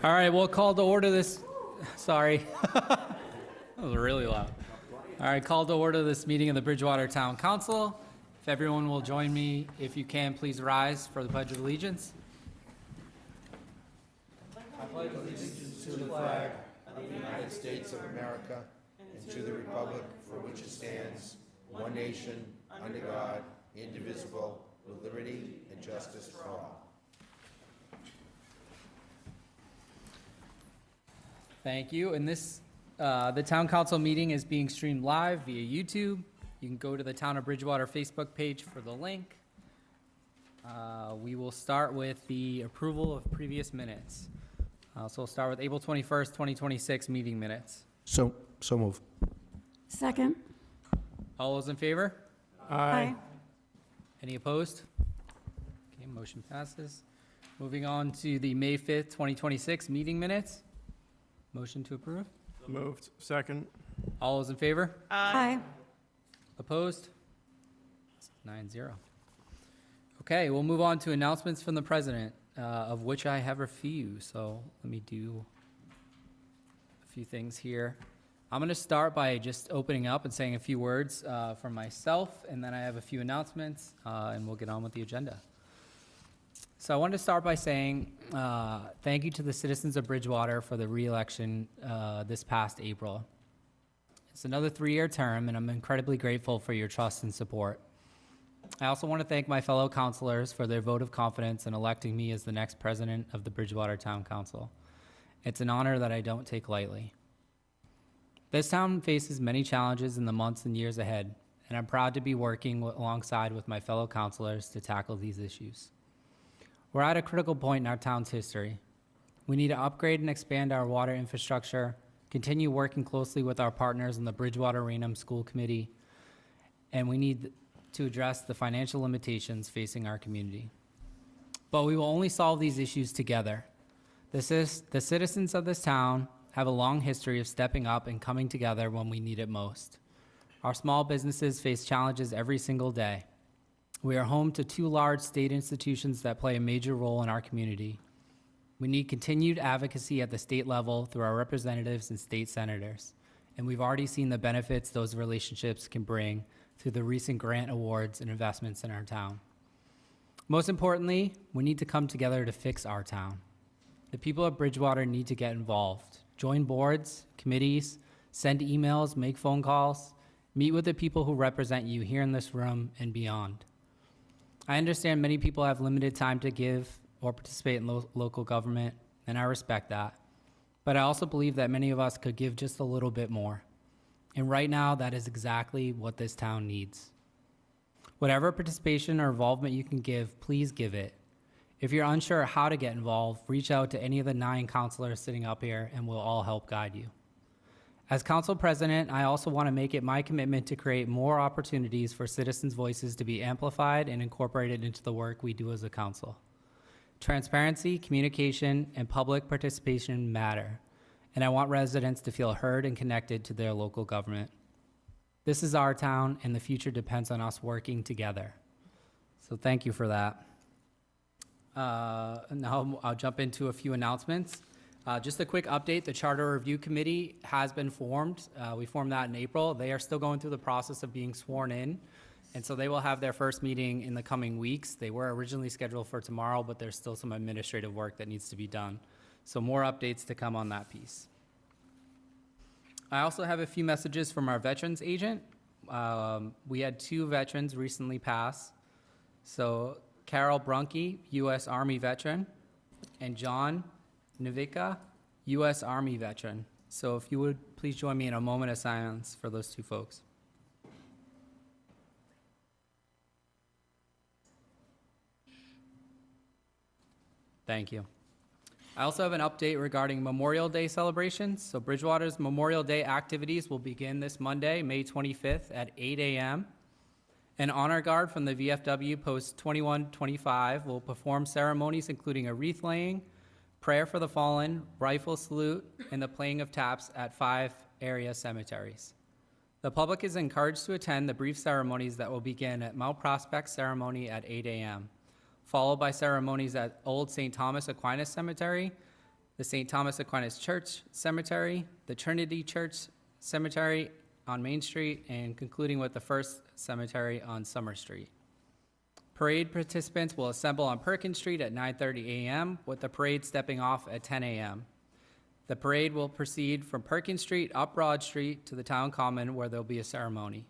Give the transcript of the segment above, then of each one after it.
All right, we'll call to order this, sorry. That was really loud. All right, call to order this meeting of the Bridgewater Town Council. If everyone will join me, if you can, please rise for the Pledge of Allegiance. I pledge allegiance to the flag of the United States of America and to the republic for which it stands, one nation, under God, indivisible, with liberty and justice for all. Thank you. And the Town Council meeting is being streamed live via YouTube. You can go to the Town of Bridgewater Facebook page for the link. We will start with the approval of previous minutes. So we'll start with April 21st, 2026 meeting minutes. So move. Second. All those in favor? Aye. Any opposed? Okay, motion passes. Moving on to the May 5th, 2026 meeting minutes. Motion to approve? Moved. Second. All those in favor? Aye. Opposed? 9-0. Okay, we'll move on to announcements from the president, of which I have a few. So let me do a few things here. I'm going to start by just opening up and saying a few words from myself, and then I have a few announcements, and we'll get on with the agenda. So I wanted to start by saying thank you to the citizens of Bridgewater for the re-election this past April. It's another 3-year term, and I'm incredibly grateful for your trust and support. I also want to thank my fellow councilors for their vote of confidence in electing me as the next president of the Bridgewater Town Council. It's an honor that I don't take lightly. This town faces many challenges in the months and years ahead, and I'm proud to be working alongside with my fellow councilors to tackle these issues. We're at a critical point in our town's history. We need to upgrade and expand our water infrastructure, continue working closely with our partners in the Bridgewater Rainham School Committee, and we need to address the financial limitations facing our community. But we will only solve these issues together. The citizens of this town have a long history of stepping up and coming together when we need it most. Our small businesses face challenges every single day. We are home to 2 large state institutions that play a major role in our community. We need continued advocacy at the state level through our representatives and state senators, and we've already seen the benefits those relationships can bring through the recent grant awards and investments in our town. Most importantly, we need to come together to fix our town. The people of Bridgewater need to get involved. Join boards, committees, send emails, make phone calls, meet with the people who represent you here in this room and beyond. I understand many people have limited time to give or participate in local government, and I respect that. But I also believe that many of us could give just a little bit more. And right now, that is exactly what this town needs. Whatever participation or involvement you can give, please give it. If you're unsure how to get involved, reach out to any of the 9 counselors sitting up here, and we'll all help guide you. As council president, I also want to make it my commitment to create more opportunities for citizens' voices to be amplified and incorporated into the work we do as a council. Transparency, communication, and public participation matter, and I want residents to feel heard and connected to their local government. This is our town, and the future depends on us working together. So thank you for that. Now I'll jump into a few announcements. Just a quick update, the Charter Review Committee has been formed. We formed that in April. They are still going through the process of being sworn in, and so they will have their first meeting in the coming weeks. They were originally scheduled for tomorrow, but there's still some administrative work that needs to be done. So more updates to come on that piece. I also have a few messages from our veterans agent. We had 2 veterans recently pass. So Carol Brunke, U.S. Army veteran, and John Navika, U.S. Army veteran. So if you would please join me in a moment of silence for those 2 folks. Thank you. I also have an update regarding Memorial Day celebrations. So Bridgewater's Memorial Day activities will begin this Monday, May 25th at 8 a.m. An honor guard from the VFW Post 2125 will perform ceremonies including a wreath laying, prayer for the fallen, rifle salute, and the playing of taps at 5 area cemeteries. The public is encouraged to attend the brief ceremonies that will begin at Mount Prospect ceremony at 8 a.m., followed by ceremonies at Old St. Thomas Aquinas Cemetery the St. Thomas Aquinas Church Cemetery, the Trinity Church Cemetery on Main Street, and concluding with the First Cemetery on Summer Street. Parade participants will assemble on Perkins Street at 9:30 a.m., with the parade stepping off at 10 a.m. The parade will proceed from Perkins Street up Broad Street to the Town Common, where there will be a ceremony.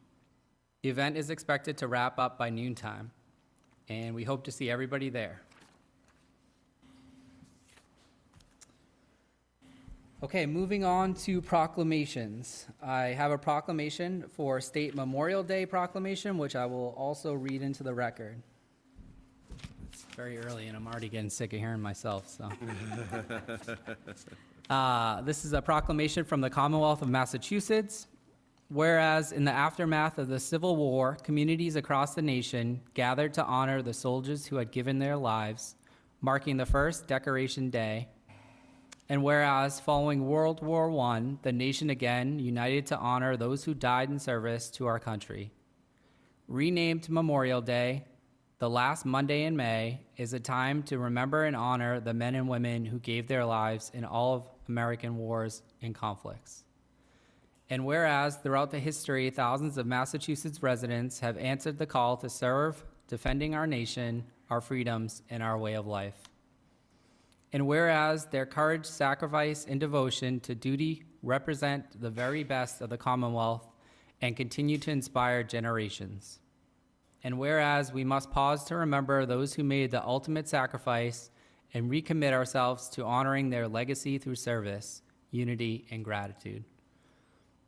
The event is expected to wrap up by noontime, and we hope to see everybody there. Okay, moving on to proclamations. I have a proclamation for State Memorial Day proclamation, which I will also read into the record. It's very early, and I'm already getting sick of hearing myself, so. This is a proclamation from the Commonwealth of Massachusetts. Whereas in the aftermath of the Civil War, communities across the nation gathered to honor the soldiers who had given their lives, marking the first Decoration Day. And whereas following World War I, the nation again united to honor those who died in service to our country. Renamed Memorial Day, the last Monday in May, is a time to remember and honor the men and women who gave their lives in all of American wars and conflicts. And whereas throughout the history, thousands of Massachusetts residents have answered the call to serve, defending our nation, our freedoms, and our way of life. And whereas their courage, sacrifice, and devotion to duty represent the very best of the Commonwealth and continue to inspire generations. And whereas we must pause to remember those who made the ultimate sacrifice and recommit ourselves to honoring their legacy through service, unity, and gratitude.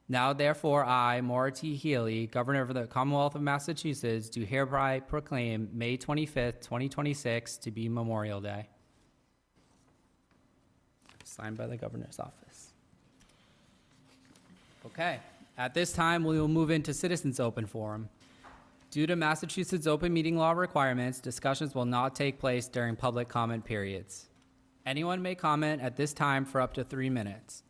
Now, therefore, I, Maura T. Healy, Governor of the Commonwealth of Massachusetts, do hereby proclaim May 25th, 2026 to be Memorial Day. Signed by the Governor's office. Okay, at this time, we will move into Citizens Open Forum. Due to Massachusetts open meeting law requirements, discussions will not take place during public comment periods. Anyone may comment at this time for up to 3 minutes.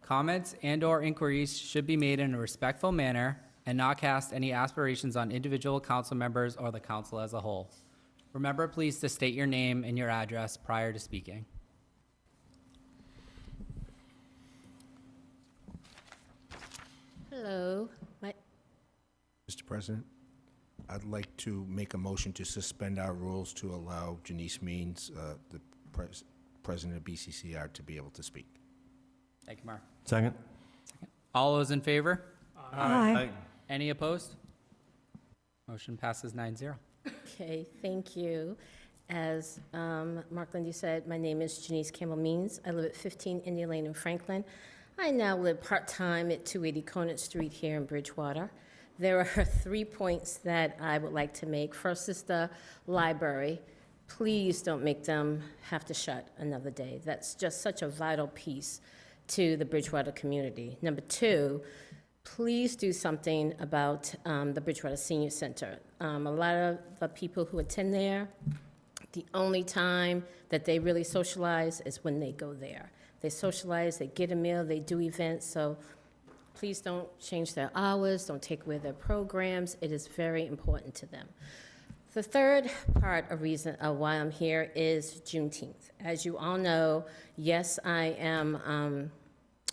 Comments and/or inquiries should be made in a respectful manner and not cast any aspirations on individual council members or the council as a whole. Remember, please, to state your name and your address prior to speaking. Hello. Mr. President, I'd like to make a motion to suspend our rules to allow Janice Means, the president of BCCR, to be able to speak. Thank you, Mark. Second. All those in favor? Aye. Any opposed? Motion passes 9-0. Okay, thank you. As Mark Lindy said, my name is Janice Campbell Means. I live at 15 Indian Lane in Franklin. I now live part-time at 280 Conant Street here in Bridgewater. There are 3 points that I would like to make. First is the library. Please don't make them have to shut another day. That's just such a vital piece to the Bridgewater community. Number 2, please do something about the Bridgewater Senior Center. A lot of the people who attend there, the only time that they really socialize is when they go there. They socialize, they get a meal, they do events, so please don't change their hours, don't take away their programs. It is very important to them. The third part of reason of why I'm here is Juneteenth. As you all know, yes, I am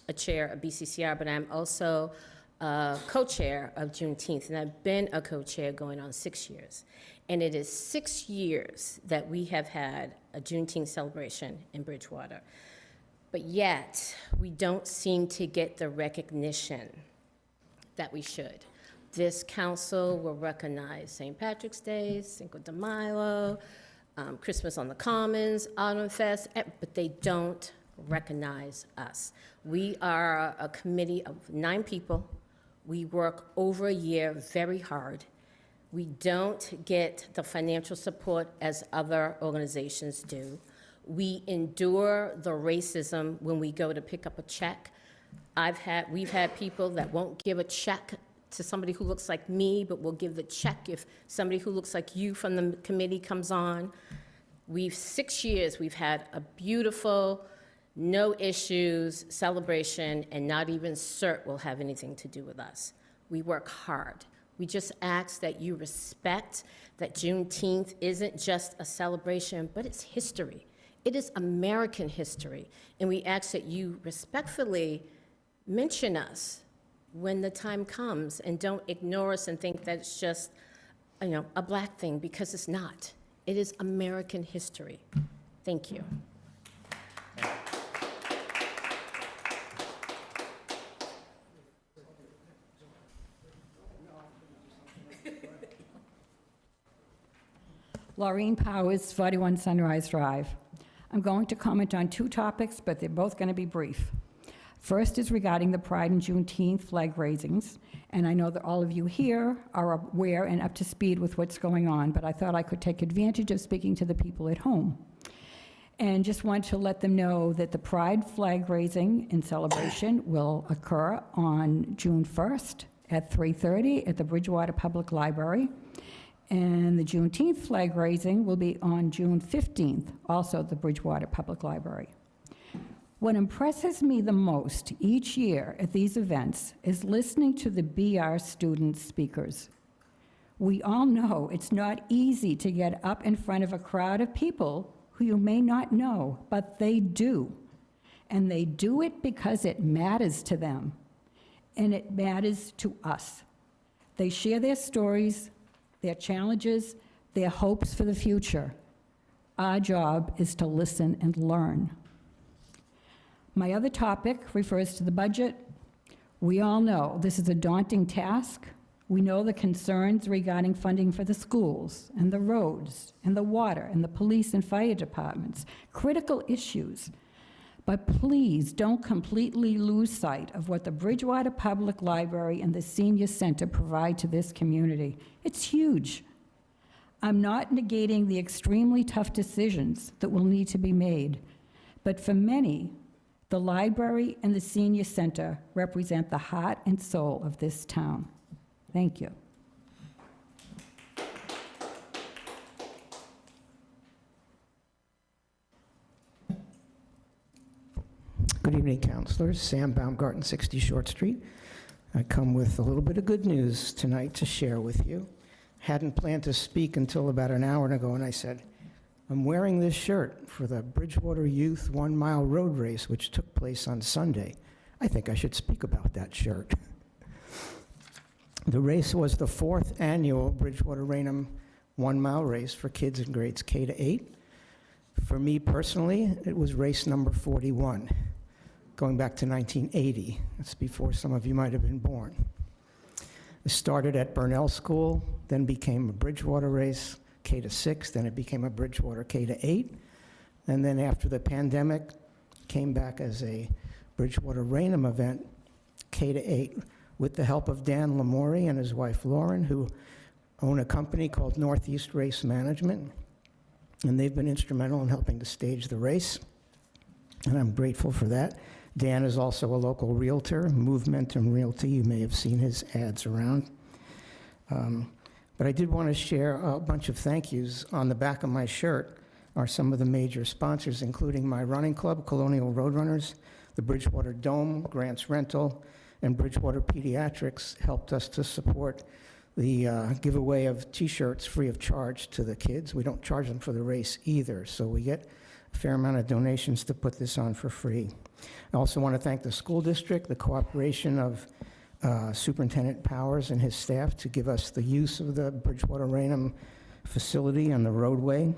a chair of BCCR, but I'm also a co-chair of Juneteenth, and I've been a co-chair going on 6 years. And it is 6 years that we have had a Juneteenth celebration in Bridgewater. But yet, we don't seem to get the recognition that we should. This council will recognize St. Patrick's Day, Cinco de Mayo, Christmas on the Commons, Autumn Fest, but they don't recognize us. We are a committee of 9 people. We work over a year very hard. We don't get the financial support as other organizations do. We endure the racism when we go to pick up a check. We've had people that won't give a check to somebody who looks like me, but will give the check if somebody who looks like you from the committee comes on. 6 years, we've had a beautiful, no issues celebration, and not even CERT will have anything to do with us. We work hard. We just ask that you respect that Juneteenth isn't just a celebration, but it's history. It is American history, and we ask that you respectfully mention us when the time comes, and don't ignore us and think that it's just, a black thing, because it's not. It is American history. Thank you. Laureen Powers, 41 Sunrise Drive. I'm going to comment on two topics, but they're both going to be brief. First is regarding the Pride and Juneteenth flag raisings, and I know that all of you here are aware and up to speed with what's going on, but I thought I could take advantage of speaking to the people at home. And just want to let them know that the Pride flag raising and celebration will occur on June 1st at 3:30 at the Bridgewater Public Library. And the Juneteenth flag raising will be on June 15th, also at the Bridgewater Public Library. What impresses me the most each year at these events is listening to the BR student speakers. We all know it's not easy to get up in front of a crowd of people who you may not know, but they do. And they do it because it matters to them, and it matters to us. They share their stories, their challenges, their hopes for the future. Our job is to listen and learn. My other topic refers to the budget. We all know this is a daunting task. We know the concerns regarding funding for the schools and the roads and the water and the police and fire departments, critical issues. But please don't completely lose sight of what the Bridgewater Public Library and the Senior Center provide to this community. It's huge. I'm not negating the extremely tough decisions that will need to be made, but for many, the library and the Senior Center represent the heart and soul of this town. Thank you. Good evening, councilors. Sam Baumgarten, 60 Short Street. I come with a little bit of good news tonight to share with you. Hadn't planned to speak until about an hour ago, and I said, I'm wearing this shirt for the Bridgewater Youth 1 Mile Road Race, which took place on Sunday. I think I should speak about that shirt. The race was the 4th annual Bridgewater Raynham 1 Mile Race for kids in grades K to 8. For me personally, it was race number 41, going back to 1980. That's before some of you might have been born. It started at Burnell School, then became a Bridgewater race, K to 6, then it became a Bridgewater K to 8, and then after the pandemic, came back as a Bridgewater Raynham event, K to 8, with the help of Dan Lamourie and his wife Lauren, who own a company called Northeast Race Management, and they've been instrumental in helping to stage the race, and I'm grateful for that. Dan is also a local realtor, Movementum Realty. You may have seen his ads around. But I did want to share a bunch of thank yous. On the back of my shirt are some of the major sponsors, including my running club, Colonial Roadrunners, the Bridgewater Dome, Grants Rental, and Bridgewater Pediatrics helped us to support the giveaway of T-shirts free of charge to the kids. We don't charge them for the race either, so we get a fair amount of donations to put this on for free. I also want to thank the school district, the cooperation of Superintendent Powers and his staff to give us the use of the Bridgewater Raynham facility and the roadway.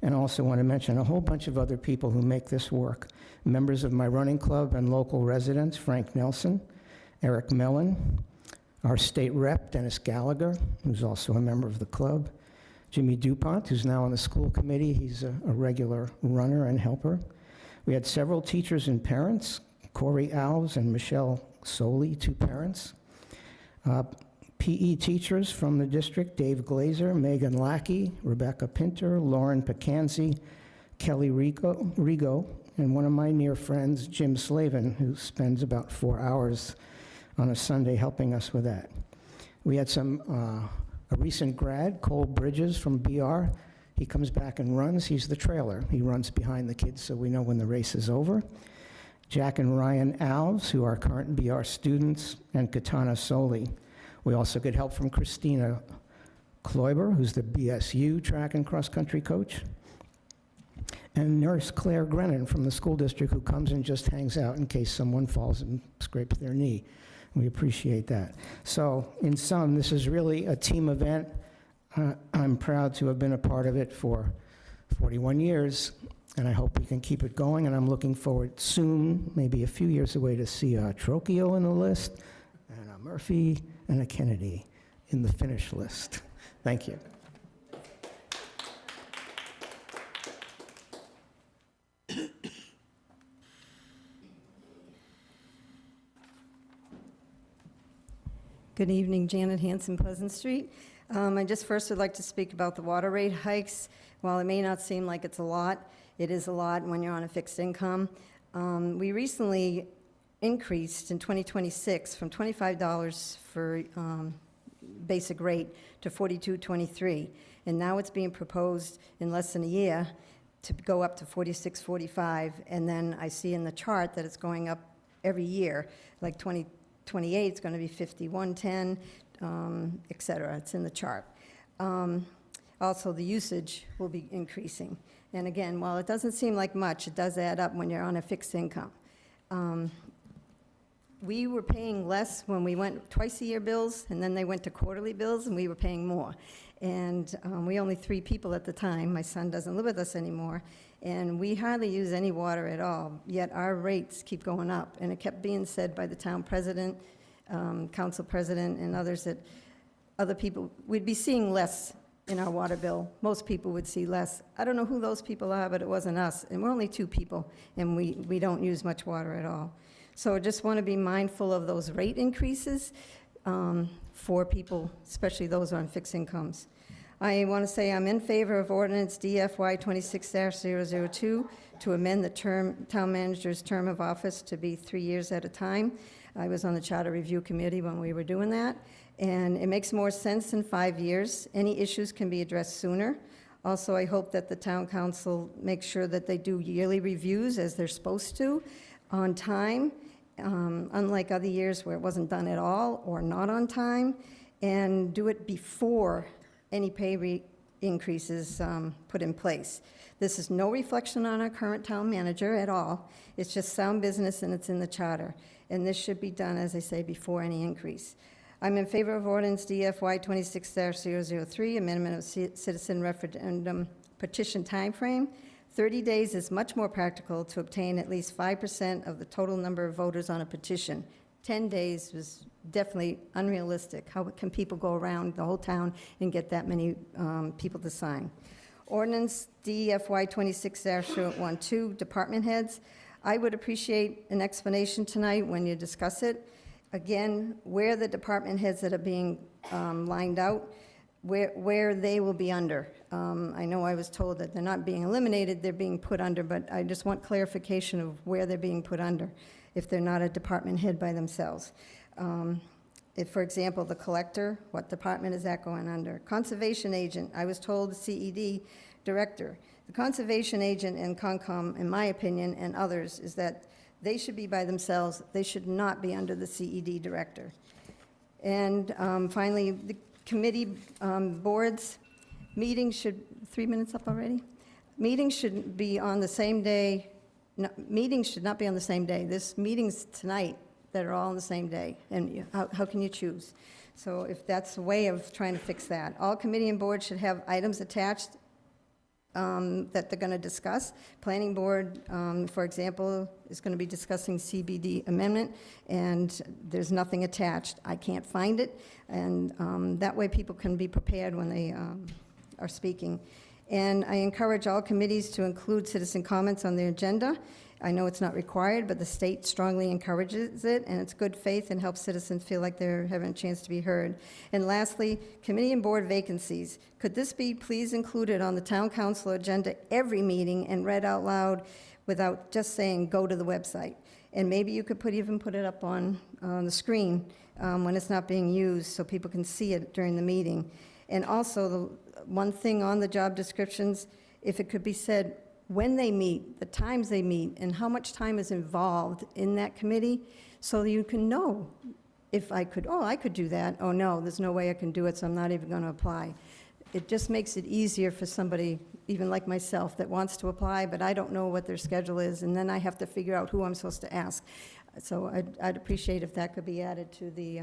And I also want to mention a whole bunch of other people who make this work. Members of my running club and local residents, Frank Nelson, Eric Mellon, our state rep, Dennis Gallagher, who's also a member of the club, Jimmy DuPont, who's now on the school committee. He's a regular runner and helper. We had several teachers and parents, Corey Alves and Michelle Soley, 2 parents. PE teachers from the district, Dave Glazer, Megan Lackey, Rebecca Pinter, Lauren Pacanzi, Kelly Rigo, and one of my near friends, Jim Slavin, who spends about 4 hours on a Sunday helping us with that. We had a recent grad, Cole Bridges from BR. He comes back and runs. He's the trailer. He runs behind the kids so we know when the race is over. Jack and Ryan Alves, who are current BR students, and Katana Soli. We also get help from Christina Kloiber, who's the BSU track and cross-country coach. and Nurse Claire Grennan from the school district, who comes and just hangs out in case someone falls and scrapes their knee. We appreciate that. So in sum, this is really a team event. I'm proud to have been a part of it for 41 years, and I hope we can keep it going, and I'm looking forward soon, maybe a few years away, to see a Trocchio in the list, and a Murphy and a Kennedy in the finish list. Thank you. Good evening, Janet Hanson, Pleasant Street. I just first would like to speak about the water rate hikes. While it may not seem like it's a lot, it is a lot when you're on a fixed income. We recently increased in 2026 from $25 for basic rate to $42.23, and now it's being proposed in less than a year to go up to $46.45, and then I see in the chart that it's going up every year, like 2028, it's going to be $51.10, et cetera. It's in the chart. Also, the usage will be increasing. And again, while it doesn't seem like much, it does add up when you're on a fixed income. We were paying less when we went twice-a-year bills, and then they went to quarterly bills, and we were paying more. And we only 3 people at the time. My son doesn't live with us anymore. And we hardly use any water at all, yet our rates keep going up. And it kept being said by the town president, council president, and others that other people, we'd be seeing less in our water bill. Most people would see less. I don't know who those people are, but it wasn't us. And we're only 2 people, and we don't use much water at all. So I just want to be mindful of those rate increases for people, especially those on fixed incomes. I want to say I'm in favor of ordinance DFY 26-002 to amend the town manager's term of office to be 3 years at a time. I was on the Charter Review Committee when we were doing that, and it makes more sense than 5 years. Any issues can be addressed sooner. Also, I hope that the town council makes sure that they do yearly reviews as they're supposed to, on time, unlike other years where it wasn't done at all or not on time, and do it before any pay increases put in place. This is no reflection on our current town manager at all. It's just sound business, and it's in the charter. And this should be done, as I say, before any increase. I'm in favor of ordinance DFY 26-003, amendment of citizen referendum petition timeframe. 30 days is much more practical to obtain at least 5% of the total number of voters on a petition. 10 days was definitely unrealistic. How can people go around the whole town and get that many people to sign? Ordinance DFY 26-012, department heads. I would appreciate an explanation tonight when you discuss it. Again, where the department heads that are being lined out, where they will be under. I know I was told that they're not being eliminated, they're being put under, but I just want clarification of where they're being put under if they're not a department head by themselves. If, for example, the collector, what department is that going under? Conservation agent, I was told the CED director. The conservation agent and Concom, in my opinion, and others, is that they should be by themselves. They should not be under the CED director. And finally, the committee boards, meetings should, 3 minutes up already? Meetings should be on the same day. No, meetings should not be on the same day. There's meetings tonight that are all on the same day, and how can you choose? So if that's a way of trying to fix that. All committee and boards should have items attached that they're going to discuss. Planning board, for example, is going to be discussing CBD amendment, and there's nothing attached. I can't find it, and that way people can be prepared when they are speaking. And I encourage all committees to include citizen comments on their agenda. I know it's not required, but the state strongly encourages it, and it's good faith and helps citizens feel like they're having a chance to be heard. And lastly, committee and board vacancies. Could this be please included on the town council agenda every meeting and read out loud without just saying, go to the website? And maybe you could even put it up on the screen when it's not being used so people can see it during the meeting. And also, the one thing on the job descriptions, if it could be said, when they meet, the times they meet, and how much time is involved in that committee, so you can know if I could do that. Oh, no, there's no way I can do it, so I'm not even going to apply. it just makes it easier for somebody, even like myself, that wants to apply, but I don't know what their schedule is, and then I have to figure out who I'm supposed to ask. So I'd appreciate if that could be added to the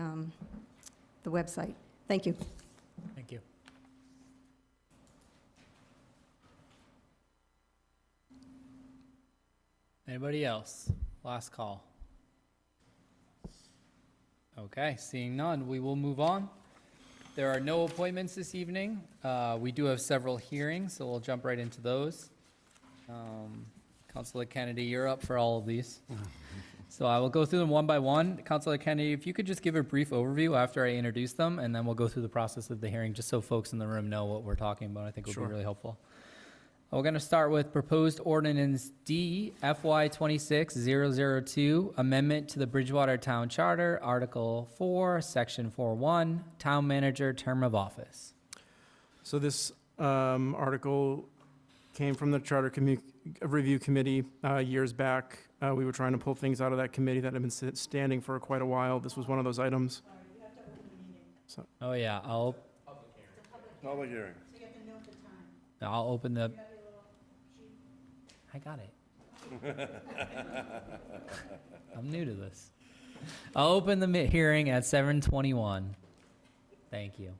website. Thank you. Thank you. Anybody else? Last call. Okay, seeing none, we will move on. There are no appointments this evening. We do have several hearings, so we'll jump right into those. Councilor Kennedy, you're up for all of these. So I will go through them one by one. Councilor Kennedy, if you could just give a brief overview after I introduce them, and then we'll go through the process of the hearing, just so folks in the room know what we're talking about. I think it would be really helpful. We're going to start with proposed ordinance D, FY 26-002, amendment to the Bridgewater Town Charter, Article 4, Section 4.1, Town Manager Term of Office. So this article came from the Charter Review Committee years back. We were trying to pull things out of that committee that had been standing for quite a while. This was one of those items. Oh, yeah, Public hearing. I'll open the... I got it. I'm new to this. I'll open the hearing at 7:21. Thank you.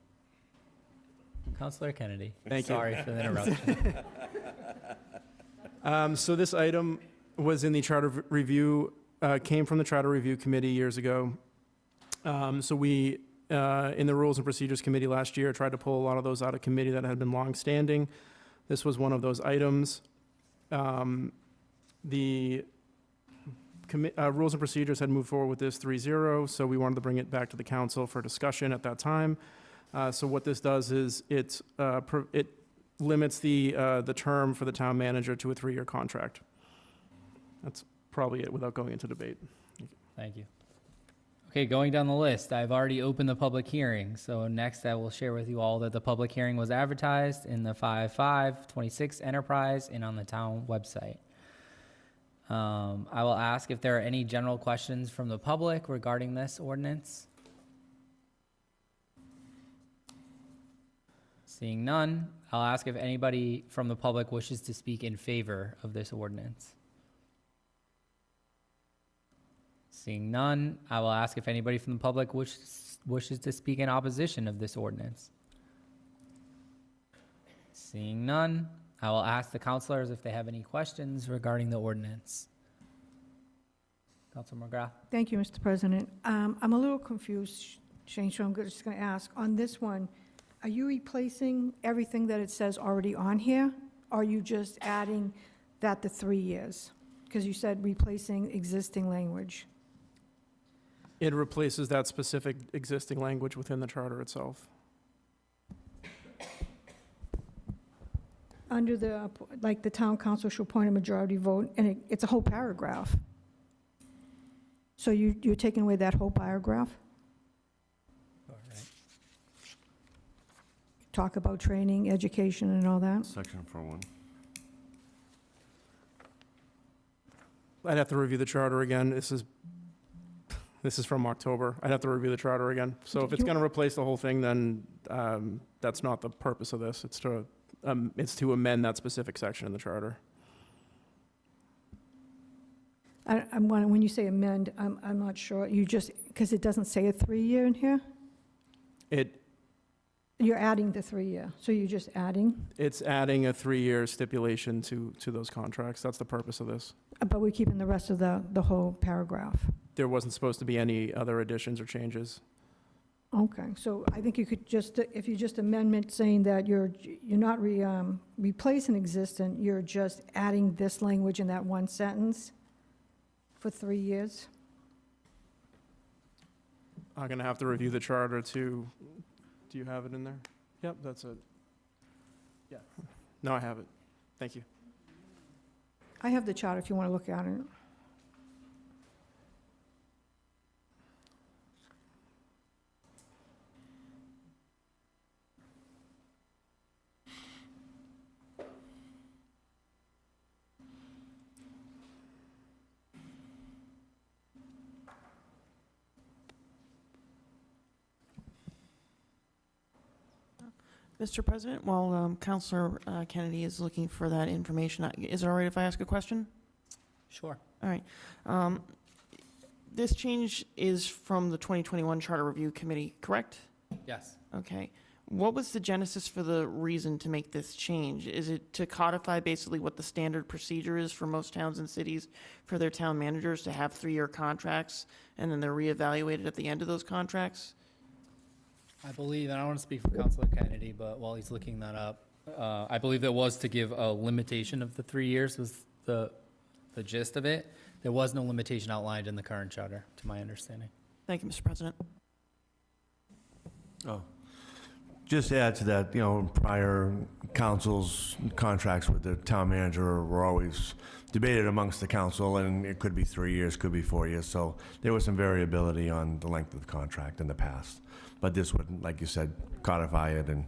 Councilor Kennedy. Thank you. Sorry for the interruption. So this item was in the Charter Review, came from the Charter Review Committee years ago. So we, in the Rules and Procedures Committee last year, tried to pull a lot of those out of committee that had been long-standing. This was one of those items. The Rules and Procedures had moved forward with this 3-0, so we wanted to bring it back to the council for discussion at that time. So what this does is it limits the term for the town manager to a 3-year contract. That's probably it without going into debate. Thank you. Okay, going down the list, I've already opened the public hearing. So next I will share with you all that the public hearing was advertised in the 5/5/26 Enterprise and on the town website. I will ask if there are any general questions from the public regarding this ordinance. Seeing none, I'll ask if anybody from the public wishes to speak in favor of this ordinance. Seeing none, I will ask if anybody from the public wishes to speak in opposition of this ordinance. Seeing none, I will ask the councilors if they have any questions regarding the ordinance. Councilor McGrath. Thank you, Mr. President. I'm a little confused, Shane, so I'm just going to ask, on this one, are you replacing everything that it says already on here? Or are you just adding that to 3 years? Because you said replacing existing language. It replaces that specific existing language within the charter itself. Under the, like, the town council shall appoint a majority vote, and it's a whole paragraph. So you're taking away that whole paragraph? All right. Talk about training, education, and all that? Section 4.1. I'd have to review the charter again. This is from October. I'd have to review the charter again. So if it's going to replace the whole thing, then that's not the purpose of this. It's to amend that specific section in the charter. When you say amend, I'm not sure. You just, because it doesn't say a 3-year in here? You're adding the 3-year, so you're just adding? It's adding a 3-year stipulation to those contracts. That's the purpose of this. But we're keeping the rest of the whole paragraph. There wasn't supposed to be any other additions or changes. Okay, so I think you could just, if you just amendment saying that you're not replacing existing, you're just adding this language in that one sentence for 3 years? I'm going to have to review the charter to, do you have it in there? Yep, that's it. Yeah. No, I have it. Thank you. I have the chart if you want to look at it. Mr. President, while Counselor Kennedy is looking for that information, is it all right if I ask a question? Sure. All right. This change is from the 2021 Charter Review Committee, correct? Yes. Okay. What was the genesis for the reason to make this change? Is it to codify basically what the standard procedure is for most towns and cities for their town managers to have 3-year contracts and then they're reevaluated at the end of those contracts? I believe, and I don't want to speak for Councilor Kennedy, but while he's looking that up, I believe it was to give a limitation of the 3 years was the gist of it. There was no limitation outlined in the current charter, to my understanding. Thank you, Mr. President. Oh, just to add to that, prior council's contracts with the town manager were always debated amongst the council, and it could be 3 years, could be 4 years, so there was some variability on the length of the contract in the past. But this would, like you said, codify it and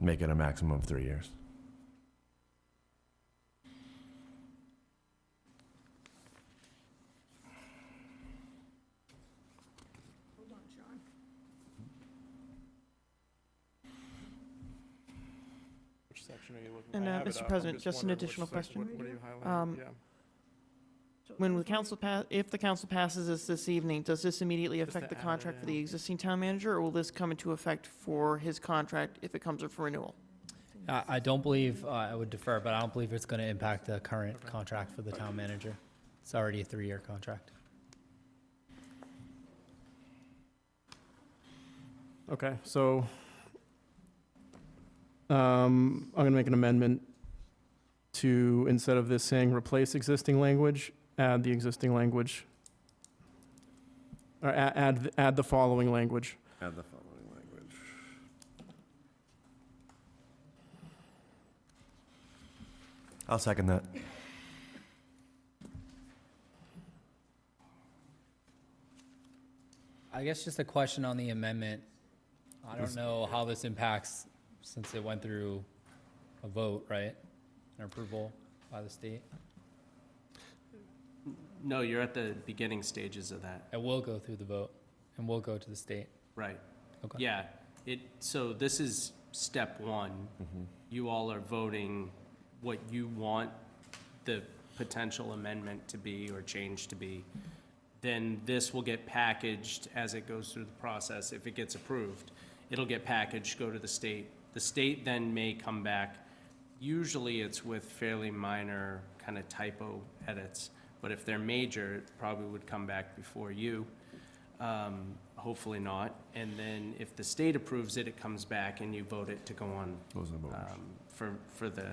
make it a maximum of 3 years. Which section are you looking? And, I have it Mr. up. President, I'm just an wondering which additional section- question. What are you highlighting? Yeah. When the council if the council passes this evening, does this immediately Just affect to the add it contract for the in. existing town manager, or will this come into effect for his contract if it comes up for renewal? I don't believe, I would defer, but I don't believe it's going to impact the current contract for the town manager. It's already a 3-year contract. Okay, so I'm going to make an amendment to, instead of this saying replace existing language, add the existing language, or add the following language. Add the following language. I'll second that. I guess just a question on the amendment. I don't know how this impacts, since it went through a vote, right? An approval by the state. No, you're at the beginning stages of that. It will go through the vote, and will go to the state. Right. Okay. Yeah, so this is step one. You all are voting what you want the potential amendment to be or change to be. Then this will get packaged as it goes through the process. If it gets approved, it'll get packaged, go to the state. The state then may come back. Usually it's with fairly minor kind of typo edits, but if they're major, it probably would come back before you. Hopefully not. And then if the state approves it, it comes back and you vote it to go on Those are the voters. for the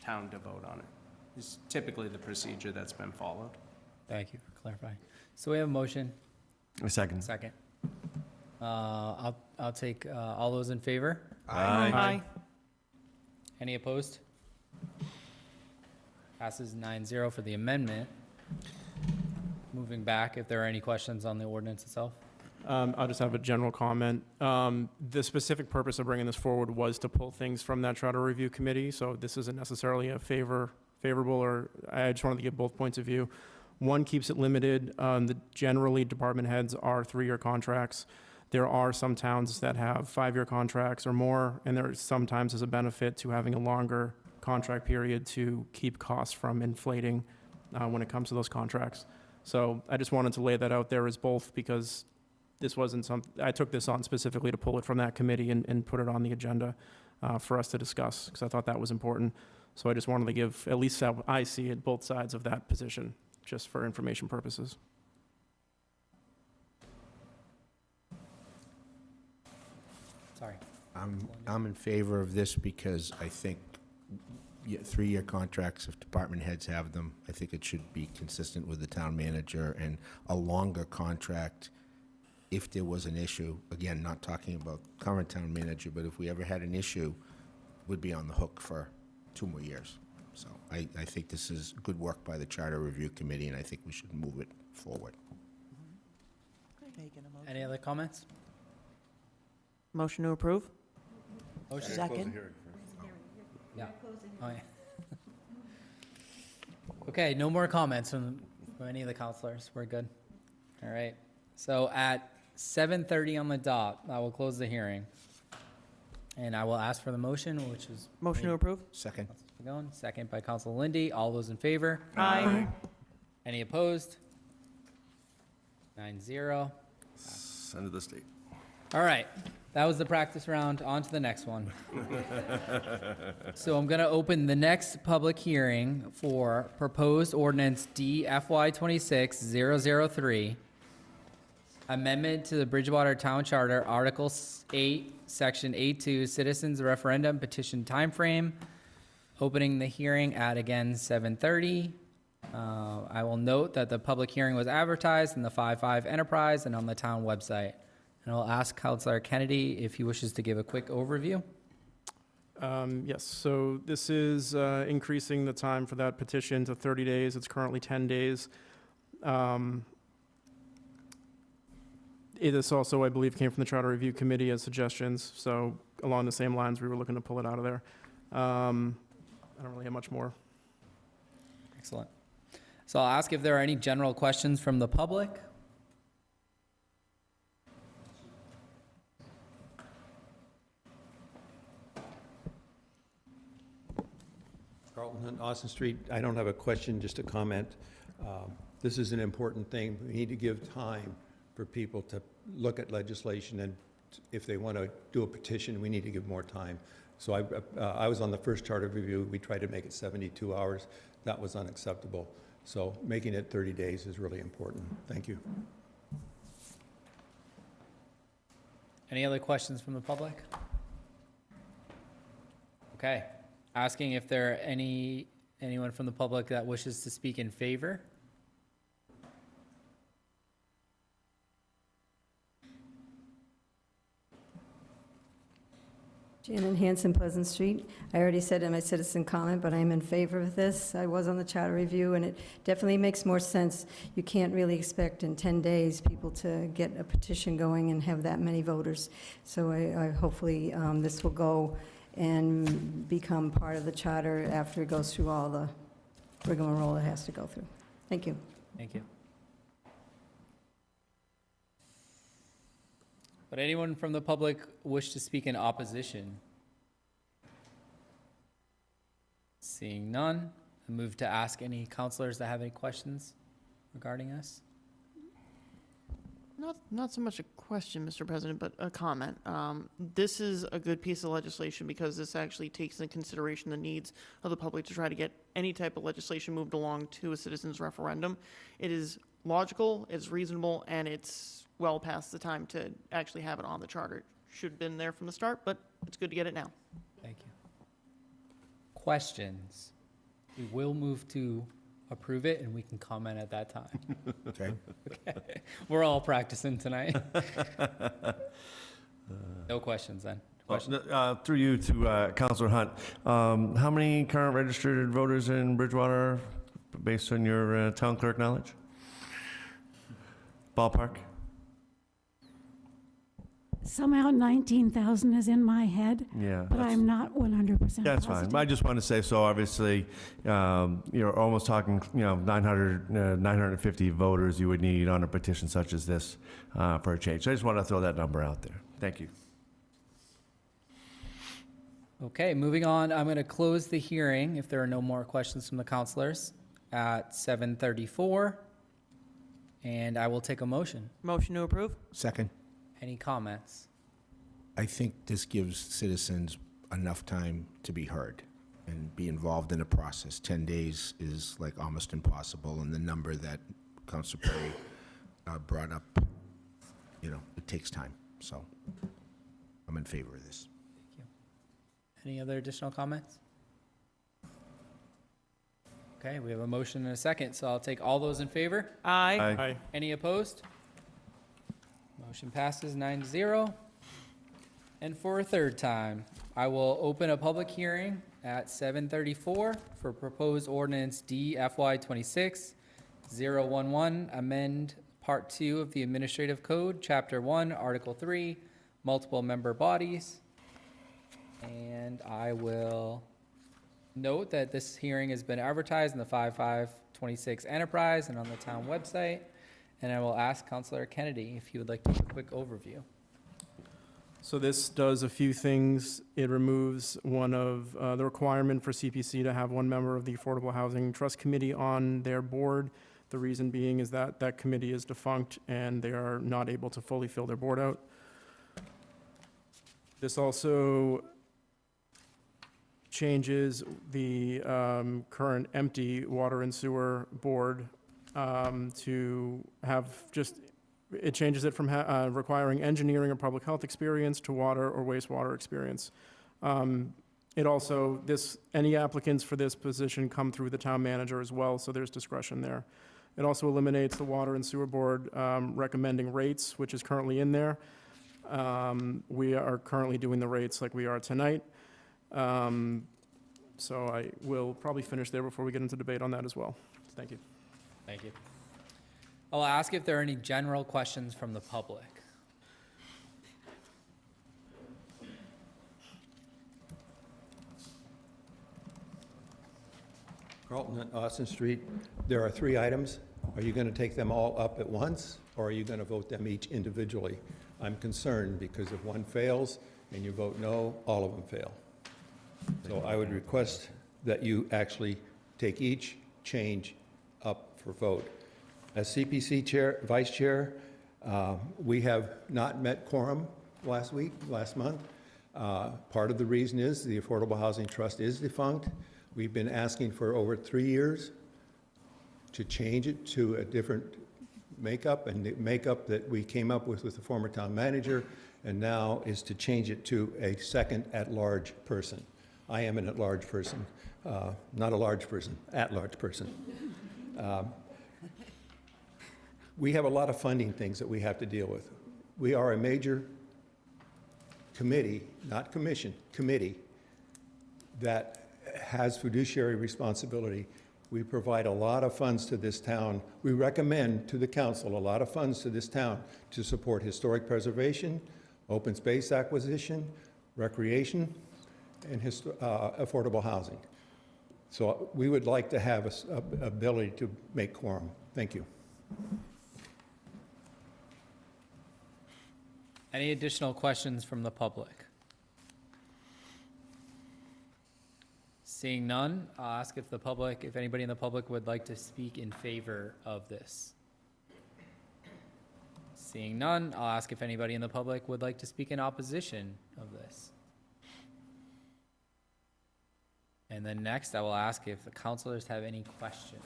town to vote on it. It's typically the procedure that's been followed. Thank you for clarifying. So we have a motion, A second. second. I'll take, all those in favor? Aye. Any opposed? Passes 9-0 for the amendment. Moving back, if there are any questions on the ordinance itself? I'll just have a general comment. The specific purpose of bringing this forward was to pull things from that charter review committee, so this isn't necessarily a favorable, or I just wanted to give both points of view. One keeps it limited. Generally, department heads are 3-year contracts. There are some towns that have 5-year contracts or more, and there sometimes is a benefit to having a longer contract period to keep costs from inflating when it comes to those contracts. So I just wanted to lay that out there as both, because this wasn't I took this on specifically to pull it from that committee and put it on the agenda for us to discuss, because I thought that was important. So I just wanted to give, at least how I see it, both sides of that position, just for information purposes. Sorry. I'm in favor of this because I think 3-year contracts, if department heads have them, I think it should be consistent with the town manager, and a longer contract if there was an issue, again, not talking about current town manager, but if we ever had an issue, would be on the hook for 2 more years. So I think this is good work by the Charter Review Committee, and I think we should move it forward. Any other comments? Motion to approve? Motion? Second. Yeah. Oh, yeah. Okay, no more comments from any of the counselors. We're good. All right. So at 7:30 on the dot, I will close the hearing. And I will ask for the motion, which is. Motion to approve? Second. Going, second by Council Lindy. All those in favor? Aye. Any opposed? 9-0. Send to the state. All right, that was the practice round. On to the next one. So I'm going to open the next public hearing for proposed ordinance D FY 26-003, amendment to the Bridgewater Town Charter, Article 8, Section 8-2, Citizens Referendum Petition Timeframe, opening the hearing at, again, 7:30. I will note that the public hearing was advertised in the 5.5 Enterprise and on the town website. And I'll ask Councilor Kennedy if he wishes to give a quick overview. Yes, so this is increasing the time for that petition to 30 days. It's currently 10 days. It is also, I believe, came from the Charter Review Committee as suggestions, so along the same lines, we were looking to pull it out of there. I don't really have much more. Excellent. So I'll ask if there are any general questions from the public. Carlton Hunt, Austin Street. I don't have a question, just a comment. This is an important thing. We need to give time for people to look at legislation, and if they want to do a petition, we need to give more time. So I was on the first charter review. We tried to make it 72 hours. That was unacceptable. So making it 30 days is really important. Thank you. Any other questions from the public? Okay. Asking if there are anyone from the public that wishes to speak in favor. Shannon Hanson, Pleasant Street. I already said in my citizen comment, but I'm in favor of this. I was on the charter review, and it definitely makes more sense. You can't really expect in 10 days people to get a petition going and have that many voters. So I hopefully this will go and become part of the charter after it goes through all the rigmarole it has to go through. Thank you. Thank you. Would anyone from the public wish to speak in opposition? Seeing none, I move to ask any counselors that have any questions regarding us. Not so much a question, Mr. President, but a comment. This is a good piece of legislation because this actually takes into consideration the needs of the public to try to get any type of legislation moved along to a citizens referendum. It is logical, it's reasonable, and it's well past the time to actually have it on the charter. Should have been there from the start, but it's good to get it now. Thank you. Questions? We will move to approve it and we can comment at that time. Okay. Okay. We're all practicing tonight. No questions then. Questions? Through you to Councilor Hunt. How many current registered voters in Bridgewater, based on your town clerk knowledge? Ballpark? Somehow 19,000 is in my head, Yeah. but I'm not 100% That's fine. positive. I just want to say, so obviously, you're almost talking, 950 voters you would need on a petition such as this for a change. So I just want to throw that number out there. Thank you. Okay, moving on. I'm going to close the hearing if there are no more questions from the counselors at 7:34. And I will take a motion. Motion to approve? Second. Any comments? I think this gives citizens enough time to be heard and be involved in the process. 10 days is like almost impossible, and the number that Councilor Perry brought up, it takes time. So I'm in favor of this. Thank you. Any other additional comments? Okay, we have a motion and a second, so I'll take all those in favor. Aye. Aye. Any opposed? Motion passes 9-0. And for a third time, I will open a public hearing at 7:34 for proposed ordinance D FY 26-011, amend Part 2 of the Administrative Code, Chapter 1, Article 3, multiple member bodies. And I will note that this hearing has been advertised in the 5.5/26 Enterprise and on the town website. And I will ask Councilor Kennedy if he would like to give a quick overview. So this does a few things. It removes one of the requirement for CPC to have one member of the Affordable Housing Trust Committee on their board. The reason being is that that committee is defunct and they are not able to fully fill their board out. This also changes the current empty water and sewer board to have just, it changes it from requiring engineering or public health experience to water or wastewater experience. It also, any applicants for this position come through the town manager as well, so there's discretion there. It also eliminates the water and sewer board recommending rates, which is currently in there. We are currently doing the rates like we are tonight. So I will probably finish there before we get into debate on that as well. Thank you. Thank you. I'll ask if there are any general questions from the public. Carlton and Austin Street, there are 3 items. Are you going to take them all up at once, or are you going to vote them each individually? I'm concerned because if one fails and you vote no, all of them fail. So I would request that you actually take each change up for vote. As CPC chair, vice chair, we have not met quorum last month. Part of the reason is the Affordable Housing Trust is defunct. We've been asking for over 3 years to change it to a different makeup, and the makeup that we came up with the former town manager, and now is to change it to a second at-large person. I am an at-large person, not a large person, at-large person. We have a lot of funding things that we have to deal with. We are a major committee, not commission, committee, that has fiduciary responsibility. We provide a lot of funds to this town. We recommend to the council a lot of funds to this town to support historic preservation, open space acquisition, recreation, and affordable housing. So we would like to have a ability to make quorum. Thank you. Any additional questions from the public? Seeing none, I'll ask if anybody in the public would like to speak in favor of this. Seeing none, I'll ask if anybody in the public would like to speak in opposition of this. And then next, I will ask if the councilors have any questions.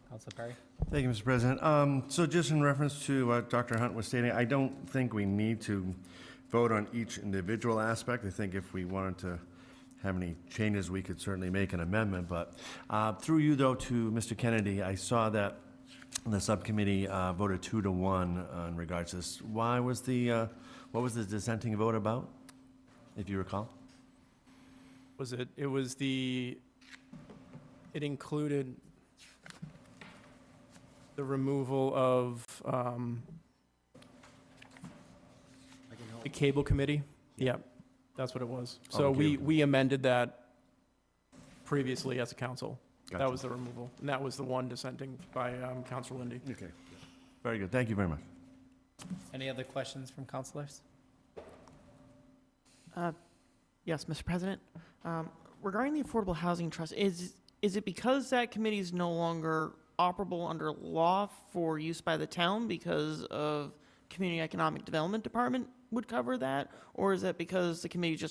Councilor Perry? Thank you, Mr. President. So just in reference to what Dr. Hunt was stating, I don't think we need to vote on each individual aspect. I think if we wanted to have any changes, we could certainly make an amendment. But through you, though, to Mr. Kennedy, I saw that the subcommittee voted 2-1 in regards to this. Why was the, what was the dissenting vote about, if you recall? It included the removal of the cable committee. Yeah, that's what it was. So we amended that previously as a council. Gotcha. That was the removal, and that was the one dissenting by Councilor Lindy. Okay, very good. Thank you very much. Any other questions from councilors? Yes, Mr. President. Regarding the Affordable Housing Trust, is it because that committee is no longer operable under law for use by the town because of Community Economic Development Department would cover that? Or is that because the committee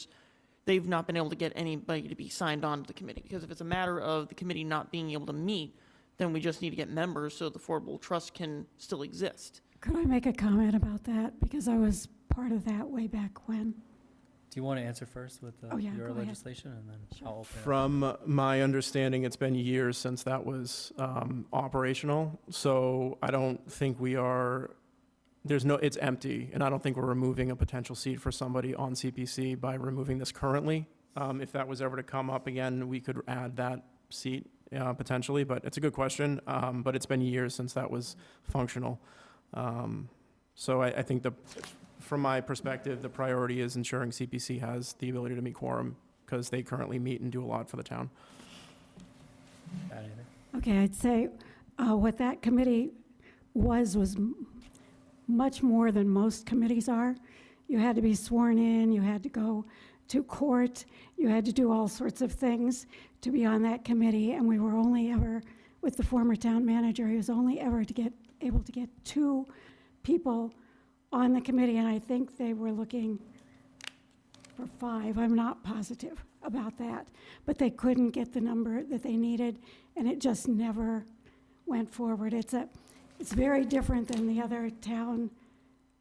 they've not been able to get anybody to be signed on to the committee? Because if it's a matter of the committee not being able to meet, then we just need to get members so the Affordable Trust can still exist. Could I make a comment about that? Because I was part of that way back when. Do you want to answer first with yeah, your go ahead. legislation, and then I'll open it up? From my understanding, it's been years since that was operational, so I don't think it's empty, and I don't think we're removing a potential seat for somebody on CPC by removing this currently. If that was ever to come up again, we could add that seat potentially, but it's a good question, but it's been years since that was functional. So I think from my perspective, the priority is ensuring CPC has the ability to meet quorum, because they currently meet and do a lot for the town. Got anything? Okay, I'd say what that committee was much more than most committees are. You had to be sworn in, you had to go to court, you had to do all sorts of things to be on that committee, and we were only ever, with the former town manager, he was only ever able to get 2 people on the committee, and I think they were looking for 5. I'm not positive about that, but they couldn't get the number that they needed, and it just never went forward. It's very different than the other town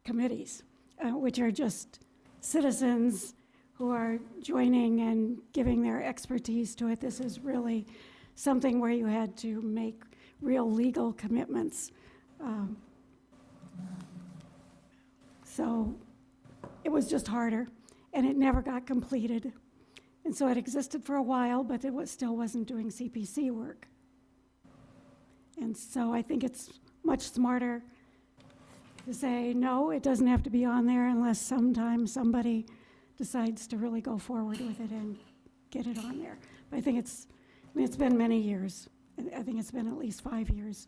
committees, which are just citizens who are joining and giving their expertise to it. This is really something where you had to make real legal commitments. So it was just harder, and it never got completed. And so it existed for a while, but it still wasn't doing CPC work. And so I think it's much smarter to say, no, it doesn't have to be on there unless sometime somebody decides to really go forward with it and get it on there. But I think it's been many years. I think it's been at least 5 years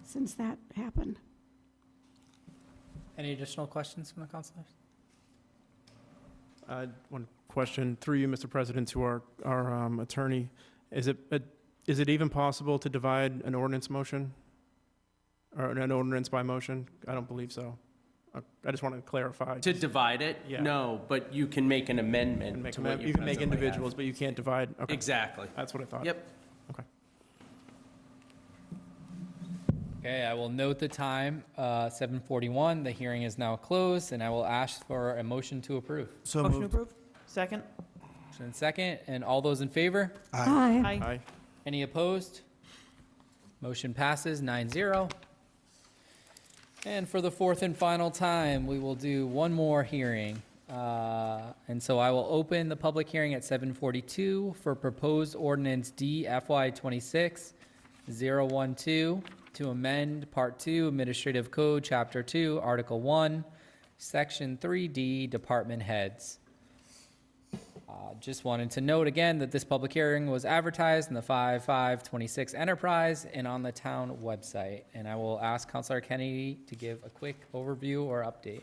since that happened. Any additional questions from the councilors? One question through you, Mr. President, to our attorney. Is it even possible to divide an ordinance motion? Or an ordinance by motion? I don't believe so. I just want to clarify. To divide it? Yeah. No, but you can make an amendment to what you You can make presently individuals, have. but you can't divide. Okay. Exactly. That's what I thought. Yep. Okay. Okay, I will note the time, 7:41. The hearing is now closed, and I will ask for a motion to approve. So Motion moved. approved. Second. Motion and second, and all those in favor? Aye. Aye. Any opposed? Motion passes 9-0. And for the fourth and final time, we will do one more hearing. And so I will open the public hearing at 7:42 for proposed ordinance D FY 26-012 to amend Part 2 Administrative Code, Chapter 2, Article 1, Section 3D, Department Heads. Just wanted to note again that this public hearing was advertised in the 5/5/26 Enterprise and on the town website. And I will ask Councilor Kennedy to give a quick overview or update.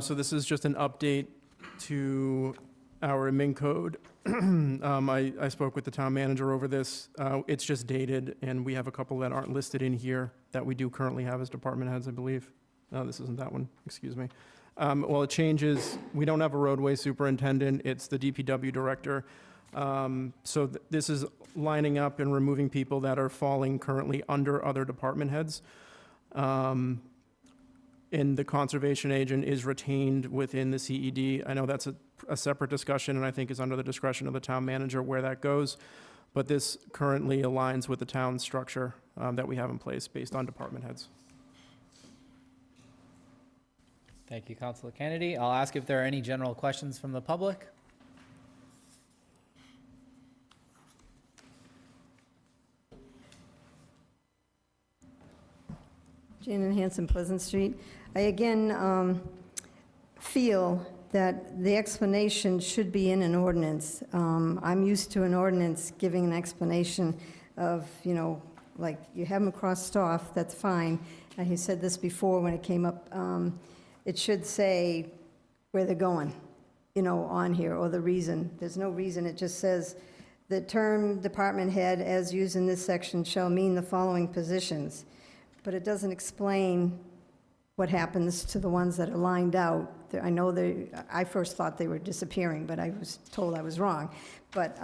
So this is just an update to our admin code. I spoke with the town manager over this. It's just dated, and we have a couple that aren't listed in here that we do currently have as department heads, I believe. No, this isn't that one, excuse me. Well, it changes, we don't have a roadway superintendent, it's the DPW director. So this is lining up and removing people that are falling currently under other department heads. And the conservation agent is retained within the CED. I know that's a separate discussion, and I think is under the discretion of the town manager where that goes. But this currently aligns with the town structure that we have in place based on department heads. Thank you, Councilor Kennedy. I'll ask if there are any general questions from the public. Janet Hanson, Pleasant Street. I again feel that the explanation should be in an ordinance. I'm used to an ordinance giving an explanation of, like you have them crossed off, that's fine. And he said this before when it came up. It should say where they're going, on here, or the reason. There's no reason. It just says, the term department head as used in this section shall mean the following positions. But it doesn't explain what happens to the ones that are lined out. I know I first thought they were disappearing, but I was told I was wrong. But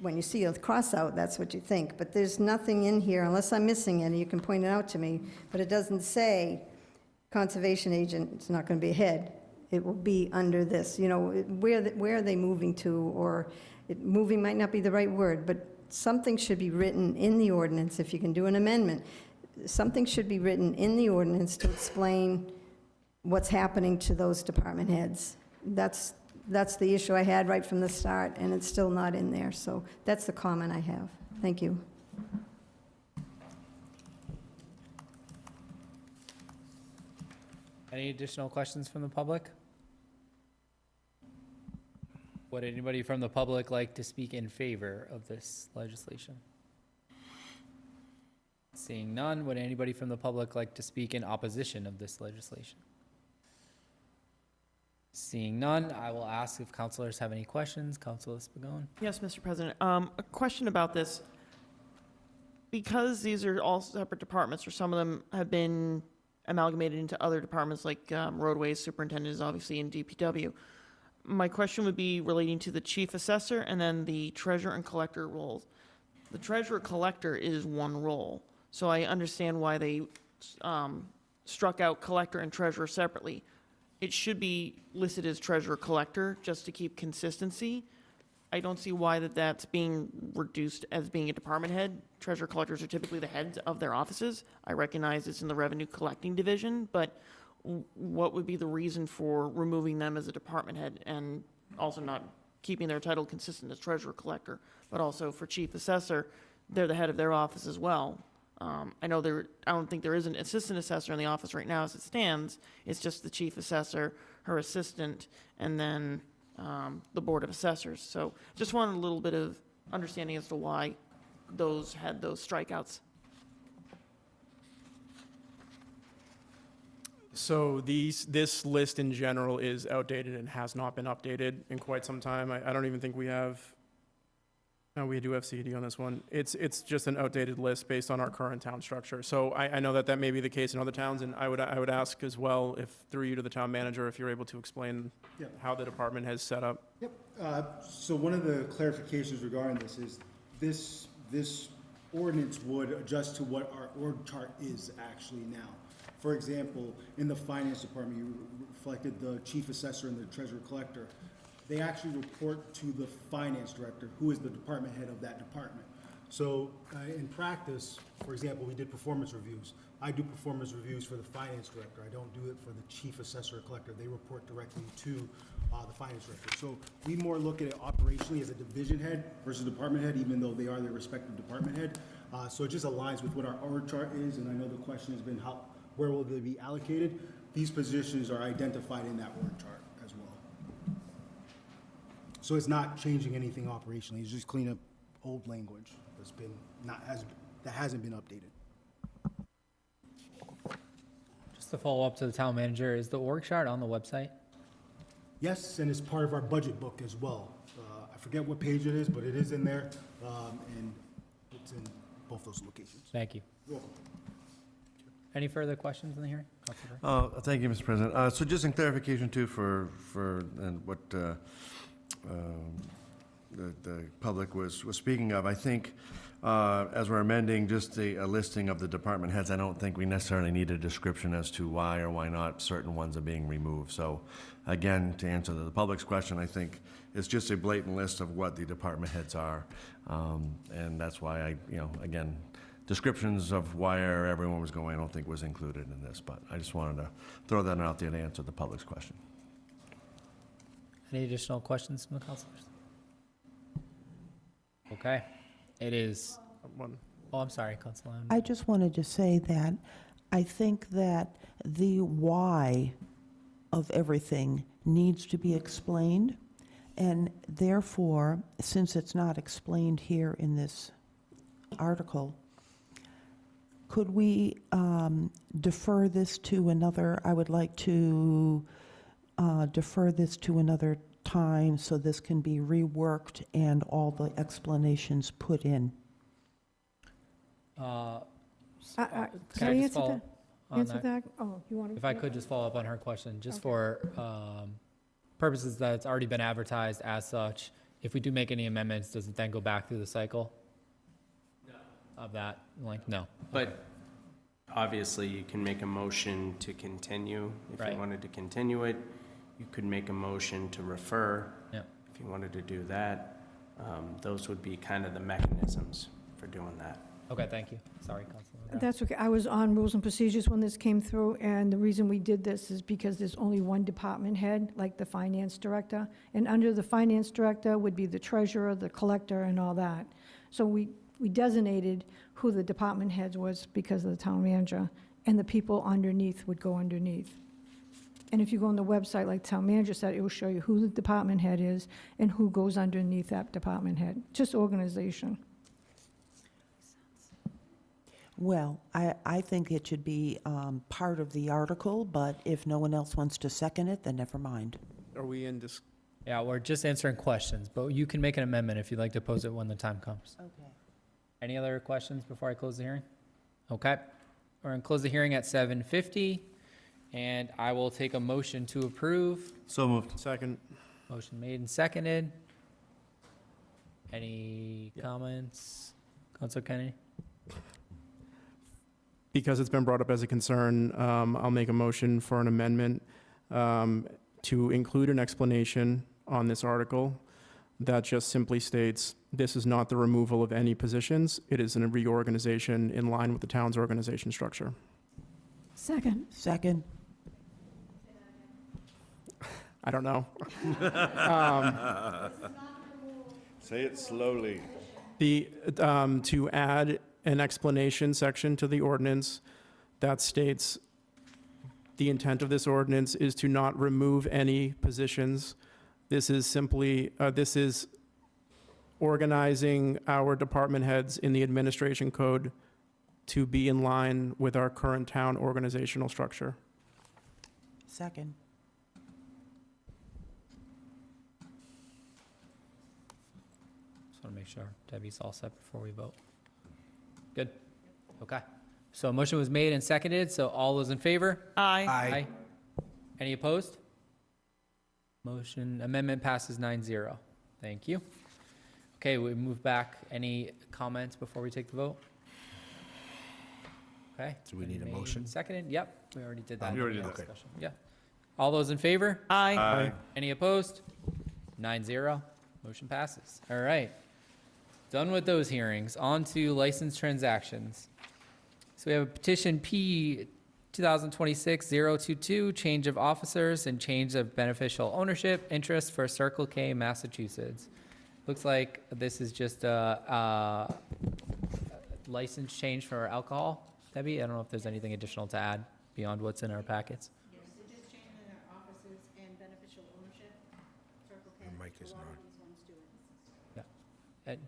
when you see a cross out, that's what you think. But there's nothing in here, unless I'm missing it, and you can point it out to me, but it doesn't say conservation agent, it's not going to be a head. It will be under this. Where are they moving to? Or moving might not be the right word, but something should be written in the ordinance. If you can do an amendment, something should be written in the ordinance to explain what's happening to those department heads. That's the issue I had right from the start, and it's still not in there. So that's the comment I have. Thank you. Any additional questions from the public? Would anybody from the public like to speak in favor of this legislation? Seeing none, would anybody from the public like to speak in opposition of this legislation? Seeing none, I will ask if councilors have any questions. Councilor Spigot. Yes, Mr. President. A question about this. Because these are all separate departments, or some of them have been amalgamated into other departments, like roadways, superintendent is obviously in DPW. My question would be relating to the chief assessor and then the treasurer and collector roles. The treasurer collector is one role, so I understand why they struck out collector and treasurer separately. It should be listed as treasurer collector, just to keep consistency. I don't see why that's being reduced as being a department head. Treasurer collectors are typically the heads of their offices. I recognize it's in the revenue collecting division, but what would be the reason for removing them as a department head and also not keeping their title consistent as treasurer collector, but also for chief assessor, they're the head of their office as well. I don't think there is an assistant assessor in the office right now as it stands. It's just the chief assessor, her assistant, and then the board of assessors. So just wanted a little bit of understanding as to why those had those strikeouts. So this list in general is outdated and has not been updated in quite some time. I don't even think we have, no, we do have CED on this one. It's just an outdated list based on our current town structure. So I know that may be the case in other towns, and I would ask as well, if through you to the town manager, if you're able to explain how the department has set up. Yep. So one of the clarifications regarding this is this ordinance would adjust to what our org chart is actually now. For example, in the finance department, you reflected the chief assessor and the treasurer collector. They actually report to the finance director, who is the department head of that department. So in practice, for example, we did performance reviews. I do performance reviews for the finance director. I don't do it for the chief assessor or collector. They report directly to the finance director. So we more look at it operationally as a division head versus department head, even though they are their respective department head. So it just aligns with what our org chart is, and I know the question has been where will they be allocated? These positions are identified in that org chart as well. So it's not changing anything operationally. It's just clean up old language that hasn't been updated. Just to follow up to the town manager, is the org chart on the website? Yes, and it's part of our budget book as well. I forget what page it is, but it is in there, and it's in both those locations. Thank you. You're welcome. Any further questions in the hearing? Councilor? Thank you, Mr. President. So just in clarification too for what the public was speaking of, I think as we're amending just a listing of the department heads, I don't think we necessarily need a description as to why or why not certain ones are being removed. So again, to answer the public's question, I think it's just a blatant list of what the department heads are. And that's why again, descriptions of where everyone was going, I don't think was included in this, but I just wanted to throw that out there to answer the public's question. Any additional questions from the councilors? Okay, it is One. Oh, I'm sorry, Councilor. I just wanted to say that I think that the why of everything needs to be explained, and therefore, since it's not explained here in this article, could we defer this to another? I would like to defer this to another time so this can be reworked and all the explanations put in. Can I I just answer follow that? on Answer that? Oh, you want to? If I could just follow up on her question, just for purposes that it's already been advertised as such, if we do make any amendments, does it then go back through the cycle? Of that length? No. But obviously, you can make a motion to continue. If Right. you wanted to continue it, you could make a motion to refer. Yeah. If you wanted to do that, those would be kind of the mechanisms for doing that. Okay, thank you. Sorry, Councilor. That's okay. I was on Rules and Procedures when this came through, and the reason we did this is because there's only one department head, like the finance director, and under the finance director would be the treasurer, the collector, and all that. So we designated who the department heads was because of the town manager, and the people underneath would go underneath. And if you go on the website, like town manager said, it will show you who the department head is and who goes underneath that department head, just organization. Well, I think it should be part of the article, but if no one else wants to second it, then never mind. are we in dis, Yeah, we're just answering questions, but you can make an amendment if you'd like to pose it when the time comes. Okay. Any other questions before I close the hearing? Okay, we're gonna close the hearing at 7:50, and I will take a motion to approve. So moved. second? Motion made and seconded. Any comments? Councilor Kennedy? Because it's been brought up as a concern, I'll make a motion for an amendment to include an explanation on this article that just simply states, this is not the removal of any positions, it is a reorganization in line with the town's organization structure. Second. Second. I don't know. Say it slowly. To add an explanation section to the ordinance that states the intent of this ordinance is to not remove any positions. This is simply, this is organizing our department heads in the administration code to be in line with our current town organizational structure. Second. Just want to make sure Debbie's all set before we vote. Good? Okay. So a motion was made and seconded, so all those in favor? Aye. Any opposed? Amendment passes 9-0. Thank you. Okay, we move back. Any comments before we take the vote? Okay. Do we need a Made motion? and seconded, yep, we already did that. We already in the did that. discussion. Yeah. All those in favor? Aye. Any opposed? 9-0. Motion passes. All right. Done with those hearings. On to license transactions. So we have a petition P 2026-022, change of officers and change of beneficial ownership interest for Circle K, Massachusetts. Looks like this is just a license change for alcohol. Debbie, I don't know if there's anything additional to add beyond what's in our packets. Yes, they're just changing their offices and beneficial ownership. Circle K. Her mic isn't A lot on. of these ones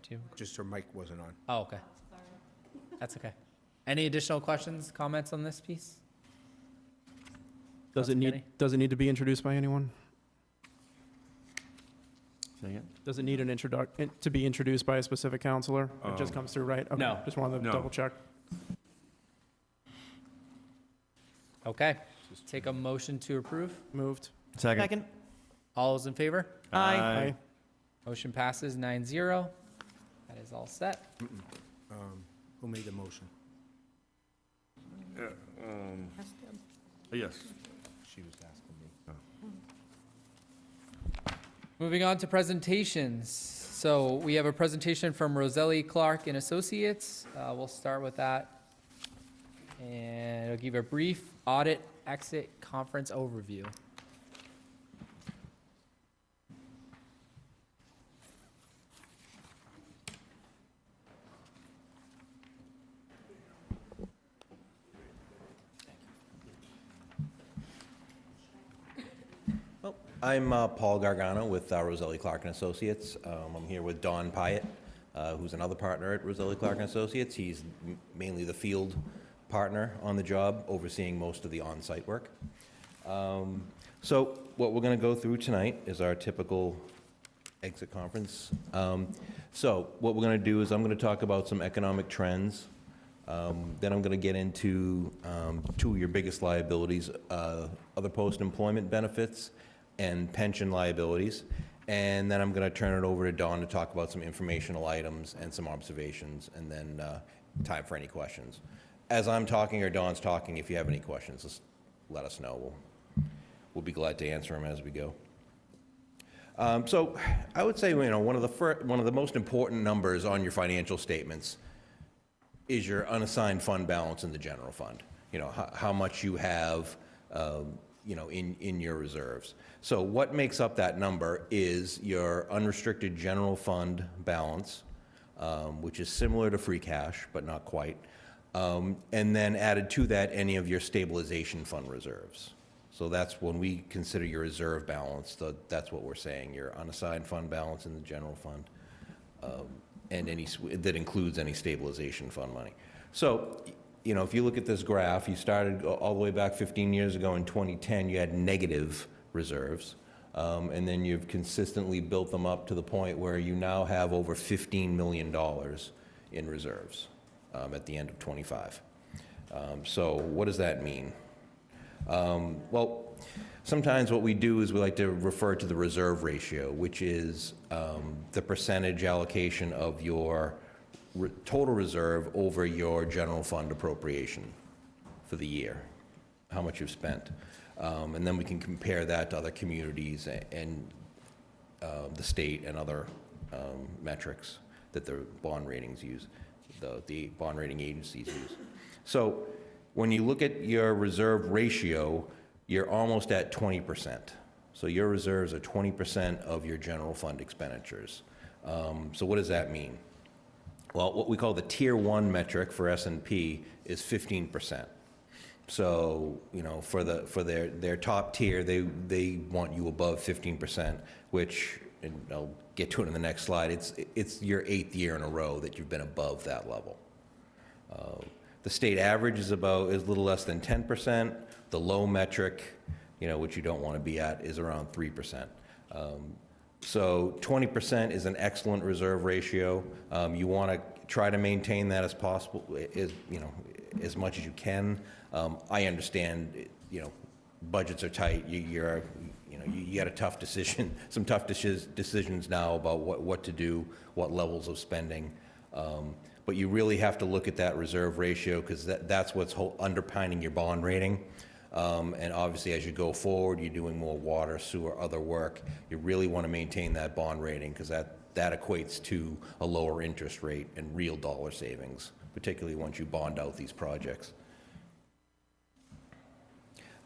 do it. Just her mic wasn't on. Oh, okay. That's okay. Any additional questions, comments on this piece? Does it Kenny? need to be introduced by anyone? Say again? Does it need to be introduced by a specific counselor? It just comes through, right? Okay, No. Just wanted to No. double check. Okay. Take a motion to approve. Moved. Second. Second. All those in favor? Aye. Motion passes 9-0. That is all set. Who made the motion? Yes. She was asking me. Moving on to presentations. So we have a presentation from Roselli Clark and Associates. We'll start with that. And I'll give a brief audit exit conference overview. I'm Paul Gargano with Roselli Clark and Associates. I'm here with Don Pyatt, who's another partner at Roselli Clark and Associates. He's mainly the field partner on the job, overseeing most of the on-site work. So what we're going to go through tonight is our typical exit conference. So what we're going to do is I'm going to talk about some economic trends. Then I'm going to get into two of your biggest liabilities, other post-employment benefits and pension liabilities. And then I'm going to turn it over to Dawn to talk about some informational items and some observations, and then time for any questions. As I'm talking or Dawn's talking, if you have any questions, just let us know. We'll be glad to answer them as we go. So I would say, one of the most important numbers on your financial statements is your unassigned fund balance in the general fund. How much you have, in your reserves. So what makes up that number is your unrestricted general fund balance, which is similar to free cash, but not quite. And then added to that, any of your stabilization fund reserves. So that's when we consider your reserve balance, that's what we're saying, your unassigned fund balance in the general fund, and that includes any stabilization fund money. So, if you look at this graph, you started all the way back 15 years ago in 2010, you had negative reserves. And then you've consistently built them up to the point where you now have over $15 million in reserves at the end of '25. So what does that mean? Well, sometimes what we do is we like to refer to the reserve ratio, which is the percentage allocation of your total reserve over your general fund appropriation for the year, how much you've spent. And then we can compare that to other communities and the state and other metrics that the bond ratings use, the bond rating agencies use. So when you look at your reserve ratio, you're almost at 20%. So your reserves are 20% of your general fund expenditures. So what does that mean? Well, what we call the Tier 1 metric for S&P is 15%. So, you know, for their top tier, they want you above 15%, which, and I'll get to it in the next slide, it's your 8th year in a row that you've been above that level. The state average is a little less than 10%. The low metric, you know, which you don't want to be at, is around 3%. So 20% is an excellent reserve ratio. You want to try to maintain that as possible, as much as you can. I understand, you know, budgets are tight. You got a tough decision, some tough decisions now about what to do, what levels of spending. But you really have to look at that reserve ratio because that's what's underpinning your bond rating. And obviously, as you go forward, you're doing more water, sewer, other work. You really want to maintain that bond rating because that equates to a lower interest rate and real dollar savings, particularly once you bond out these projects.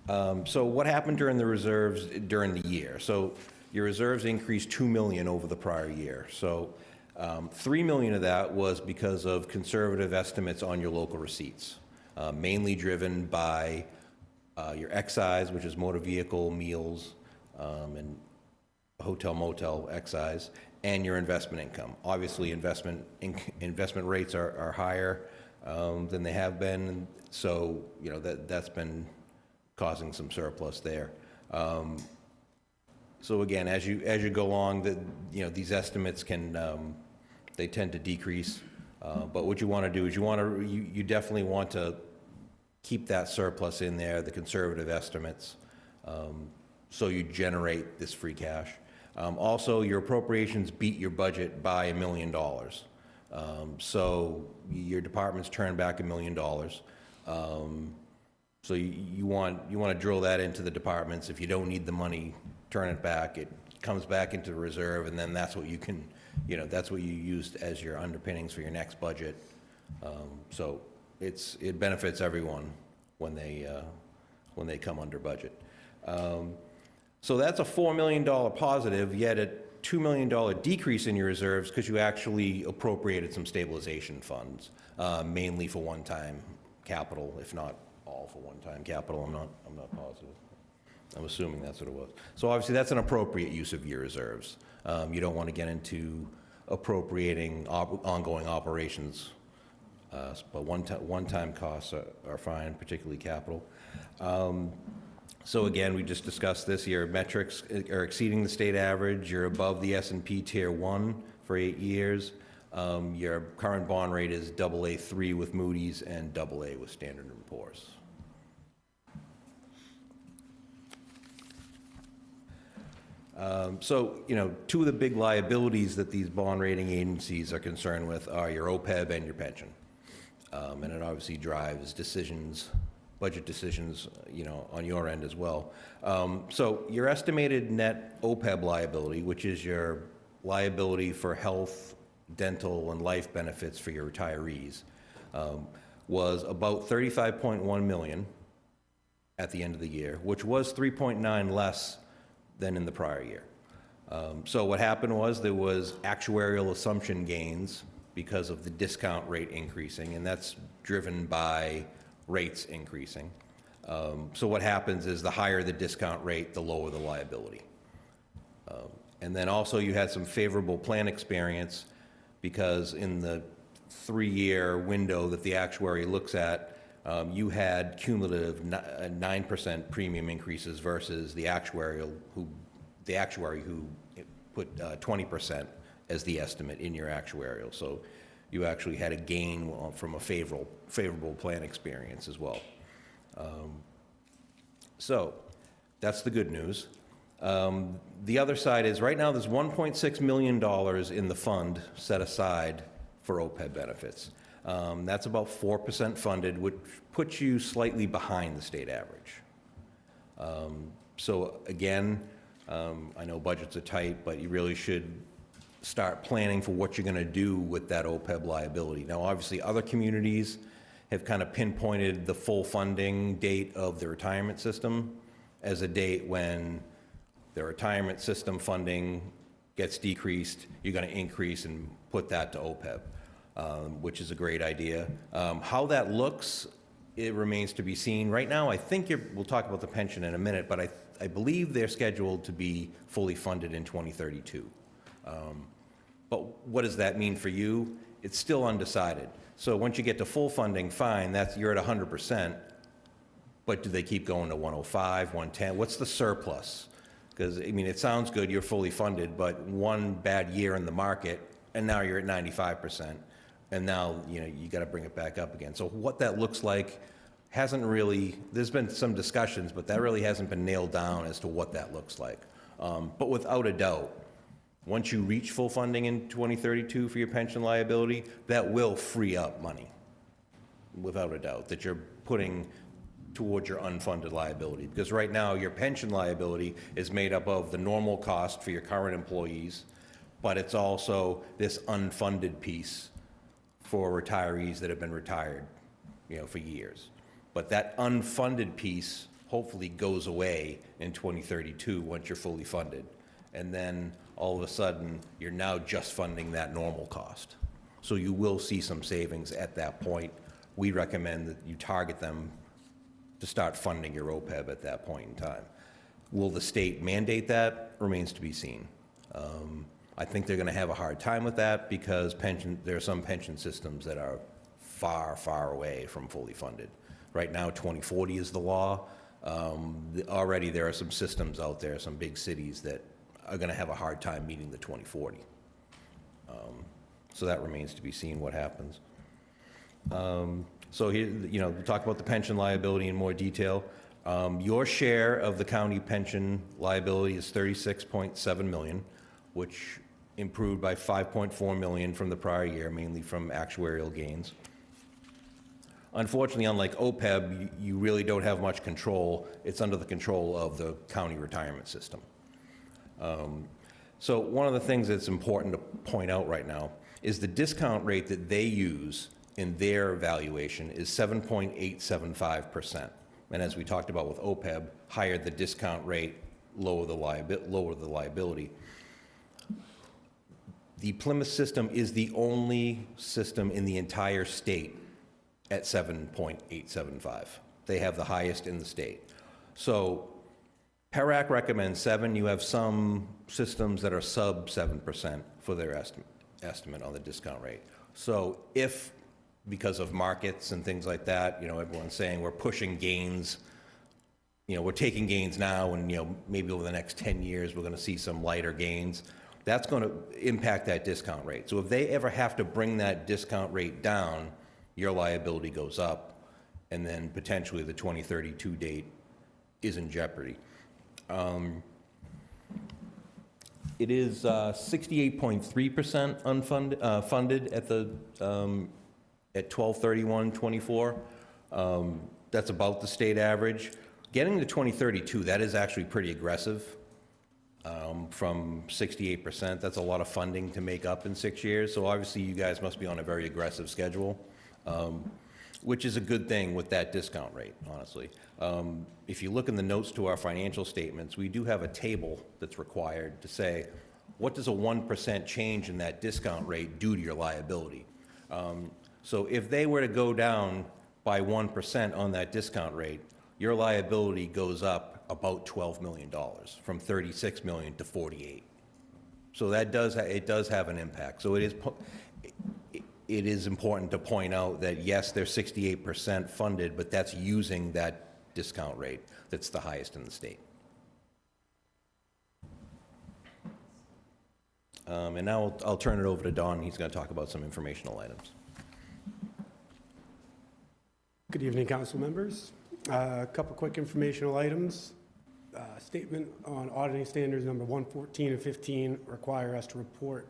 So what happened during the reserves during the year? So your reserves increased $2 million over the prior year. So $3 million of that was because of conservative estimates on your local receipts, mainly driven by your excise, which is motor vehicle, meals, and hotel motel excise, and your investment income. Obviously, investment rates are higher than they have been, so you know that's been causing some surplus there. So again, as you go along, these estimates can they tend to decrease. But what you want to do is you definitely want to keep that surplus in there, the conservative estimates, so you generate this free cash. Also, your appropriations beat your budget by $1 million. So your departments turn back $1 million. So you want to drill that into the departments. If you don't need the money, turn it back. It comes back into the reserve, and then that's what you can, that's what you used as your underpinnings for your next budget. So it benefits everyone when they come under budget. So that's a $4 million positive, yet a $2 million decrease in your reserves because you actually appropriated some stabilization funds, mainly for one-time capital, if not all for one-time capital. I'm not positive. I'm assuming that's what it was. So obviously that's an appropriate use of your reserves. You don't want to get into appropriating ongoing operations, but one-time costs are fine, particularly capital. So again, we just discussed this. Your metrics are exceeding the state average. You're above the S&P Tier 1 for 8 years. Your current bond rate is AA3 with Moody's and AA with Standard & Poor's. So, two of the big liabilities that these bond rating agencies are concerned with are your OPEB and your pension. And it obviously drives budget decisions, on your end as well. So your estimated net OPEB liability, which is your liability for health, dental, and life benefits for your retirees, was about $35.1 million at the end of the year, which was 3.9 less than in the prior year. So what happened was there was actuarial assumption gains because of the discount rate increasing, and that's driven by rates increasing. So what happens is the higher the discount rate, the lower the liability. And then also you had some favorable plan experience because in the 3-year window that the actuary looks at, you had cumulative 9% premium increases versus the actuarial who the actuary who put 20% as the estimate in your actuarial. So you actually had a gain from a favorable plan experience as well. So that's the good news. The other side is right now there's $1.6 million in the fund set aside for OPEB benefits. That's about 4% funded, which puts you slightly behind the state average. So again, I know budgets are tight, but you really should start planning for what you're going to do with that OPEB liability. Now, obviously, other communities have kind of pinpointed the full funding date of the retirement system as a date when the retirement system funding gets decreased, you're going to increase and put that to OPEB, which is a great idea. How that looks, it remains to be seen. Right now, I think we'll talk about the pension in a minute, but I believe they're scheduled to be fully funded in 2032. But what does that mean for you? It's still undecided. So once you get to full funding, fine, you're at 100%, but do they keep going to 105, 110? What's the surplus? Because, I mean, it sounds good, you're fully funded, but one bad year in the market, and now you're at 95%, and now, you got to bring it back up again. So what that looks like hasn't really, there's been some discussions, but that really hasn't been nailed down as to what that looks like. But without a doubt, once you reach full funding in 2032 for your pension liability, that will free up money, without a doubt, that you're putting towards your unfunded liability. Because right now, your pension liability is made up of the normal cost for your current employees, but it's also this unfunded piece for retirees that have been retired, for years. But that unfunded piece hopefully goes away in 2032 once you're fully funded. And then all of a sudden, you're now just funding that normal cost. So you will see some savings at that point. We recommend that you target them to start funding your OPEB at that point in time. Will the state mandate that? Remains to be seen. I think they're going to have a hard time with that because there are some pension systems that are far, far away from fully funded. Right now, 2040 is the law. Already there are some systems out there, some big cities that are going to have a hard time meeting the 2040. So that remains to be seen what happens. So here, we'll talk about the pension liability in more detail. Your share of the county pension liability is $36.7 million, which improved by $5.4 million from the prior year, mainly from actuarial gains. Unfortunately, unlike OPEB, you really don't have much control. It's under the control of the county retirement system. So one of the things that's important to point out right now is the discount rate that they use in their evaluation is 7.875%. And as we talked about with OPEB, higher the discount rate, lower the liability. The Plymouth system is the only system in the entire state at 7.875. They have the highest in the state. So PERAC recommends 7. You have some systems that are sub 7% for their estimate on the discount rate. So if, because of markets and things like that, everyone's saying we're pushing gains, we're taking gains now and, maybe over the next 10 years, we're going to see some lighter gains. That's going to impact that discount rate. So if they ever have to bring that discount rate down, your liability goes up, and then potentially the 2032 date is in jeopardy. It is 68.3% unfunded, funded at the at 12/31/24. That's about the state average. Getting to 2032, that is actually pretty aggressive. From 68%, that's a lot of funding to make up in 6 years. So obviously, you guys must be on a very aggressive schedule, which is a good thing with that discount rate, honestly. If you look in the notes to our financial statements, we do have a table that's required to say, what does a 1% change in that discount rate do to your liability? So if they were to go down by 1% on that discount rate, your liability goes up about $12 million, from $36 million to $48. So that does have an impact. So it is important to point out that yes, they're 68% funded, but that's using that discount rate that's the highest in the state. And now I'll turn it over to Don. He's going to talk about some informational items. Good evening, council members. A couple quick informational items. Statement on auditing standards number 114 and 15 require us to report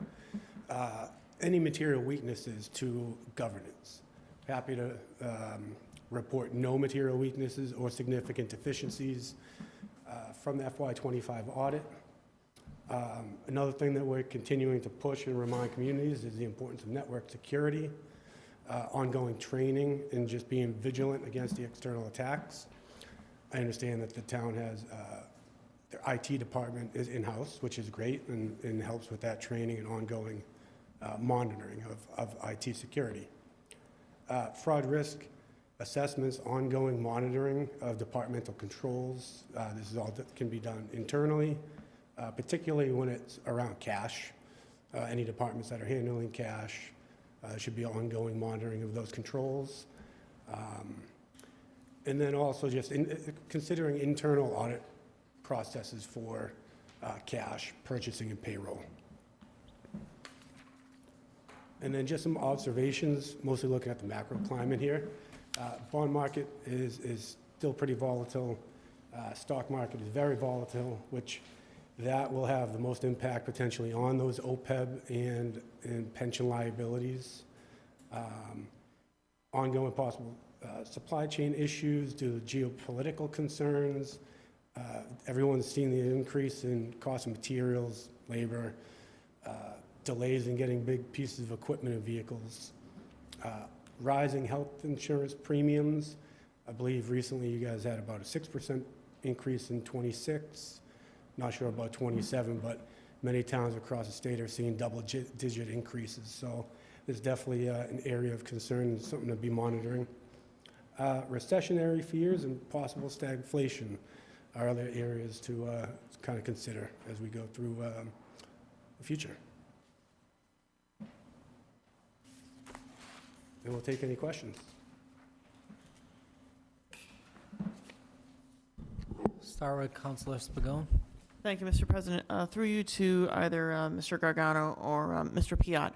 any material weaknesses to governance. Happy to report no material weaknesses or significant deficiencies from the FY25 audit. Another thing that we're continuing to push and remind communities is the importance of network security, ongoing training, and just being vigilant against the external attacks. I understand that the town has, their IT department is in-house, which is great, and helps with that training and ongoing monitoring of IT security. Fraud risk assessments, ongoing monitoring of departmental controls. This is all that can be done internally, particularly when it's around cash. Any departments that are handling cash should be ongoing monitoring of those controls. And then also just considering internal audit processes for cash, purchasing, and payroll. And then just some observations, mostly looking at the macro climate here. Bond market is still pretty volatile. Stock market is very volatile, which that will have the most impact potentially on those OPEB and pension liabilities. Ongoing possible supply chain issues due to geopolitical concerns. Everyone's seen the increase in cost of materials, labor, delays in getting big pieces of equipment and vehicles. Rising health insurance premiums. I believe recently you guys had about a 6% increase in 26. Not sure about 27, but many towns across the state are seeing double-digit increases. So there's definitely an area of concern and something to be monitoring. Recessionary fears and possible stagflation are other areas to kind of consider as we go through the future. And we'll take any questions. Start with Councilor Spagone. Thank you, Mr. President. Through you to either Mr. Gargano or Mr. Piat,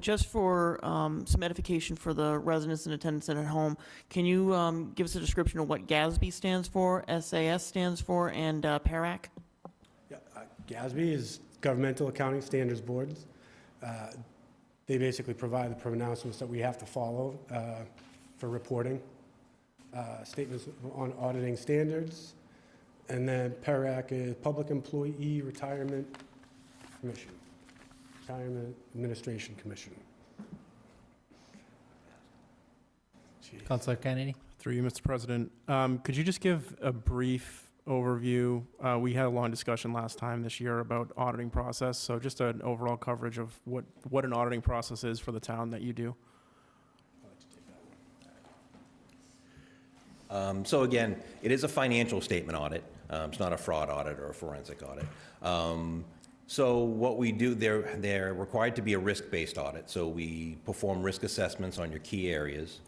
just for some edification for the residents and attendants at home, can you give us a description of what GASB stands for, SAS stands for, and PARAC? Yeah, GASB is Governmental Accounting Standards Boards. They basically provide the pronouncements that we have to follow for reporting, statements on auditing standards. And then PARAC is Public Employee Retirement Commission, Retirement Administration Commission. Jeez. Councilor Kennedy. Through you, Mr. President. Could you just give a brief overview? We had a long discussion last time this year about auditing process, so just an overall coverage of what an auditing process is for the town that you do. So again, it is a financial statement audit. It's not a fraud audit or a forensic audit. So what we do, they're required to be a risk-based audit. So we perform risk assessments on your key areas.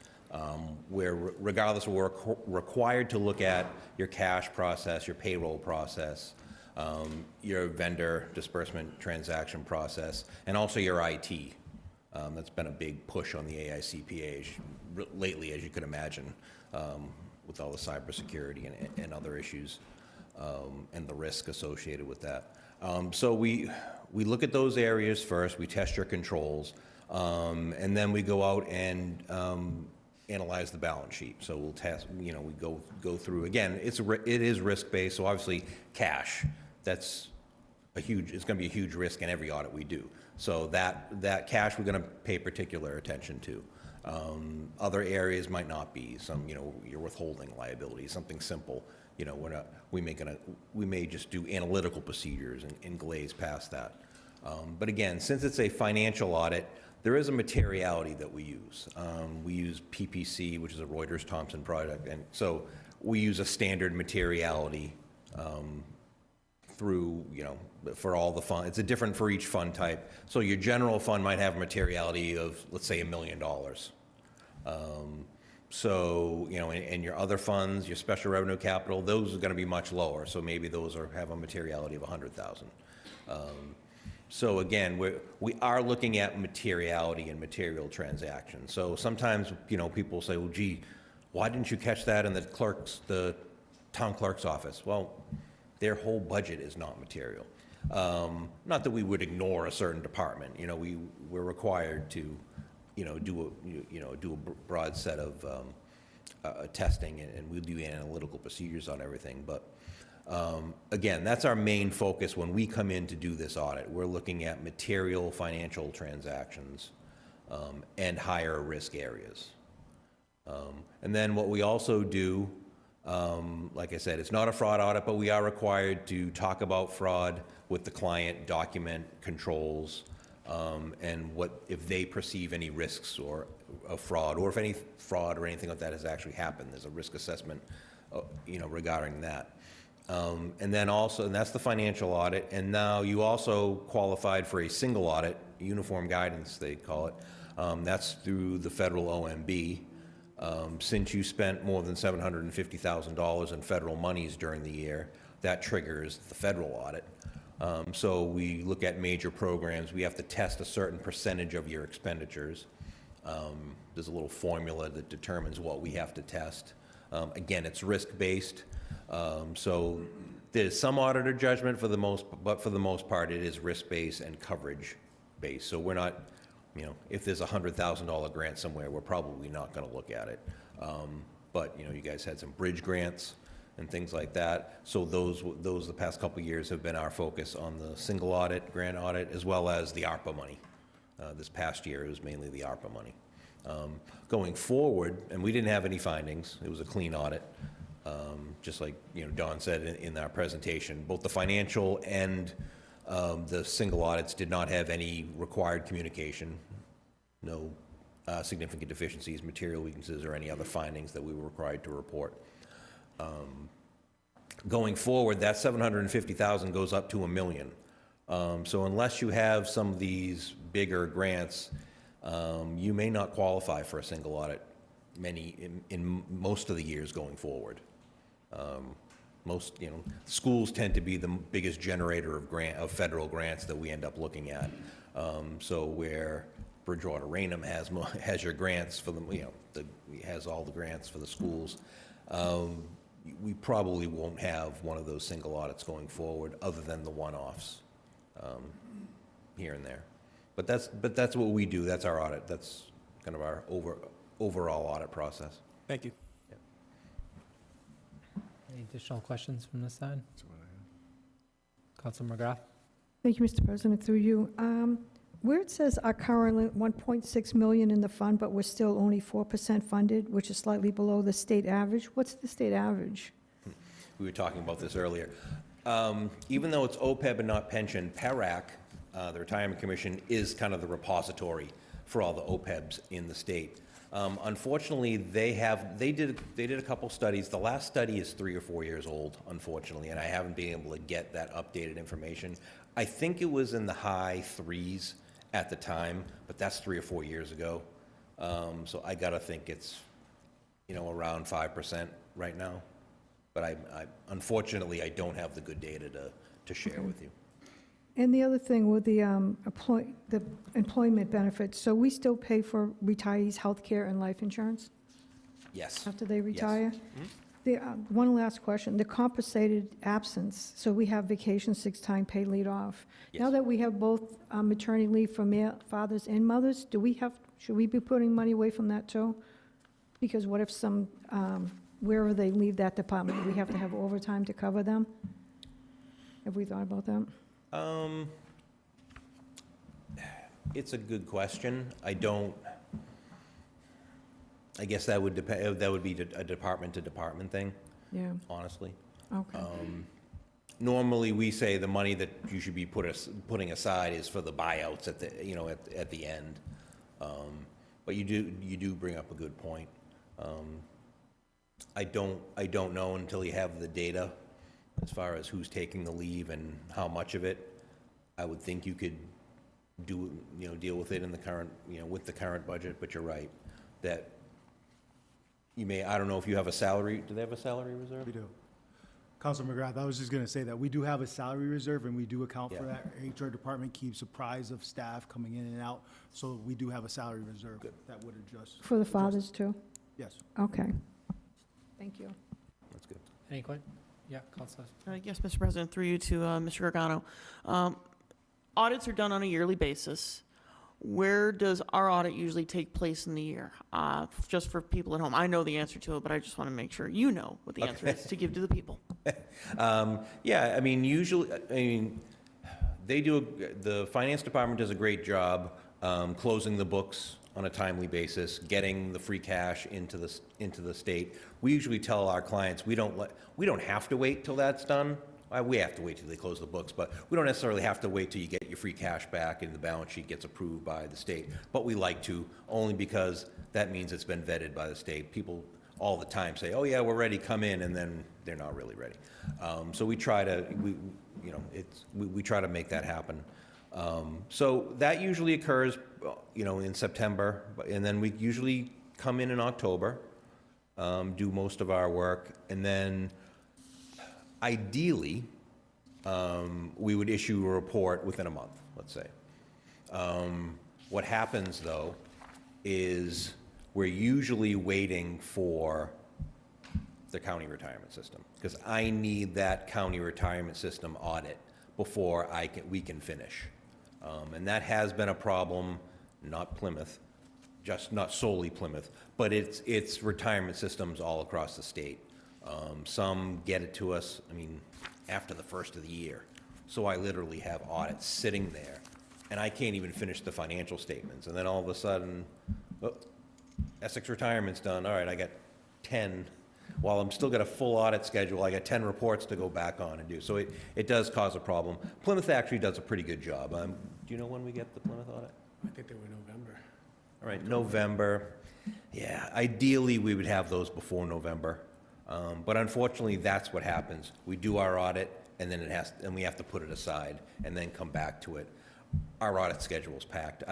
Where regardless, we're required to look at your cash process, your payroll process, your vendor disbursement transaction process, and also your IT. That's been a big push on the AICPA lately, as you could imagine, with all the cybersecurity and other issues, and the risk associated with that. So we look at those areas first, we test your controls, and then we go out and analyze the balance sheet. So we'll test, we go through, again, it is risk-based, so obviously cash, it's gonna be a huge risk in every audit we do. So that cash we're gonna pay particular attention to. Other areas might not be, your withholding liability, something simple. We may just do analytical procedures and glaze past that. But again, since it's a financial audit, there is a materiality that we use. We use PPC, which is a Reuters Thompson product, and so we use a standard materiality through, for all the fund. It's a different for each fund type. So your general fund might have a materiality of, let's say, $1 million. So, and your other funds, your special revenue capital, those are going to be much lower. So maybe those have a materiality of 100,000. So again, we are looking at materiality and material transactions. So sometimes, people say, well, gee, why didn't you catch that in the town clerk's office? Well, their whole budget is not material. Not that we would ignore a certain department. We're required to, do a broad set of testing, and we'll do analytical procedures on everything. But again, that's our main focus when we come in to do this audit. We're looking at material financial transactions and higher risk areas. And then what we also do, like I said, it's not a fraud audit, but we are required to talk about fraud with the client, document controls, and what if they perceive any risks or of fraud, or if any fraud or anything like that has actually happened. There's a risk assessment, regarding that. And then also, and that's the financial audit. And now you also qualified for a single audit, uniform guidance they call it. That's through the federal OMB. Since you spent more than $750,000 in federal monies during the year, that triggers the federal audit. So we look at major programs. We have to test a certain percentage of your expenditures. There's a little formula that determines what we have to test. Again, it's risk-based. So there's some auditor judgment but for the most part, it is risk-based and coverage-based. So we're not, if there's a $100,000 grant somewhere, we're probably not going to look at it. But you guys had some bridge grants and things like that. So those the past couple of years have been our focus on the single audit, grant audit, as well as the ARPA money. This past year, it was mainly the ARPA money. Going forward, and we didn't have any findings, it was a clean audit. Just like Don said in our presentation, both the financial and the single audits did not have any required communication, no significant deficiencies, material weaknesses, or any other findings that we were required to report. Going forward, that $750,000 goes up to $1 million. So unless you have some of these bigger grants, you may not qualify for a single audit in most of the years going forward. Most, schools tend to be the biggest generator of federal grants that we end up looking at. So where Bridgewater Rainham has your grants for them, has all the grants for the schools. We probably won't have one of those single audits going forward, other than the one-offs here and there. But that's what we do. That's our audit. That's kind of our overall audit process. Thank you. Any additional questions from this side? Councilor McGrath? Thank you, Mr. President, through you. Where it says our current 1.6 million in the fund, but we're still only 4% funded, which is slightly below the state average. What's the state average? We were talking about this earlier. Even though it's OPEB and not pension, PERAC, the Retirement Commission, is kind of the repository for all the OPEBs in the state. Unfortunately, they did a couple studies. The last study is 3 or 4 years old, unfortunately, and I haven't been able to get that updated information. I think it was in the high 3s at the time, but that's 3 or 4 years ago. So I gotta think it's, around 5% right now. But I unfortunately, I don't have the good data to share with you. And the other thing with the employment benefits, so we still pay for retirees' health care and life insurance Yes. after they retire? Yes. One last question, the compensated absence, so we have vacation, 6 time paid leave off. Now Yes. that we have both maternity leave for fathers and mothers, should we be putting money away from that too? Because what if wherever they leave that department, we have to have overtime to cover them? Have we thought about that? It's a good question. I guess that would depend. That would be a department to department thing. Yeah. Honestly. Okay. Normally, we say the money that you should be putting aside is for the buyouts at the end. But you do bring up a good point. I don't know until you have the data as far as who's taking the leave and how much of it. I would think you could deal with it in the current, with the current budget, but you're right, that you may, I don't know if you have a salary, do they have a salary reserve? We do. Councilor McGrath, I was just going to say that we do have a salary reserve, and we do account for Yeah. that. HR department keeps apprised of staff coming in and out, so we do have a salary reserve that would adjust. For the fathers, too? Yes. Okay. Thank you. That's good. Any questions? Yeah, Councilor. Yes, Mr. President, through you to Mr. Gargano. Audits are done on a yearly basis. Where does our audit usually take place in the year? Just for people at home. I know the answer to it, but I just want to make sure you know what the answer is to give to the people. Yeah, I mean, usually, the finance department does a great job closing the books on a timely basis, getting the free cash into the state. We usually tell our clients, we don't have to wait till that's done. We have to wait till they close the books, but we don't necessarily have to wait till you get your free cash back and the balance sheet gets approved by the state. But we like to, only because that means it's been vetted by the state. People all the time say, oh yeah, we're ready, come in, and then they're not really ready. So we try to, we try to make that happen. So that usually occurs, in September, and then we usually come in October, do most of our work, and then ideally, we would issue a report within a month, let's say. What happens, though, is we're usually waiting for the county retirement system, because I need that county retirement system audit before we can finish. And that has been a problem, not Plymouth, just not solely Plymouth, but it's retirement systems all across the state. Some get it to us, after the first of the year. So I literally have audits sitting there, and I can't even finish the financial statements. And then all of a sudden, oh, Essex Retirement's done. All right, I got 10. While I'm still got a full audit schedule, I got 10 reports to go back on and do. So it does cause a problem. Plymouth actually does a pretty good job. Do you know when we get the Plymouth audit? I think they were November. All right, November. Yeah, ideally, we would have those before November. But unfortunately, that's what happens. We do our audit, and then we have to put it aside, and then come back to it. Our audit schedule's packed.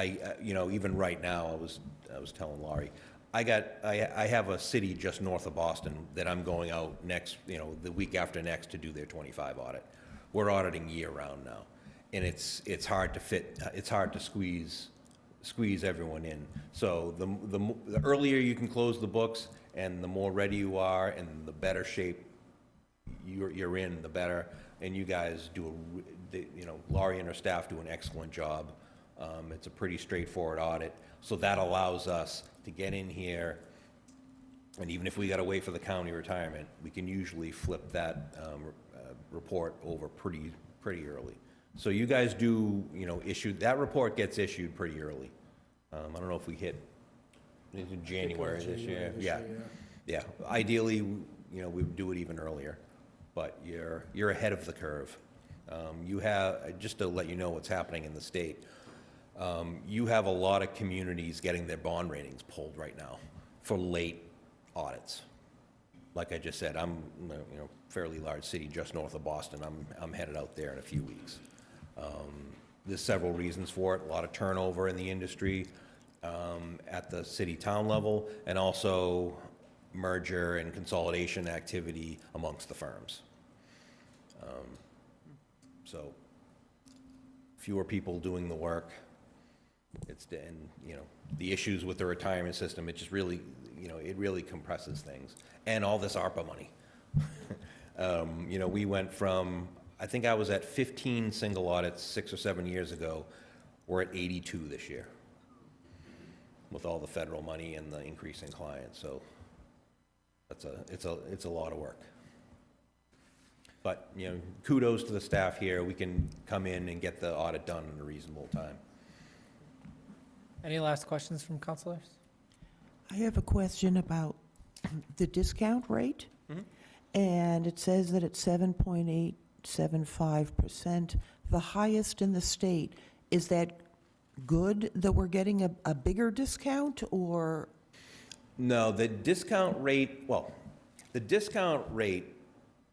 Even right now, I was telling Laurie, I have a city just north of Boston that I'm going out next, the week after next to do their 25 audit. We're auditing year round now, and it's hard to fit. It's hard to squeeze everyone in. So the earlier you can close the books, and the more ready you are, and the better shape you're in, the better. And you guys Laurie and her staff do an excellent job. It's a pretty straightforward audit. So that allows us to get in here, and even if we got to wait for the county retirement, we can usually flip that report over pretty early. So you guys do, that report gets issued pretty early. I don't know if we hit in January this year. Yeah. Ideally, we would do it even earlier, but you're ahead of the curve. You have, just to let you know what's happening in the state, you have a lot of communities getting their bond ratings pulled right now for late audits. Like I just said, I'm fairly large city just north of Boston. I'm headed out there in a few weeks. There's several reasons for it. A lot of turnover in the industry at the city-town level, and also merger and consolidation activity amongst the firms. So fewer people doing the work. The issues with the retirement system, it just really, it really compresses things. And all this ARPA money. We went from, I think I was at 15 single audits 6 or 7 years ago. We're at 82 this year with all the federal money and the increase in clients. So it's a lot of work. But, kudos to the staff here. We can come in and get the audit done in a reasonable time. Any last questions from councilors? I have a question about the discount rate. And it says that it's 7.875%, the highest in the state. Is that good that we're getting a bigger discount, or? No, the discount rate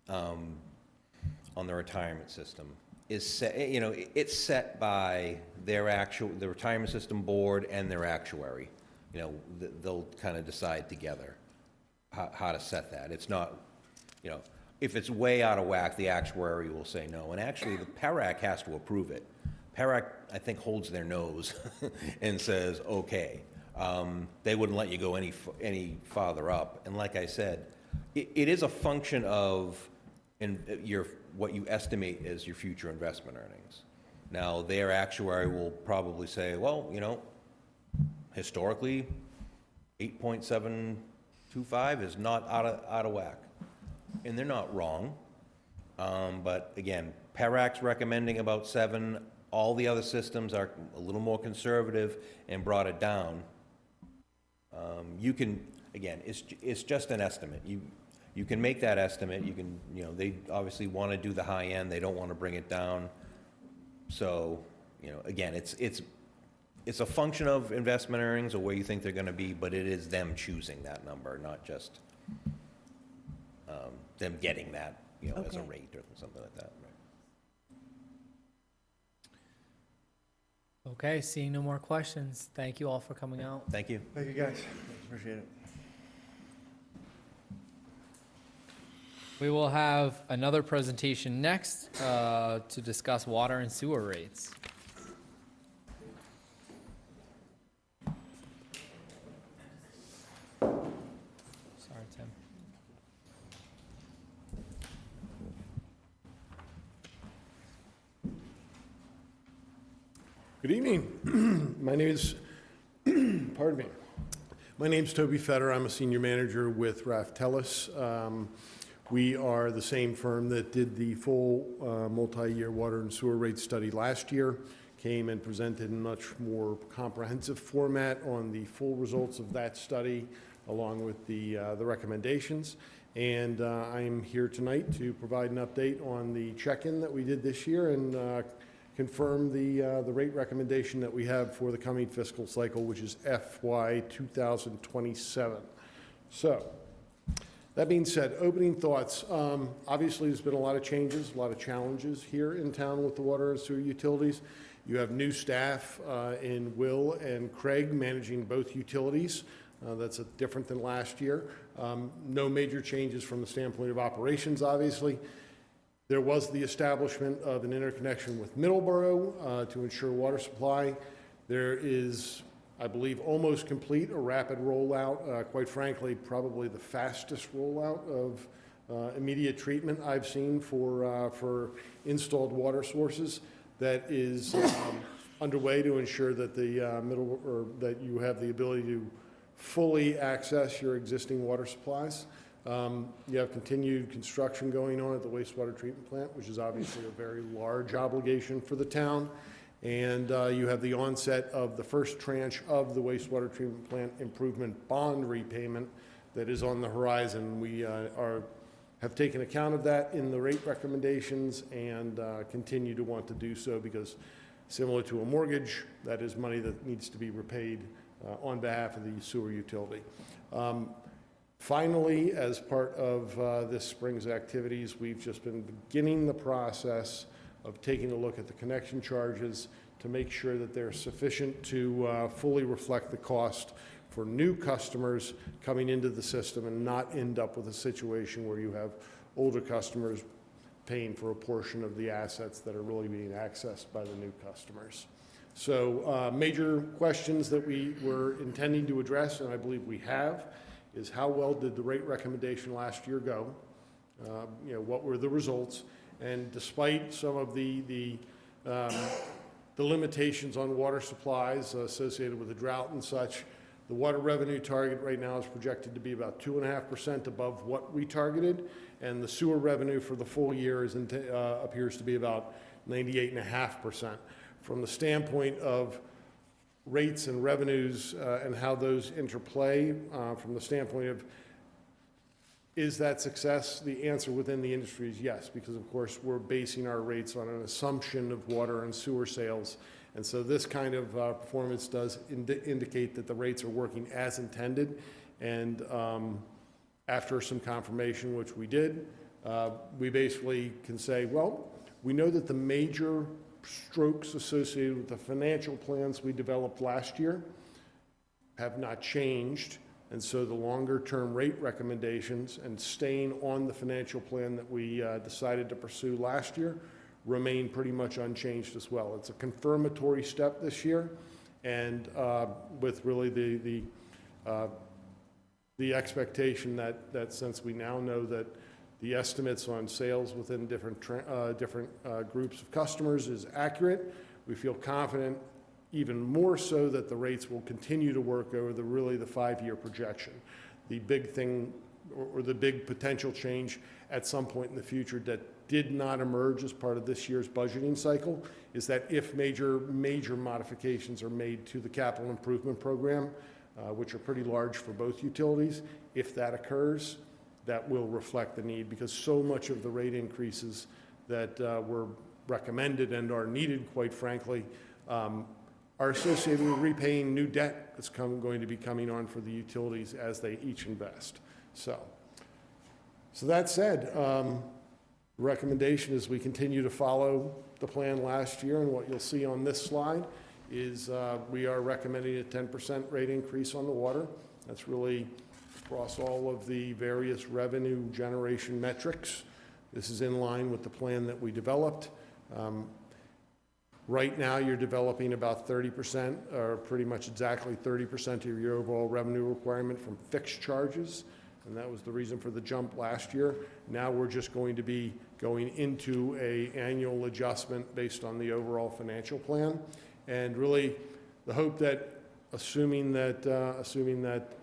on the retirement system is set, it's set by the retirement system board and their actuary. They'll kind of decide together how to set that. It's not, if it's way out of whack, the actuary will say no. And actually, the PARAC has to approve it. PARAC, I think, holds their nose and says, okay. They wouldn't let you go any farther up. And like I said, it is a function of what you estimate as your future investment earnings. Now, their actuary will probably say, well, you know, historically, 8.725 is not out of whack. And they're not wrong. But again, PARAC's recommending about 7. All the other systems are a little more conservative and brought it down. You can, again, it's just an estimate. You can make that estimate. You can, you know, they obviously want to do the high end. They don't want to bring it down. So, you know, again, it's a function of investment earnings or where you think they're going to be, but it is them choosing that number, not just them getting that, you know, as a rate or something like that. Right? Okay, seeing no more questions, thank you all for coming out. Thank you. Thank you, guys. Appreciate it. We will have another presentation next to discuss water and sewer rates. Sorry, Tim. Good evening. My name is, pardon me. My name's Toby Fetter. I'm a senior manager with Raf Tellis. We are the same firm that did the full multi-year water and sewer rate study last year, came and presented in much more comprehensive format on the full results of that study, along with the recommendations. And I'm here tonight to provide an update on the check-in that we did this year and confirm the rate recommendation that we have for the coming fiscal cycle, which is FY 2027. So, that being said, opening thoughts. Obviously, there's been a lot of changes, a lot of challenges here in town with the water and sewer utilities. You have new staff in Will and Craig managing both utilities. That's different than last year. No major changes from the standpoint of operations, obviously. There was the establishment of an interconnection with Middleborough to ensure water supply. There is, I believe, almost complete a rapid rollout, quite frankly, probably the fastest rollout of immediate treatment I've seen for installed water sources that is underway to ensure that that you have the ability to fully access your existing water supplies. You have continued construction going on at the wastewater treatment plant, which is obviously a very large obligation for the town. And you have the onset of the first tranche of the wastewater treatment plant improvement bond repayment that is on the horizon. We have taken account of that in the rate recommendations and continue to want to do so because, similar to a mortgage, that is money that needs to be repaid on behalf of the sewer utility. Finally, as part of this spring's activities, we've just been beginning the process of taking a look at the connection charges to make sure that they're sufficient to fully reflect the cost for new customers coming into the system and not end up with a situation where you have older customers paying for a portion of the assets that are really being accessed by the new customers. So major questions that we were intending to address, and I believe we have, is how well did the rate recommendation last year go? What were the results? And despite some of the limitations on water supplies associated with the drought and such, the water revenue target right now is projected to be about 2.5% above what we targeted, and the sewer revenue for the full year appears to be about 98.5%. From the standpoint of rates and revenues and how those interplay, from the standpoint of is that success, the answer within the industry is yes, because of course we're basing our rates on an assumption of water and sewer sales. And so this kind of performance does indicate that the rates are working as intended. And after some confirmation, which we did, we basically can say, well, we know that the major strokes associated with the financial plans we developed last year have not changed. And so the longer-term rate recommendations and staying on the financial plan that we decided to pursue last year remain pretty much unchanged as well. It's a confirmatory step this year, and with really the expectation that since we now know that the estimates on sales within different groups of customers is accurate, we feel confident even more so that the rates will continue to work over the 5-year projection. The big thing, or the big potential change at some point in the future that did not emerge as part of this year's budgeting cycle is that if major modifications are made to the capital improvement program, which are pretty large for both utilities, if that occurs, that will reflect the need, because so much of the rate increases that were recommended and are needed, quite frankly, are associated with repaying new debt that's going to be coming on for the utilities as they each invest. So that said, the recommendation is we continue to follow the plan last year, and what you'll see on this slide is we are recommending a 10% rate increase on the water. That's really across all of the various revenue generation metrics. This is in line with the plan that we developed. Right now, you're developing about 30%, or pretty much exactly 30% of your overall revenue requirement from fixed charges, and that was the reason for the jump last year. Now we're just going to be going into an annual adjustment based on the overall financial plan, and really the hope that, assuming that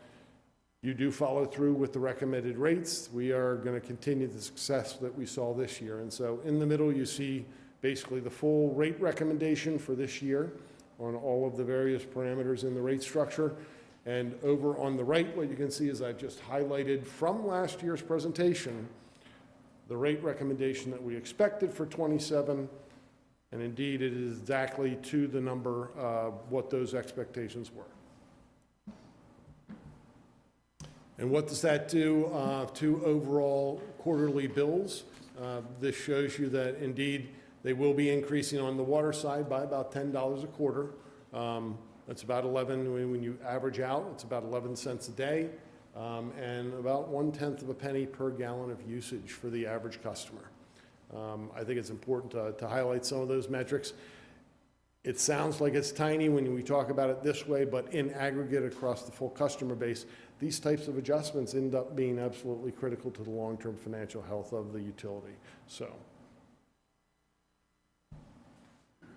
you do follow through with the recommended rates, we are going to continue the success that we saw this year. And so in the middle, you see basically the full rate recommendation for this year on all of the various parameters in the rate structure. And over on the right, what you can see is I've just highlighted from last year's presentation the rate recommendation that we expected for 27, and indeed it is exactly to the number what those expectations were. And what does that do to overall quarterly bills? This shows you that indeed they will be increasing on the water side by about $10 a quarter. That's about 11, when you average out, it's about 11 cents a day, and about 1/10 of a penny per gallon of usage for the average customer. I think it's important to highlight some of those metrics. It sounds like it's tiny when we talk about it this way, but in aggregate across the full customer base, these types of adjustments end up being absolutely critical to the long-term financial health of the utility. So,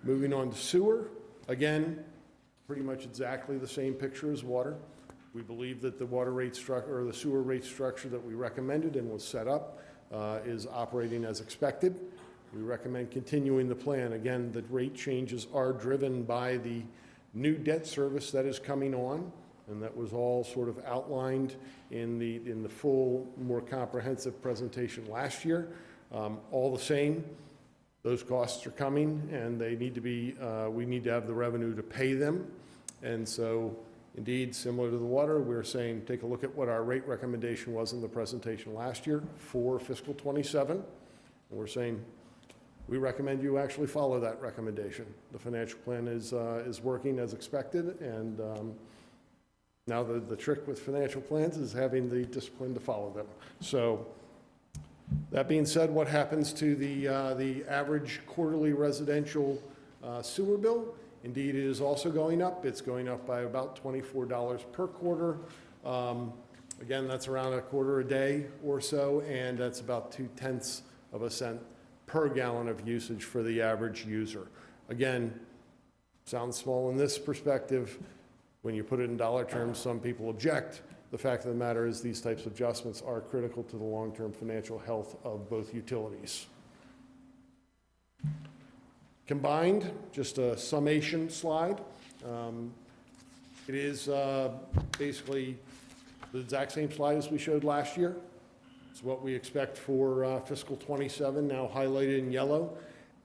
moving on to sewer, again, pretty much exactly the same picture as water. We believe that the water rate structure, or the sewer rate structure that we recommended and was set up, is operating as expected. We recommend continuing the plan. Again, the rate changes are driven by the new debt service that is coming on, and that was all sort of outlined in the full, more comprehensive presentation last year. All the same, those costs are coming, and they need to be, we need to have the revenue to pay them. And so, indeed, similar to the water, we're saying take a look at what our rate recommendation was in the presentation last year for fiscal 27. And we're saying we recommend you actually follow that recommendation. The financial plan is working as expected, and now the trick with financial plans is having the discipline to follow them. So, that being said, what happens to the average quarterly residential sewer bill? Indeed, it is also going up. It's going up by about $24 per quarter. Again, that's around a quarter a day or so, and that's about 0.2 of a cent per gallon of usage for the average user. Again, sounds small in this perspective. When you put it in dollar terms, some people object. The fact of the matter is these types of adjustments are critical to the long-term financial health of both utilities. Combined, just a summation slide. It is basically the exact same slide as we showed last year. It's what we expect for fiscal 27, now highlighted in yellow.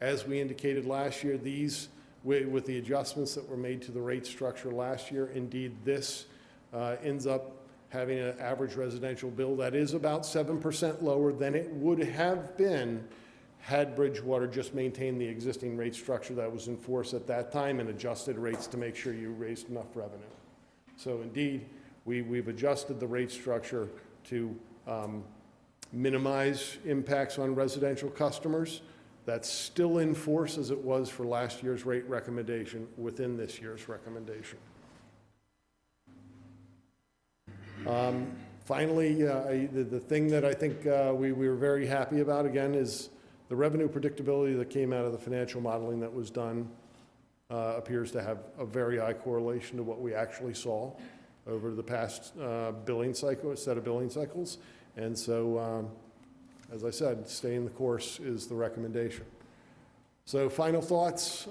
As we indicated last year, these, with the adjustments that were made to the rate structure last year, indeed this ends up having an average residential bill that is about 7% lower than it would have been had Bridgewater just maintained the existing rate structure that was in force at that time and adjusted rates to make sure you raised enough revenue. So indeed, We've adjusted the rate structure to minimize impacts on residential customers. That's still in force as it was for last year's rate recommendation within this year's recommendation. Finally, the thing that I think we were very happy about, again, is the revenue predictability that came out of the financial modeling that was done appears to have a very high correlation to what we actually saw over the past billing cycle, set of billing cycles. And so, as I said, staying the course is the recommendation. So final thoughts.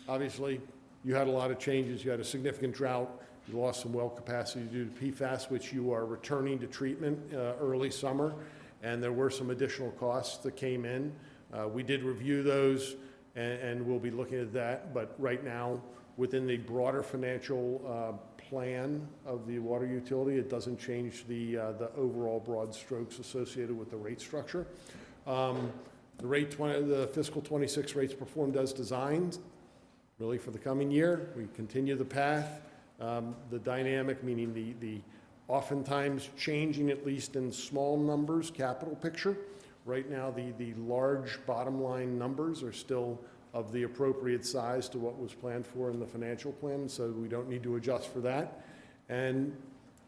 Obviously, you had a lot of changes. You had a significant drought. You lost some well capacity due to PFAS, which you are returning to treatment early summer. And there were some additional costs that came in. We did review those, and we'll be looking at that. But right now, within the broader financial plan of the water utility, it doesn't change the overall broad strokes associated with the rate structure. The fiscal 26 rates performed as designed, really for the coming year. We continue the path. The dynamic, meaning the oftentimes changing, at least in small numbers, capital picture. Right now, the large bottom line numbers are still of the appropriate size to what was planned for in the financial plan, so we don't need to adjust for that. And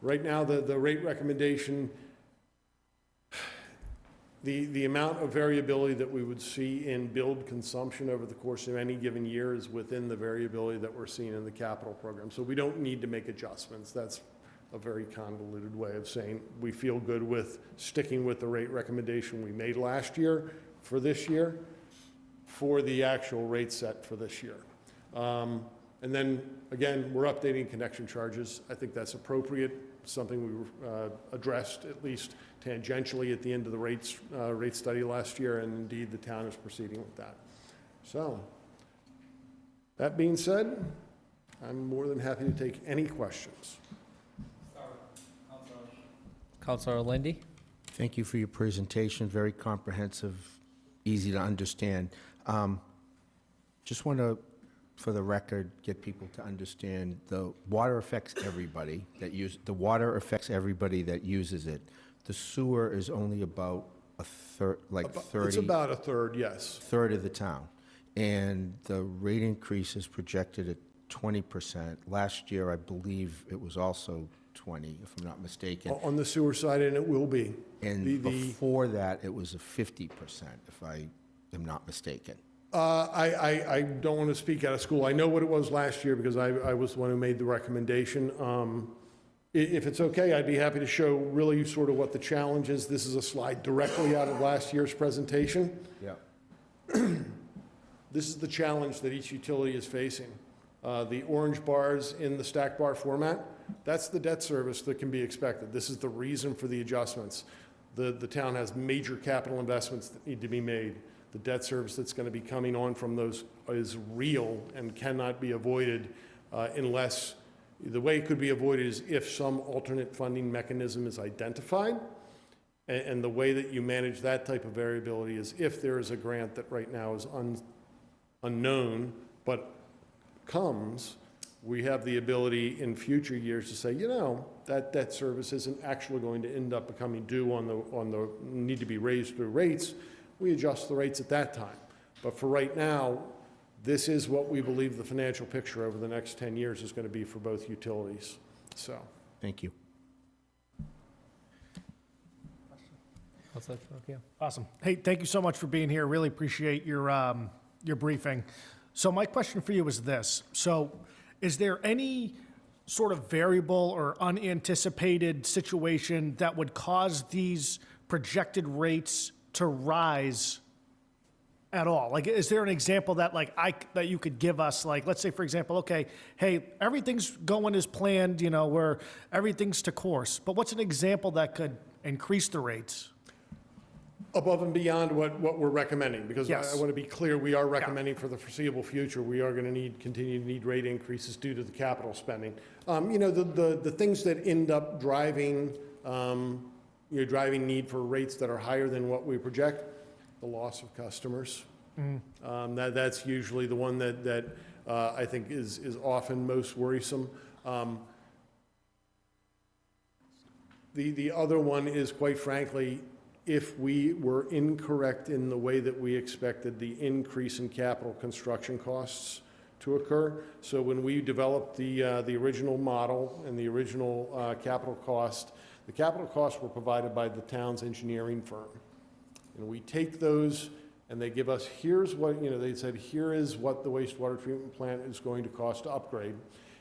right now, the rate recommendation, the amount of variability that we would see in billed consumption over the course of any given year is within the variability that we're seeing in the capital program. So we don't need to make adjustments. That's a very convoluted way of saying we feel good with sticking with the rate recommendation we made last year for this year for the actual rate set for this year. And then, again, we're updating connection charges. I think that's appropriate, something we addressed at least tangentially at the end of the rate study last year, and indeed the town is proceeding with that. So, that being said, I'm more than happy to take any questions. Councilor Lindy? Thank you for your presentation, very comprehensive, easy to understand. Just want to, for the record, get people to understand the water affects everybody that uses it. The sewer is only about a third, like 30. It's about a third, yes. Third of the town. And the rate increase is projected at 20%. Last year, I believe it was also 20, if I'm not mistaken. On the sewer side, and it will be. And before that, it was a 50%, if I am not mistaken. I don't want to speak out of school. I know what it was last year because I was the one who made the recommendation. If it's okay, I'd be happy to show really sort of what the challenge is. This is a slide directly out of last year's presentation. Yeah. This is the challenge that each utility is facing. The orange bars in the stack bar format, that's the debt service that can be expected. This is the reason for the adjustments. The town has major capital investments that need to be made. The debt service that's going to be coming on from those is real and cannot be avoided unless, the way it could be avoided is if some alternate funding mechanism is identified. And the way that you manage that type of variability is if there is a grant that right now is unknown, but comes, we have the ability in future years to say, you know, that debt service isn't actually going to end up becoming due on the need to be raised through rates. We adjust the rates at that time. But for right now, this is what we believe the financial picture over the next 10 years is going to be for both utilities. So, thank you. Awesome. Hey, thank you so much for being here. Really appreciate your briefing. So my question for you is this. So is there any sort of variable or unanticipated situation that would cause these projected rates to rise at all? Like, is there an example that that you could give us? Like, let's say, for example, okay, hey, everything's going as planned, you know, where everything's to course. But what's an example that could increase the rates? above and beyond what we're recommending, because Yes. I want to be clear, we are recommending for the foreseeable future, we are going to continue to need rate increases due to the capital spending. You know, the things that end up driving, driving need for rates that are higher than what we project, the loss of customers. That's usually the one that I think is often most worrisome. The other one is, quite frankly, if we were incorrect in the way that we expected the increase in capital construction costs to occur. So when we developed the original model and the original capital cost, the capital costs were provided by the town's engineering firm. And we take those and they give us, here's what, they said, here is what the wastewater treatment plant is going to cost to upgrade.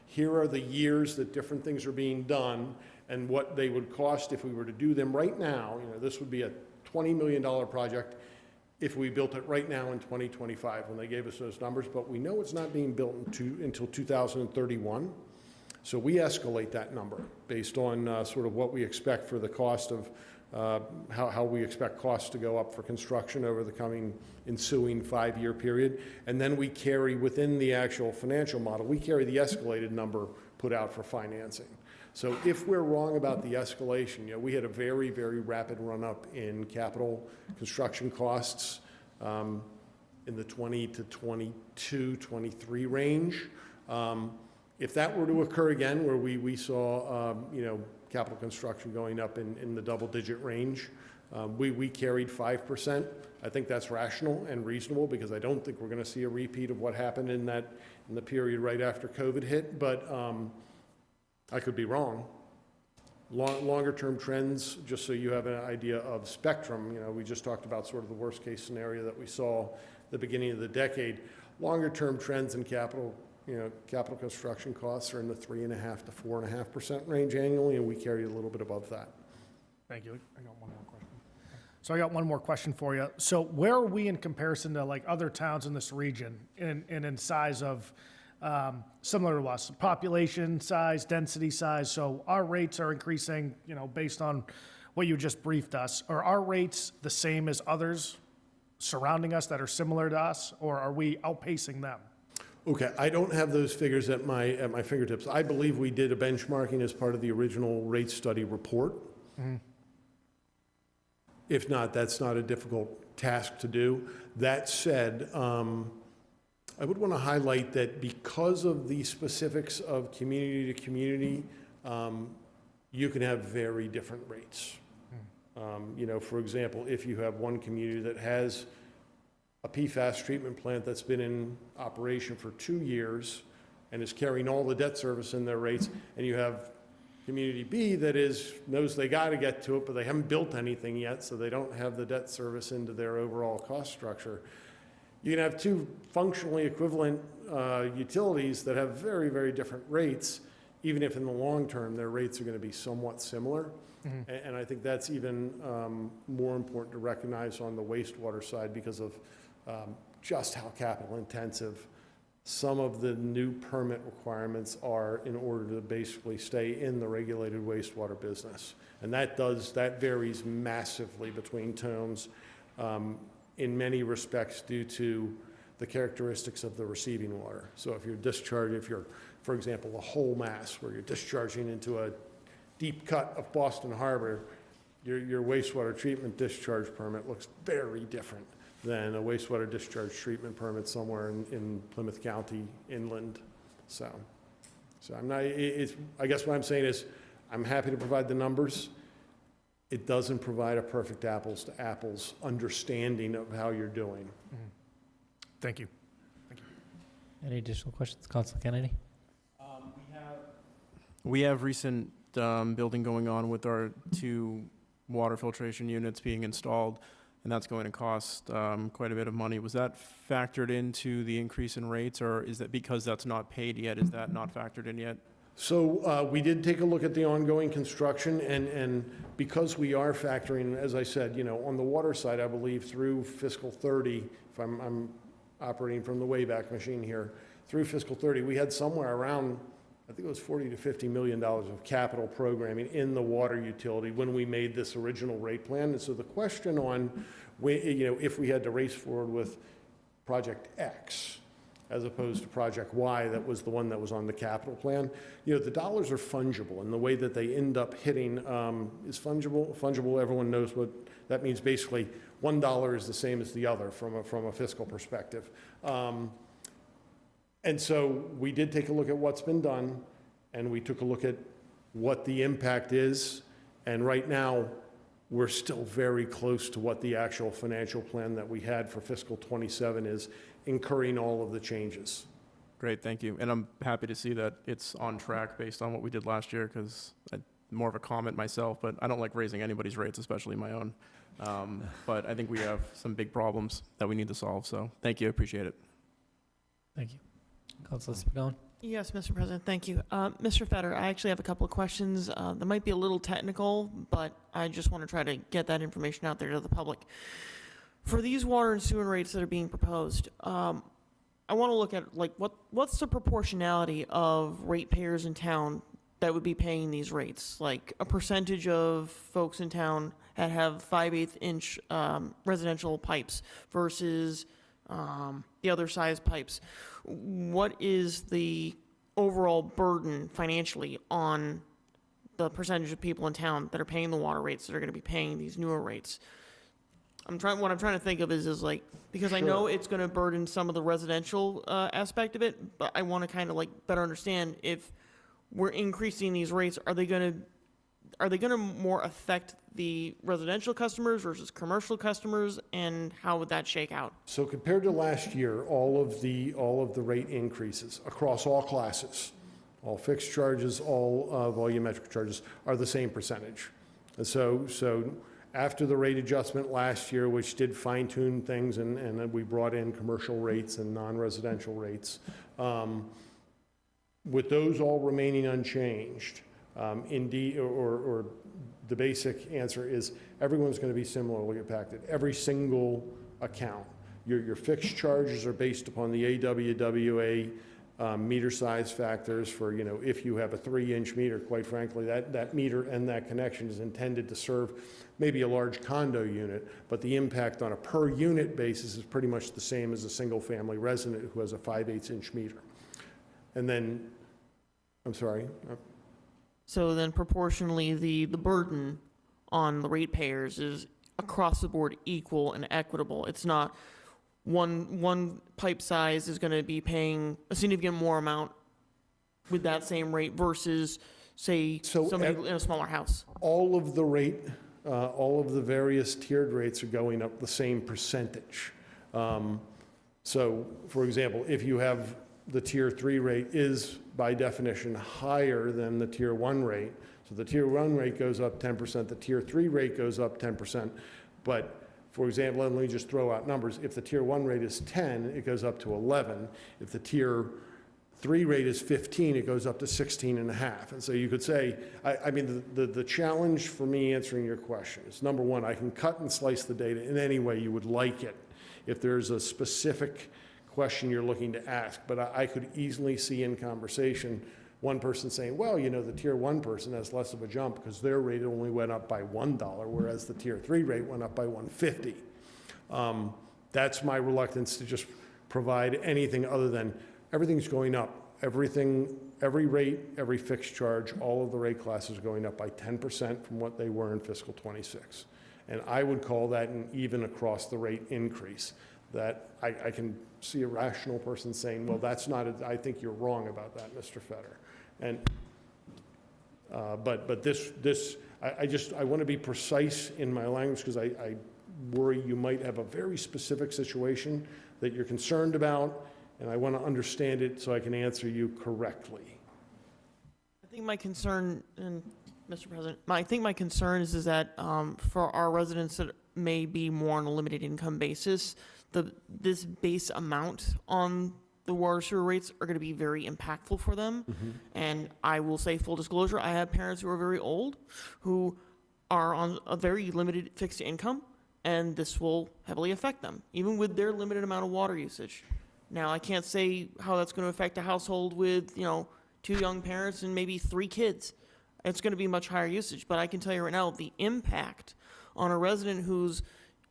Here are the years that different things are being done and what they would cost if we were to do them right now. This would be a $20 million project if we built it right now in 2025 when they gave us those numbers, but we know it's not being built until 2031. So we escalate that number based on sort of what we expect for the cost of how we expect costs to go up for construction over the coming ensuing 5-year period. And then we carry within the actual financial model, we carry the escalated number put out for financing. So if we're wrong about the escalation, we had a very, very rapid run up in capital construction costs in the 20 to 22, 23 range. If that were to occur again, where we saw, capital construction going up in the double-digit range, we carried 5%. I think that's rational and reasonable because I don't think we're going to see a repeat of what happened in the period right after COVID hit, but I could be wrong. Longer-term trends, just so you have an idea of spectrum, we just talked about sort of the worst-case scenario that we saw at the beginning of the decade. Longer-term trends in capital construction costs are in the 3.5% to 4.5% range annually, and we carry a little bit above that. Thank you. I got one more question. So I got one more question for you. So where are we in comparison to like other towns in this region in size of similar to us, population size, density size? So our rates are increasing, based on what you just briefed us. Are our rates the same as others surrounding us that are similar to us, or are we outpacing them? Okay, I don't have those figures at my fingertips. I believe we did a benchmarking as part of the original rate study report. Mm-hmm. If not, that's not a difficult task to do. That said, I would want to highlight that because of the specifics of community to community, you can have very different rates. For example, if you have one community that has a PFAS treatment plant that's been in operation for 2 years and is carrying all the debt service in their rates, and you have community B that knows they got to get to it, but they haven't built anything yet, so they don't have the debt service into their overall cost structure. You can have two functionally equivalent utilities that have very, very different rates, even if in the long term their rates are going to be somewhat similar. Mm-hmm. And I think that's even more important to recognize on the wastewater side because of just how capital intensive some of the new permit requirements are in order to basically stay in the regulated wastewater business. And that varies massively between towns in many respects due to the characteristics of the receiving water. So if you're, for example, a whole mass where you're discharging into a deep cut of Boston Harbor, your wastewater treatment discharge permit looks very different than a wastewater discharge treatment permit somewhere in Plymouth County inland. So I'm not, I guess what I'm saying is I'm happy to provide the numbers. It doesn't provide a perfect apples to apples understanding of how you're doing. Mm-hmm. Thank you. Thank you. Any additional questions, Councilor Kennedy? We have recent building going on with our 2 water filtration units being installed, and that's going to cost quite a bit of money. Was that factored into the increase in rates, or is that because that's not paid yet, is that not factored in yet? So we did take a look at the ongoing construction, and because we are factoring, as I said, on the water side, I believe through fiscal 30, if I'm operating from the Wayback Machine here, through fiscal 30, we had somewhere around, I think it was $40 to $50 million of capital programming in the water utility when we made this original rate plan. And so the question on, if we had to race forward with Project X as opposed to Project Y, that was the one that was on the capital plan, the dollars are fungible, and the way that they end up hitting is fungible. Fungible, everyone knows what that means. Basically, $1 is the same as the other from a fiscal perspective. And so we did take a look at what's been done, and we took a look at what the impact is, And right now, we're still very close to what the actual financial plan that we had for fiscal '27 is, incurring all of the changes. Great, thank you. And I'm happy to see that it's on track based on what we did last year, because I'm more of a comment myself, but I don't like raising anybody's rates, especially my own. But I think we have some big problems that we need to solve, so thank you, I appreciate it. Thank you. Councilor Spigot. Yes, Mr. President, thank you. Mr. Fetter, I actually have a couple of questions that might be a little technical, but I just want to try to get that information out there to the public. For these water and sewer rates that are being proposed, I want to look at, like, what's the proportionality of ratepayers in town that would be paying these rates? Like, a percentage of folks in town that have 5/8 inch residential pipes versus the other size pipes. What is the overall burden financially on the percentage of people in town that are paying the water rates that are going to be paying these newer rates? What I'm trying to think of is like, because I know it's going to burden some of the residential aspect of it, but I want to kind of like better understand, if we're increasing these rates, are they going to more affect the residential customers versus commercial customers, and how would that shake out? So compared to last year, all of the rate increases across all classes, all fixed charges, all volumetric charges, are the same percentage. And so after the rate adjustment last year, which did fine-tune things, and then we brought in commercial rates and non-residential rates, with those all remaining unchanged, indeed, or the basic answer is everyone's going to be similarly impacted. Every single account. Your fixed charges are based upon the AWWA meter size factors for, if you have a 3-inch meter, quite frankly, that meter and that connection is intended to serve maybe a large condo unit, but the impact on a per unit basis is pretty much the same as a single family resident who has a 5/8 inch meter. And then, I'm sorry. So then proportionally, the burden on the ratepayers is across the board equal and equitable. It's not one pipe size is going to be paying a significant more amount with that same rate versus, say, somebody in a smaller house. All of the various tiered rates are going up the same percentage. So, for example, if you have the Tier 3 rate is, by definition, higher than the Tier 1 rate. So the Tier 1 rate goes up 10%, the Tier 3 rate goes up 10%. But, for example, let me just throw out numbers. If the Tier 1 rate is 10, it goes up to 11. If the Tier 3 rate is 15, it goes up to 16.5. And so you could say, I mean, the challenge for me answering your question is, number one, I can cut and slice the data in any way you would like it. If there's a specific question you're looking to ask, but I could easily see in conversation one person saying, well, the Tier 1 person has less of a jump because their rate only went up by $1, whereas the Tier 3 rate went up by $1.50. That's my reluctance to just provide anything other than everything's going up. Every rate, every fixed charge, all of the rate classes are going up by 10% from what they were in fiscal '26. And I would call that an even across the rate increase. That I can see a rational person saying, well, that's not, I think you're wrong about that, Mr. Fetter. And, but I want to be precise in my language because I worry you might have a very specific situation that you're concerned about, and I want to understand it so I can answer you correctly. I think my concern, and Mr. President, I think my concern is that for our residents that may be more on a limited income basis, this base amount on the water sewer rates are going to be very impactful for them. Mm-hmm. And I will say, full disclosure, I have parents who are very old who are on a very limited fixed income, and this will heavily affect them, even with their limited amount of water usage. Now, I can't say how that's going to affect a household with, 2 young parents and maybe 3 kids. It's going to be much higher usage, but I can tell you right now, the impact on a resident who's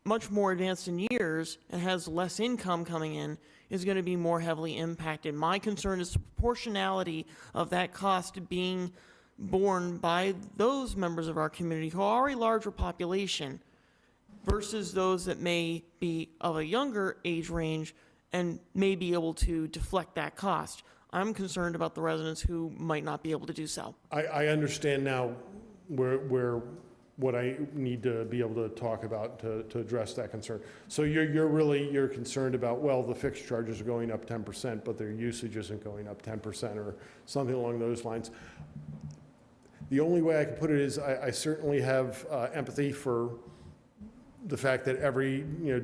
much more advanced in years and has less income coming in is going to be more heavily impacted. My concern is the proportionality of that cost being borne by those members of our community who are a larger population versus those that may be of a younger age range and may be able to deflect that cost. I'm concerned about the residents who might not be able to do so. I understand now what I need to be able to talk about to address that concern. So you're concerned about, well, the fixed charges are going up 10%, but their usage isn't going up 10% or something along those lines. The only way I can put it is I certainly have empathy for the fact that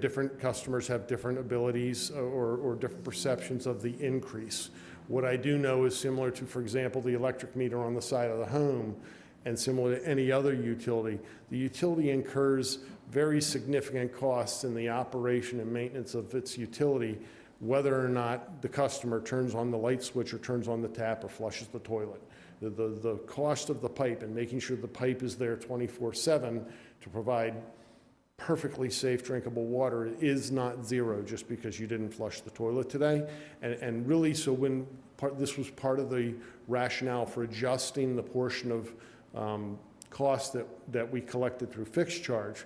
different customers have different abilities or different perceptions of the increase. What I do know is similar to, for example, the electric meter on the side of the home, and similar to any other utility, the utility incurs very significant costs in the operation and maintenance of its utility, whether or not the customer turns on the light switch or turns on the tap or flushes the toilet. The cost of the pipe and making sure the pipe is there 24/7 to provide perfectly safe drinkable water is not zero just because you didn't flush the toilet today. And really, so this was part of the rationale for adjusting the portion of costs that we collected through fixed charge.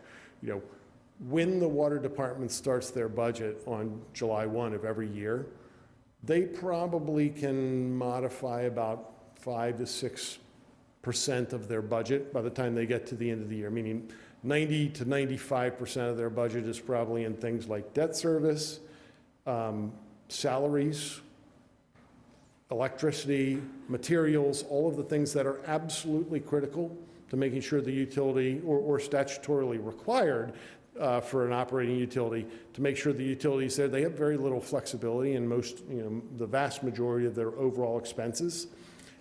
When the water department starts their budget on July 1 of every year, they probably can modify about 5 to 6% of their budget by the time they get to the end of the year, meaning 90 to 95% of their budget is probably in things like debt service, salaries, electricity, materials, all of the things that are absolutely critical to making sure the utility, or statutorily required for an operating utility, to make sure the utility is there. They have very little flexibility in the vast majority of their overall expenses.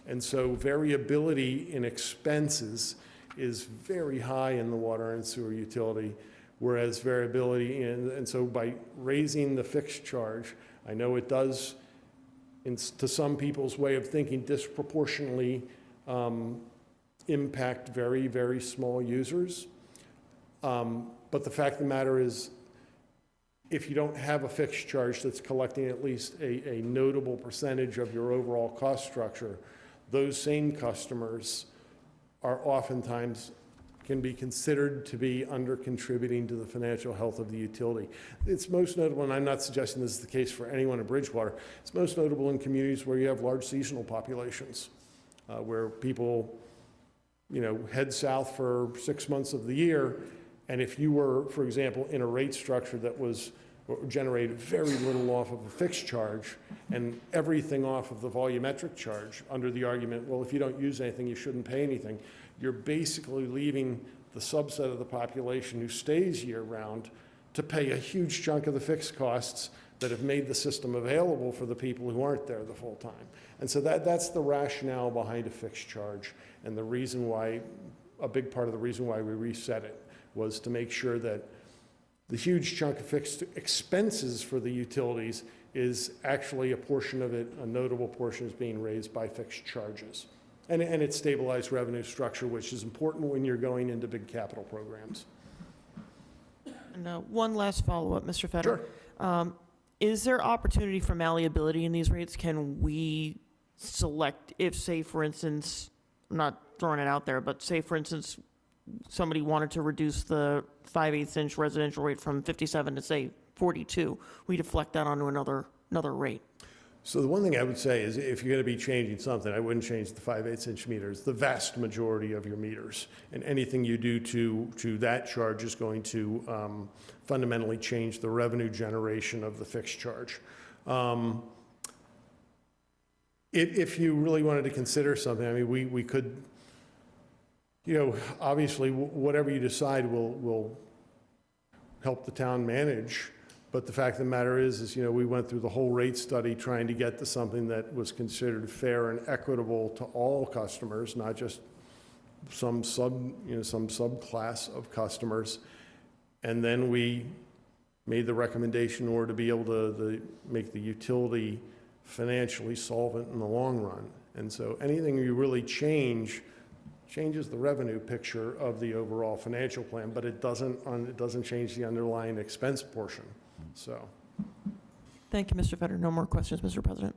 And so variability in expenses is very high in the water and sewer utility, whereas variability and so by raising the fixed charge, I know it does, to some people's way of thinking, disproportionately impact very, very small users. But the fact of the matter is, if you don't have a fixed charge that's collecting at least a notable percentage of your overall cost structure, those same customers are oftentimes can be considered to be under contributing to the financial health of the utility. It's most notable, and I'm not suggesting this is the case for anyone in Bridgewater, it's most notable in communities where you have large seasonal populations, where people, head south for 6 months of the year, and if you were, for example, in a rate structure that was generated very little off of a fixed charge and everything off of the volumetric charge, under the argument, well, if you don't use anything, you shouldn't pay anything, you're basically leaving the subset of the population who stays year-round to pay a huge chunk of the fixed costs that have made the system available for the people who aren't there the full time. And so that's the rationale behind a fixed charge, and the reason why, a big part of the reason why we reset it was to make sure that the huge chunk of fixed expenses for the utilities is actually a portion of it, a notable portion is being raised by fixed charges. And it stabilized revenue structure, which is important when you're going into big capital programs. And one last follow-up, Mr. Fetter. Sure. Is there opportunity for malleability in these rates? Can we select if, say, for instance, I'm not throwing it out there, but say, for instance, somebody wanted to reduce the 5/8" residential rate from 57 to, say, 42, we deflect that onto another rate? So the one thing I would say is, if you're going to be changing something, I wouldn't change the 5/8" meters, the vast majority of your meters. And anything you do to that charge is going to fundamentally change the revenue generation of the fixed charge. If you really wanted to consider something, I mean, we could, obviously, whatever you decide will help the town manage. But the fact of the matter is, we went through the whole rate study trying to get to something that was considered fair and equitable to all customers, not just some subclass of customers. And then we made the recommendation in order to be able to make the utility financially solvent in the long run. And so anything you really changes the revenue picture of the overall financial plan, but it doesn't change the underlying expense portion. So, thank you, Mr. Fetter. No more questions, Mr. President.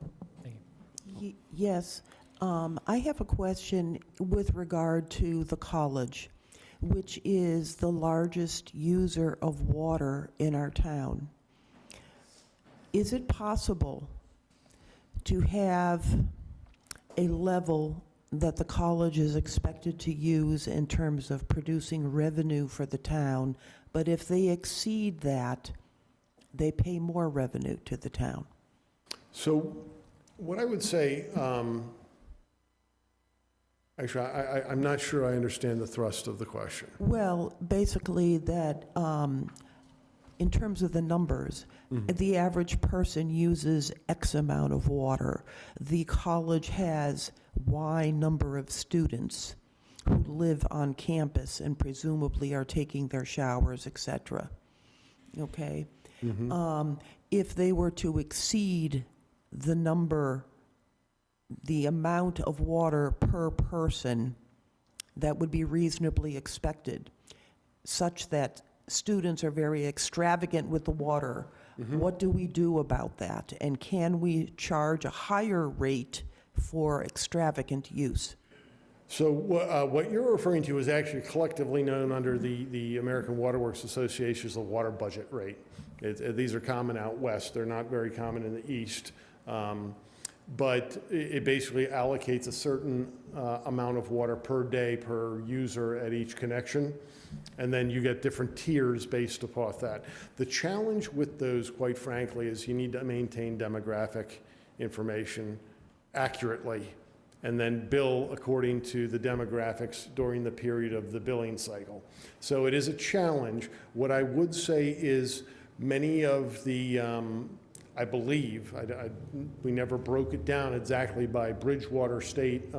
Yes, I have a question with regard to the college, which is the largest user of water in our town. Is it possible to have a level that the college is expected to use in terms of producing revenue for the town, but if they exceed that, they pay more revenue to the town. So what I would say, actually, I'm not sure I understand the thrust of the question. Well, basically that, in terms of the numbers, the average person uses X amount of water. The college has Y number of students who live on campus and presumably are taking their showers, et cetera. Okay? If they were to exceed the number, the amount of water per person that would be reasonably expected, such that students are very extravagant with the water, what do we do about that? And can we charge a higher rate for extravagant use? So what you're referring to is actually collectively known under the American Water Works Association as the water budget rate. These are common out west. They're not very common in the east. But it basically allocates a certain amount of water per day per user at each connection. And then you get different tiers based upon that. The challenge with those, quite frankly, is you need to maintain demographic information accurately and then bill according to the demographics during the period of the billing cycle. So it is a challenge. What I would say is many of the, I believe, we never broke it down exactly by Bridgewater State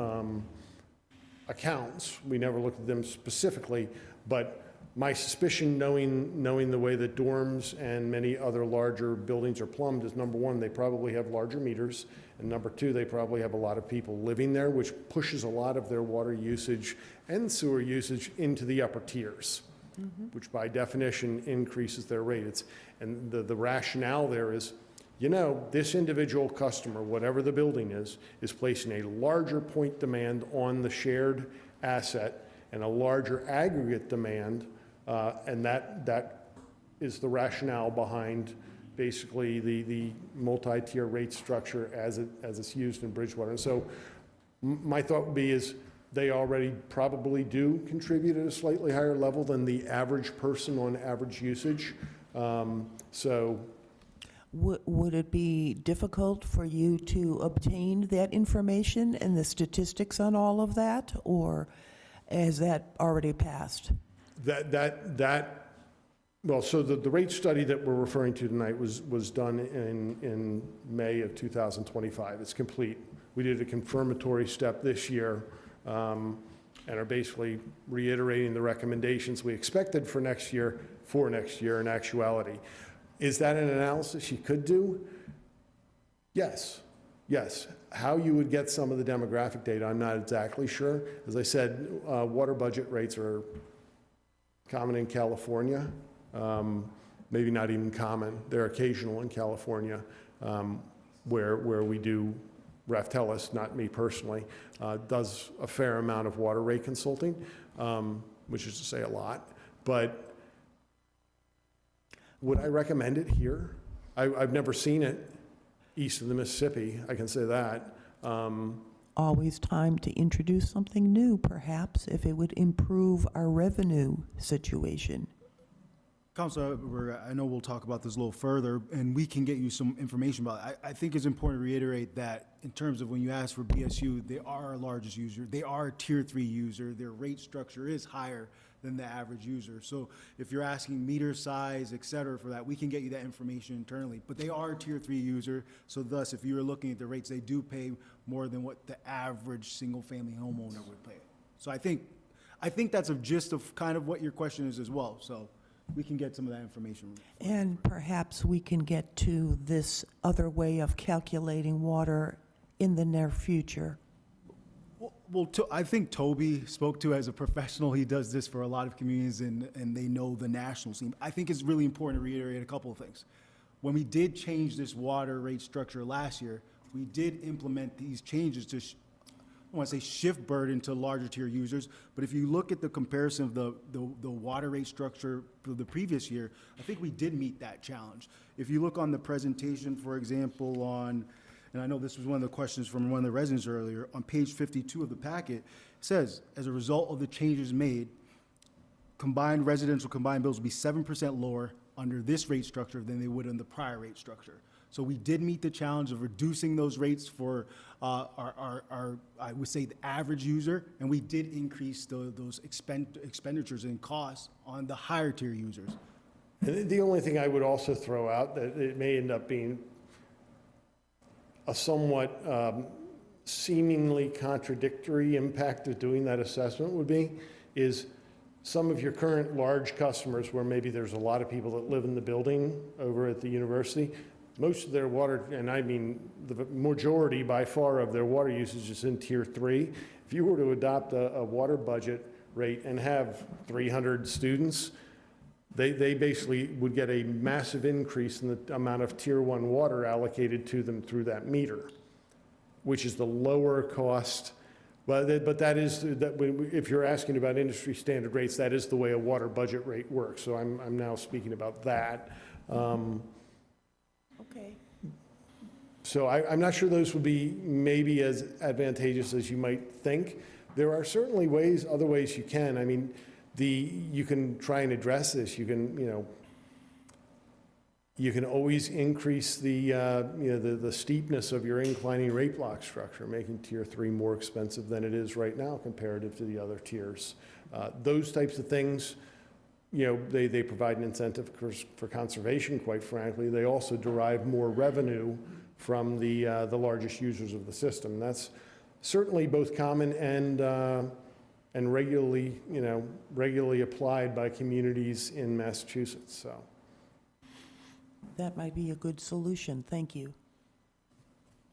accounts. We never looked at them specifically, but my suspicion, knowing the way that dorms and many other larger buildings are plumbed, is number one, they probably have larger meters, and number two, they probably have a lot of people living there, which pushes a lot of their water usage and sewer usage into the upper tiers, which by definition increases their rate. And the rationale there is, you know, this individual customer, whatever the building is placing a larger point demand on the shared asset and a larger aggregate demand, and that is the rationale behind basically the multi-tier rate structure as it's used in Bridgewater. And so my thought would be is they already probably do contribute at a slightly higher level than the average person on average usage. Would it be difficult for you to obtain that information and the statistics on all of that, or has that already passed? Well, so the rate study that we're referring to tonight was done in May of 2025. It's complete. We did a confirmatory step this year and are basically reiterating the recommendations we expected for next year in actuality. Is that an analysis you could do? Yes. How you would get some of the demographic data, I'm not exactly sure. As I said, water budget rates are common in California, maybe not even common. They're occasional in California, where we do, Raftelis, not me personally, does a fair amount of water rate consulting, which is to say a lot. But would I recommend it here? I've never seen it east of the Mississippi, I can say that. Always time to introduce something new, perhaps, if it would improve our revenue situation. Councilor, I know we'll talk about this a little further, and we can get you some information about it. I think it's important to reiterate that in terms of when you ask for BSU, they are our largest user. They are a tier 3 user. Their rate structure is higher than the average user. So if you're asking meter size, et cetera, for that, we can get you that information internally. But they are a tier 3 user, so thus, if you're looking at the rates, they do pay more than what the average single-family homeowner would pay. So I think that's a gist of kind of what your question is as well. So we can get some of that information. And perhaps we can get to this other way of calculating water in the near future. Well, I think Toby spoke to as a professional. He does this for a lot of communities, and they know the national scene. I think it's really important to reiterate a couple of things. When we did change this water rate structure last year, we did implement these changes to, I want to say, shift burden to larger tier users. But if you look at the comparison of the water rate structure for the previous year, I think we did meet that challenge. If you look on the presentation, for example, on and I know this was one of the questions from one of the residents earlier, on page 52 of the packet, it says, as a result of the changes made, combined residential combined bills will be 7% lower under this rate structure than they would in the prior rate structure. So we did meet the challenge of reducing those rates for our I would say, the average user, and we did increase those expenditures and costs on the higher tier users. And the only thing I would also throw out, that it may end up being a somewhat seemingly contradictory impact of doing that assessment would be, is some of your current large customers where maybe there's a lot of people that live in the building over at the university, most of their water, and I mean the majority by far of their water usage is in tier 3. If you were to adopt a water budget rate and have 300 students, they basically would get a massive increase in the amount of tier 1 water allocated to them through that meter, which is the lower cost. But that is, if you're asking about industry standard rates, that is the way a water budget rate works. So I'm now speaking about that. Okay. So I'm not sure those would be maybe as advantageous as you might think. There are certainly other ways you can. I mean, you can try and address this. You can, you can always increase the steepness of your inclining rate block structure, making tier 3 more expensive than it is right now comparative to the other tiers. Those types of things, they provide an incentive for conservation, quite frankly. They also derive more revenue from the largest users of the system. That's certainly both common and regularly applied by communities in Massachusetts. So That might be a good solution. Thank you.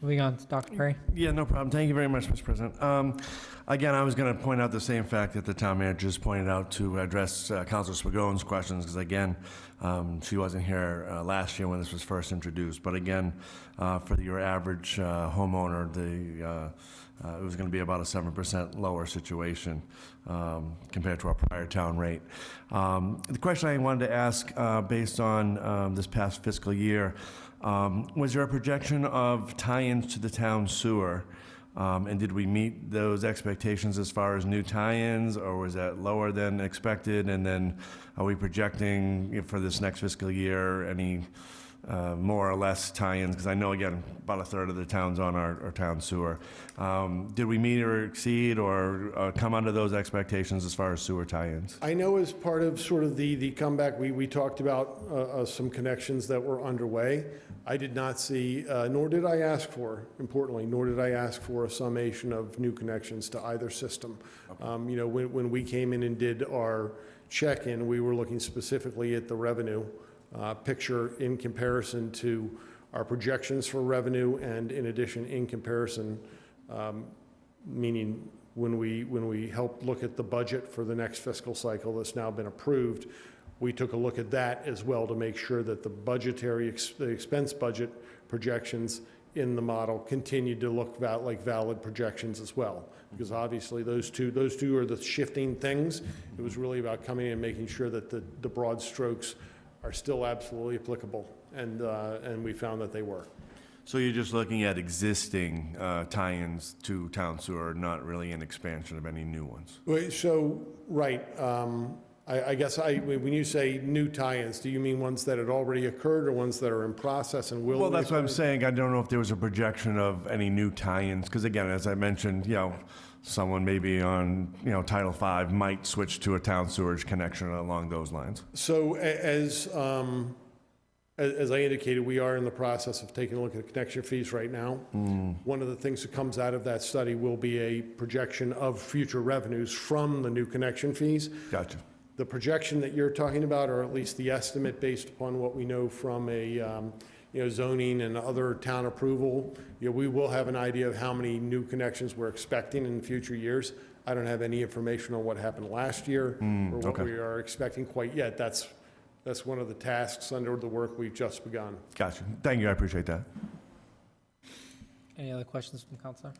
Moving on to Dr. Perry. Yeah, no problem. Thank you very much, Mr. President. Again, I was going to point out the same fact that the town manager just pointed out to address Councilor Spagone's questions, because again, she wasn't here last year when this was first introduced. But again, for your average homeowner, it was going to be about a 7% lower situation compared to our prior town rate. The question I wanted to ask, based on this past fiscal year, was there a projection of tie-ins to the town sewer? And did we meet those expectations as far as new tie-ins, or was that lower than expected? And then are we projecting for this next fiscal year any more or less tie-ins? Because I know, again, about a third of the town's on our town sewer. Did we meet or exceed or come under those expectations as far as sewer tie-ins? I know as part of sort of the comeback, we talked about some connections that were underway. I did not see, nor did I ask for, importantly, nor did I ask for a summation of new connections to either system. Okay. When we came in and did our check-in, we were looking specifically at the revenue picture in comparison to our projections for revenue, and in addition, in comparison, meaning when we helped look at the budget for the next fiscal cycle that's now been approved, we took a look at that as well to make sure that the the expense budget projections in the model continued to look like valid projections as well. Because obviously those two are the shifting things. It was really about coming in and making sure that the broad strokes are still absolutely applicable, and we found that they were. So you're just looking at existing tie-ins to town sewer, not really an expansion of any new ones? So, right. I guess when you say new tie-ins, do you mean ones that had already occurred or ones that are in process and will? Well, that's what I'm saying. I don't know if there was a projection of any new tie-ins, because again, as I mentioned, someone maybe on, Title V might switch to a town sewage connection along those lines. So as I indicated, we are in the process of taking a look at connection fees right now. One of the things that comes out of that study will be a projection of future revenues from the new connection fees. Gotcha. The projection that you're talking about, or at least the estimate based upon what we know from a zoning and other town approval, we will have an idea of how many new connections we're expecting in future years. I don't have any information on what happened last year or what we are expecting quite yet. That's one of the tasks under the work we've just begun. Gotcha. Thank you. I appreciate that. Any other questions from Counselor?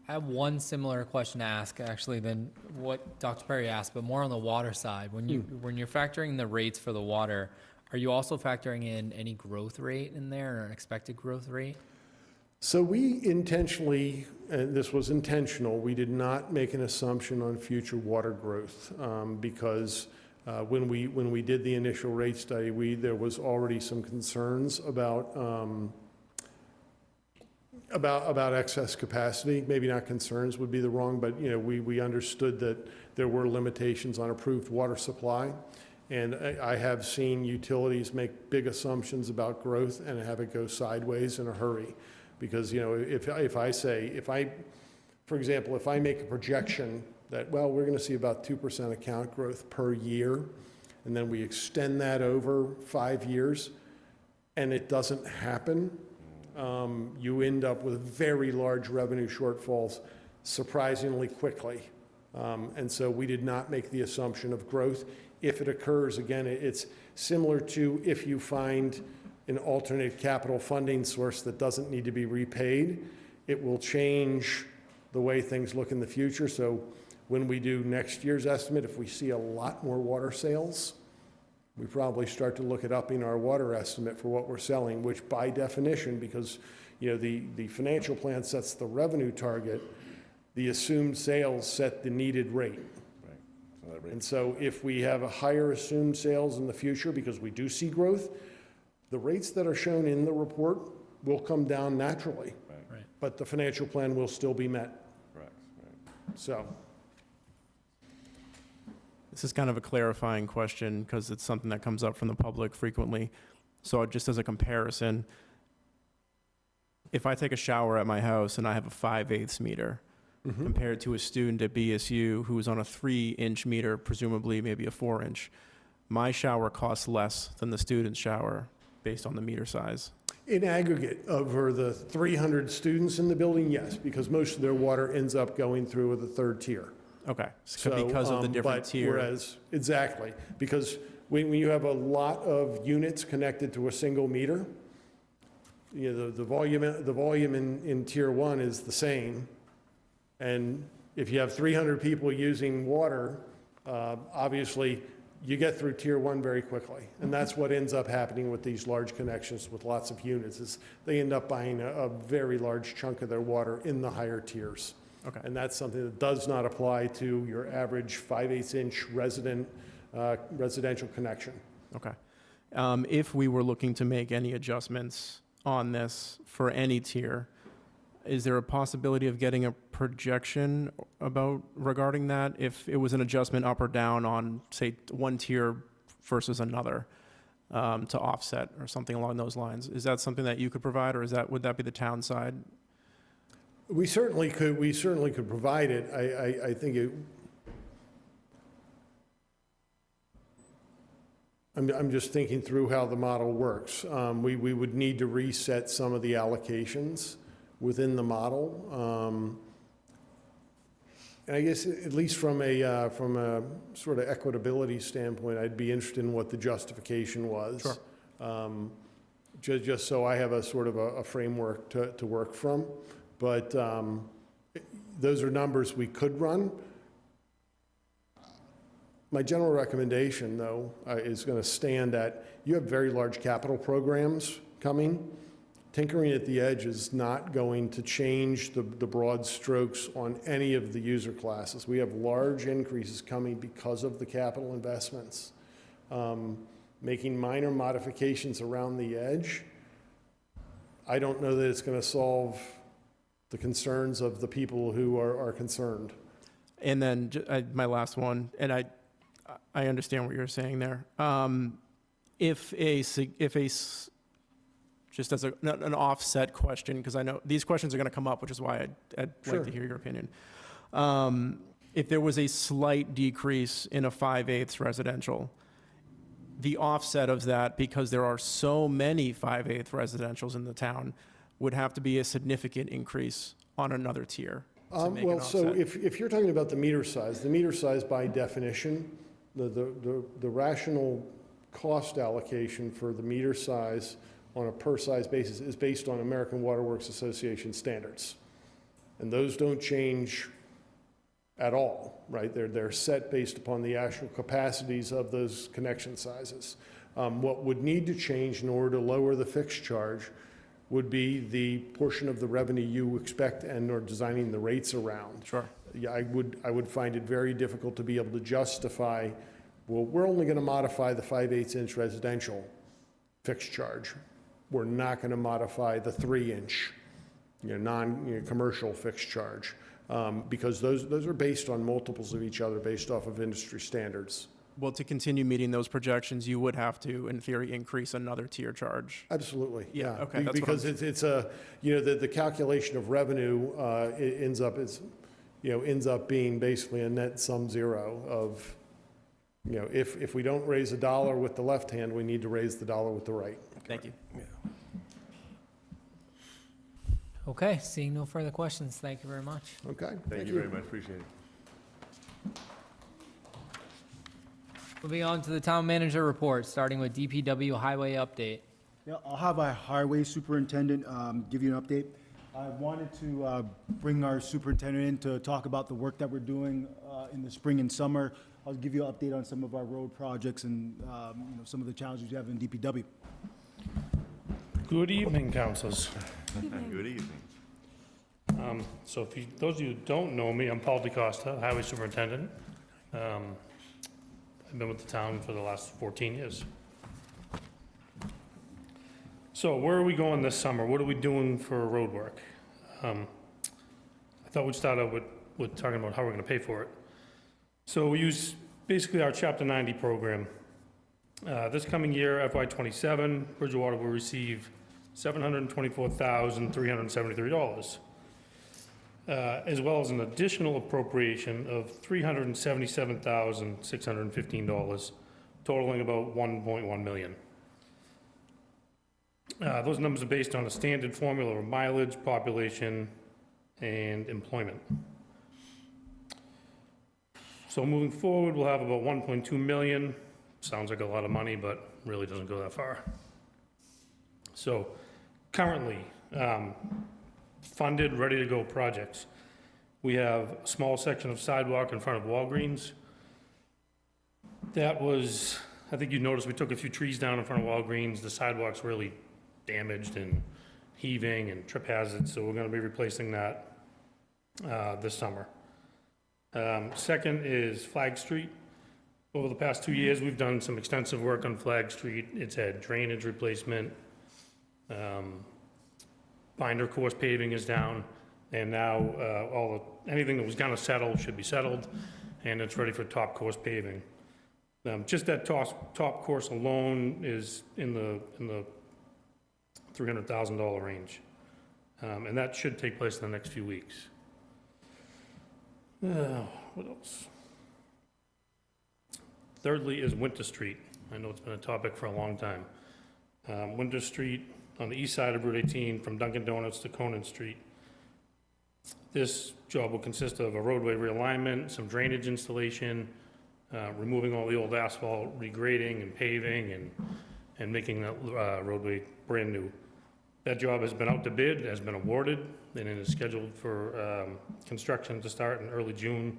I have one similar question to ask, actually, than what Dr. Perry asked, but more on the water side. When you're factoring the rates for the water, Are you also factoring in any growth rate in there or an expected growth rate? So we intentionally, and this was intentional, we did not make an assumption on future water growth because when we did the initial rate study, there was already some concerns about excess capacity. Maybe not concerns would be the wrong, but we understood that there were limitations on approved water supply. And I have seen utilities make big assumptions about growth and have it go sideways in a hurry. Because, for example, if I make a projection that, well, we're going to see about 2% account growth per year, and then we extend that over 5 years, and it doesn't happen, you end up with very large revenue shortfalls surprisingly quickly. And so we did not make the assumption of growth. If it occurs, again, it's similar to if you find an alternate capital funding source that doesn't need to be repaid, it will change the way things look in the future. So when we do next year's estimate, if we see a lot more water sales, we probably start to look at upping our water estimate for what we're selling, which by definition, because the financial plan sets the revenue target, the assumed sales set the needed rate. And so if we have a higher assumed sales in the future because we do see growth, the rates that are shown in the report will come down naturally. Right. But the financial plan will still be met. Right. So. This is kind of a clarifying question because it's something that comes up from the public frequently. So just as a comparison, if I take a shower at my house and I have a 5/8 meter, compared to a student at BSU who is on a 3-inch meter, presumably maybe a 4-inch, my shower costs less than the student's shower based on the meter size. In aggregate, over the 300 students in the building, yes, because most of their water ends up going through the third tier. Okay, so because of the different tier. Exactly, because when you have a lot of units connected to a single meter, the volume in tier 1 is the same. And if you have 300 people using water, obviously you get through tier 1 very quickly. And that's what ends up happening with these large connections with lots of units, is they end up buying a very large chunk of their water in the higher tiers. Okay. And that's something that does not apply to your average 5/8 inch residential connection. Okay. If we were looking to make any adjustments on this for any tier, is there a possibility of getting a projection regarding that? If it was an adjustment up or down on, say, one tier versus another to offset or something along those lines, is that something that you could provide, or would that be the town side? We certainly could provide it. I think I'm just thinking through how the model works. We would need to reset some of the allocations within the model. And I guess at least from a sort of equitability standpoint, I'd be interested in what the justification was. Sure. Just so I have a sort of a framework to work from. But those are numbers we could run. My general recommendation, though, is going to stand at, you have very large capital programs coming. Tinkering at the edge is not going to change the broad strokes on any of the user classes. We have large increases coming because of the capital investments. Making minor modifications around the edge, I don't know that it's going to solve the concerns of the people who are concerned. And then my last one, and I understand what you're saying there. Just as an offset question, because I know these questions are going to come up, which is why I'd Sure. like to hear your opinion. If there was a slight decrease in a 5/8 residential, the offset of that, because there are so many 5/8 residentials in the town, would have to be a significant increase on another tier to make an Well, so offset. if you're talking about the meter size by definition, the rational cost allocation for the meter size on a per size basis is based on American Water Works Association standards. And those don't change at all, right? They're set based upon the actual capacities of those connection sizes. What would need to change in order to lower the fixed charge would be the portion of the revenue you expect and/or designing the rates around. Sure. Yeah, I would find it very difficult to be able to justify, well, we're only going to modify the 5/8" residential fixed charge. We're not going to modify the 3" commercial fixed charge, because those are based on multiples of each other based off of industry standards. Well, to continue meeting those projections, you would have to, in theory, increase another tier charge. Absolutely, yeah. Okay, that's what Because I'm- it's a, the calculation of revenue it ends up being basically a net sum zero of, if we don't raise a dollar with the left hand, we need to raise the dollar with the right. Thank you. Okay, seeing no further questions, thank you very much. Okay, Thank you very much, appreciate it. Moving on to the town manager report, starting with DPW highway update. Yeah, I'll have our highway superintendent give you an update. I wanted to bring our superintendent in to talk about the work that we're doing in the spring and summer. I'll give you an update on some of our road projects and some of the challenges we have in DPW. Good evening, councilors. Good evening. So if those of you who don't know me, I'm Paul DeCosta, Highway Superintendent. I've been with the town for the last 14 years. So where are we going this summer? What are we doing for road work? I thought we'd start out with talking about how we're gonna pay for it. So we use basically our Chapter 90 program. This coming year, FY '27, Bridgewater will receive $724,373, as well as an additional appropriation of $377,615, totaling about $1.1 million. Those numbers are based on a standard formula of mileage, population, and employment. So moving forward, we'll have about 1.2 million. Sounds like a lot of money, but really doesn't go that far. So currently, funded, ready to go projects. We have a small section of sidewalk in front of Walgreens. That was, I think you noticed we took a few trees down in front of Walgreens. The sidewalk's really damaged and heaving and trip hazards, so we're gonna be replacing that this summer. Second is Flag Street. Over the past 2 years, we've done some extensive work on Flag Street. It's had drainage replacement, binder course paving is down, and now anything that was gonna settle should be settled, and it's ready for top course paving. Just that top course alone is in the $300,000 range, and that should take place in the next few weeks. What else? Thirdly is Winter Street. I know it's been a topic for a long time. Winter Street on the east side of Route 18 from Dunkin' Donuts to Conan Street. This job will consist of a roadway realignment, some drainage installation, removing all the old asphalt, regrading and paving, and making that roadway brand new. That job has been out to bid, has been awarded, and it is scheduled for construction to start in early June.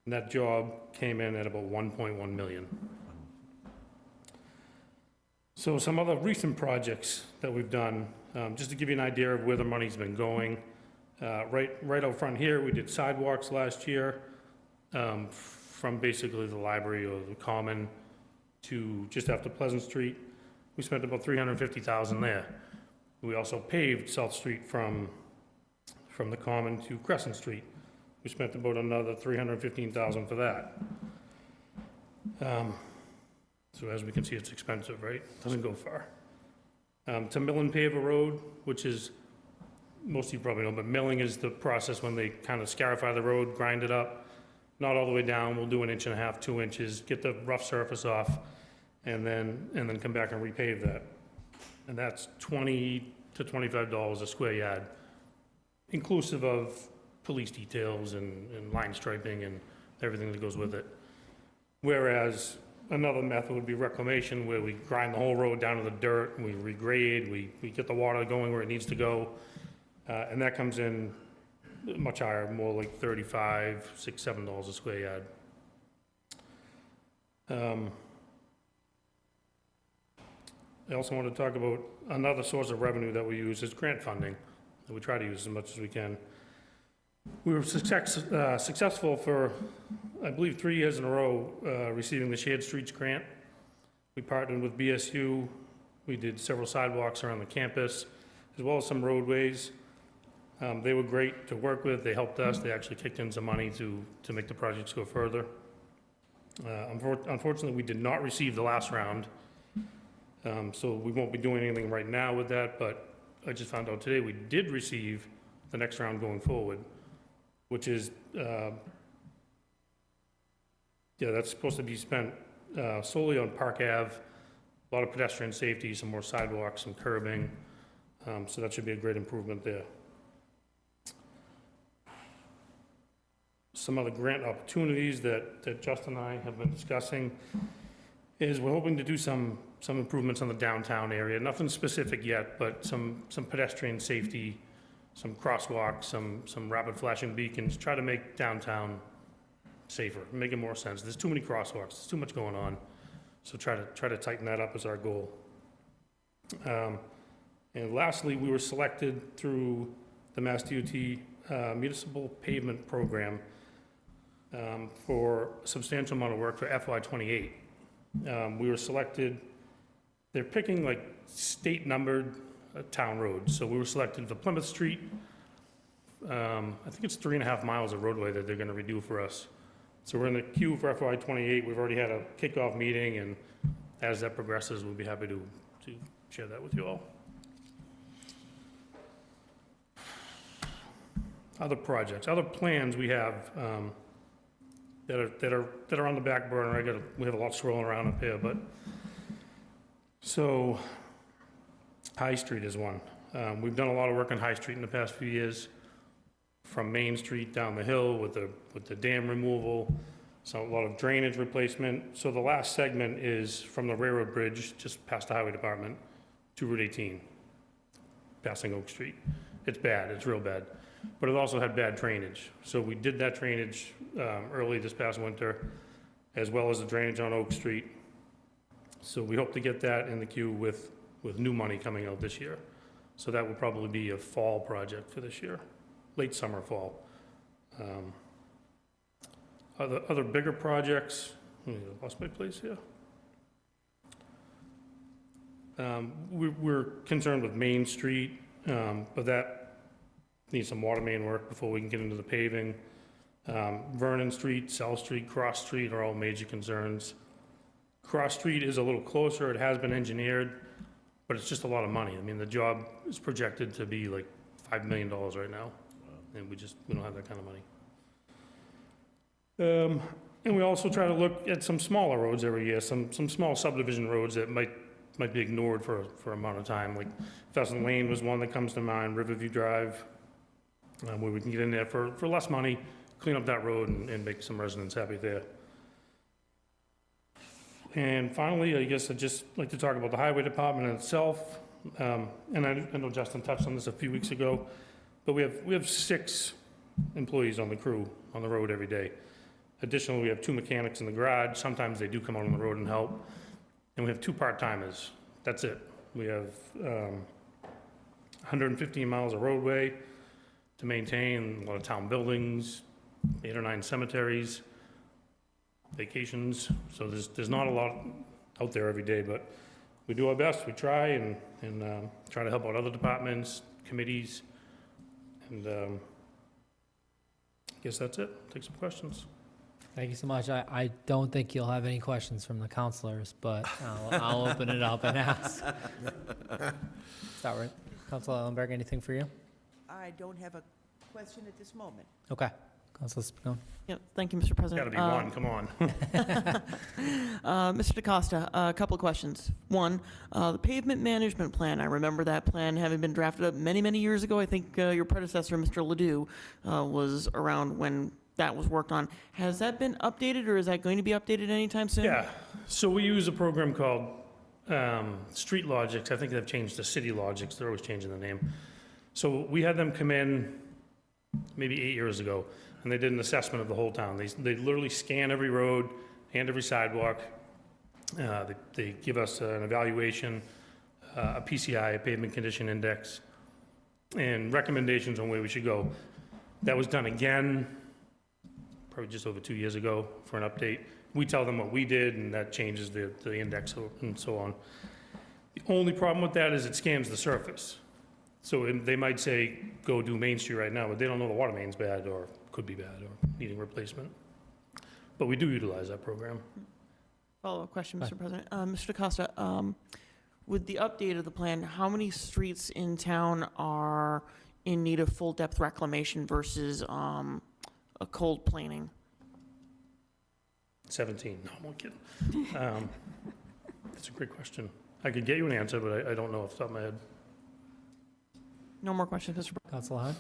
And that job came in at about 1.1 million. So some other recent projects that we've done, just to give you an idea of where the money's been going. Right out front here, we did sidewalks last year, from basically the library or the common to just after Pleasant Street. We spent about $350,000 there. We also paved South Street from the common to Crescent Street. We spent about another $315,000 for that. So as we can see, it's expensive, right? Doesn't go far. To mill and pave a road, which is, most of you probably know, but milling is the process when they kind of scarify the road, grind it up, not all the way down. We'll do 1.5 inches, 2 inches, get the rough surface off, and then come back and repave that. And that's $20 to $25 a square yard, inclusive of police details and line striping and everything that goes with it. Whereas another method would be reclamation, where we grind the whole road down to the dirt, and we regrade, we get the water going where it needs to go, and that comes in much higher, more like $35, $6, $7 a square yard. I also want to talk about another source of revenue that we use is grant funding, that we try to use as much as we can. We were successful for, I believe, 3 years in a row, receiving the Shared Streets Grant. We partnered with BSU. We did several sidewalks around the campus, as well as some roadways. They were great to work with. They helped us. They actually kicked in some money to make the projects go further. Unfortunately, we did not receive the last round, so we won't be doing anything right now with that, but I just found out today we did receive the next round going forward, which is, that's supposed to be spent solely on Park Ave, a lot of pedestrian safety, some more sidewalks, some curbing, so that should be a great improvement there. Some other grant opportunities that Justin and I have been discussing is we're hoping to do some improvements on the downtown area. Nothing specific yet, but some pedestrian safety, some crosswalks, some rapid flashing beacons, try to make downtown safer, make it more sense. There's too many crosswalks, there's too much going on. So try to tighten that up as our goal. And lastly, we were selected through the Mass DOT Municipal Pavement Program for a substantial amount of work for FY28. We were selected, they're picking like state numbered town roads. So we were selected for Plymouth Street. I think it's 3.5 miles of roadway that they're gonna redo for us. So we're in the queue for FY28. We've already had a kickoff meeting, and as that progresses, we'll be happy to share that with you all. Other projects, other plans we have that are on the back burner. We have a lot swirling around up here, but so High Street is one. We've done a lot of work on High Street in the past few years, from Main Street down the hill with the dam removal, so a lot of drainage replacement. So the last segment is from the railroad bridge, just past the highway department, to Route 18, passing Oak Street. It's bad, it's real bad, but it also had bad drainage. So we did that drainage early this past winter, as well as the drainage on Oak Street. So we hope to get that in the queue with new money coming out this year. So that will probably be a fall project for this year. Late summer, fall. Other bigger projects, I lost my place here. We're concerned with Main Street, but that needs some water main work before we can get into the paving. Vernon Street, South Street, Cross Street are all major concerns. Cross Street is a little closer. It has been engineered, but it's just a lot of money. I mean, the job is projected to be like $5 million right now. And we don't have that kind of money. And we also try to look at some smaller roads every year, some small subdivision roads that might be ignored for a amount of time. Like Pheasant Lane was one that comes to mind, Riverview Drive, where we can get in there for less money, clean up that road and make some residents happy there. And finally, I guess I'd just like to talk about the highway department itself. And I know Justin touched on this a few weeks ago, but we have 6 employees on the crew on the road every day. Additionally, we have 2 mechanics in the garage. Sometimes they do come out on the road and help. And we have 2 part-timers. That's it. We have 115 miles of roadway to maintain, a lot of town buildings, 8 or 9 cemeteries, vacations. So there's not a lot out there every day, but we do our best. We try and try to help out other departments, committees, and I guess that's it. Take some questions. Thank you so much. I don't think you'll have any questions from the counselors, but I'll open it up and ask. Start with Councilor Ellenberg. Anything for you? I don't have a question at this moment. Okay. Councilor Spicone. Yep, thank you, Mr. President. Gotta be one, come on. Mr. DeCosta, a couple of questions. One, the pavement management plan, I remember that plan having been drafted up many, many years ago. I think your predecessor, Mr. Ledoux, was around when that was worked on. Has that been updated, or is that going to be updated anytime soon? Yeah, so we use a program called Street Logics. I think they've changed to City Logics. They're always changing the name. So we had them come in maybe 8 years ago, and they did an assessment of the whole town. They literally scan every road and every sidewalk. They give us an evaluation a PCI, a pavement condition index, and recommendations on where we should go. That was done again, probably just over 2 years ago for an update. We tell them what we did, and that changes the index and so on. The only problem with that is it scans the surface. So they might say, go do Main Street right now, but they don't know the water main's bad or could be bad or needing replacement. But we do utilize that program. Follow-up question, Mr. President. Mr. DeCosta, with the update of the plan, how many streets in town are in need of full depth reclamation versus a cold planing? 17, no, I'm only kidding. That's a great question. I could get you an answer, but I don't know off the top of my head. No more questions, Mr. President. Councilor Hahn?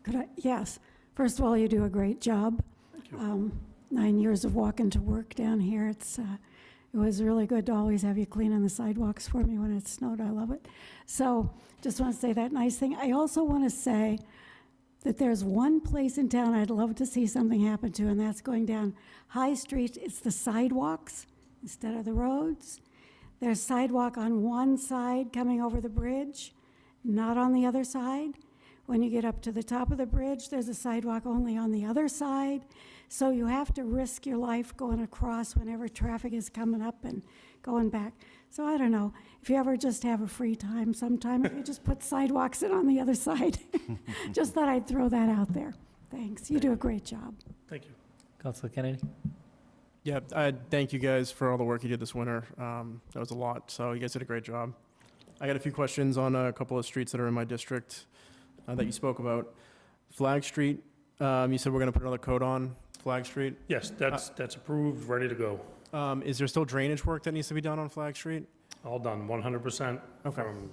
Could I? Yes. First of all, you do a great job. Thank you. 9 years of walking to work down here. It was really good to always have you cleaning the sidewalks for me when it snowed. I love it. So just want to say that nice thing. I also want to say that there's one place in town I'd love to see something happen to, and that's going down High Street. It's the sidewalks instead of the roads. There's sidewalk on one side coming over the bridge, not on the other side. When you get up to the top of the bridge, there's a sidewalk only on the other side. So you have to risk your life going across whenever traffic is coming up and going back. So I don't know, if you ever just have a free time sometime, if you just put sidewalks in on the other side. Just thought I'd throw that out there. Thanks. You do a great job. Thank you. Councilor Kennedy? Yeah, I thank you guys for all the work you did this winter. That was a lot, so you guys did a great job. I got a few questions on a couple of streets that are in my district that you spoke about. Flag Street, you said we're going to put another coat on Flag Street. Yes, that's approved, ready to go. Is there still drainage work that needs to be done on Flag Street? All done, 100% from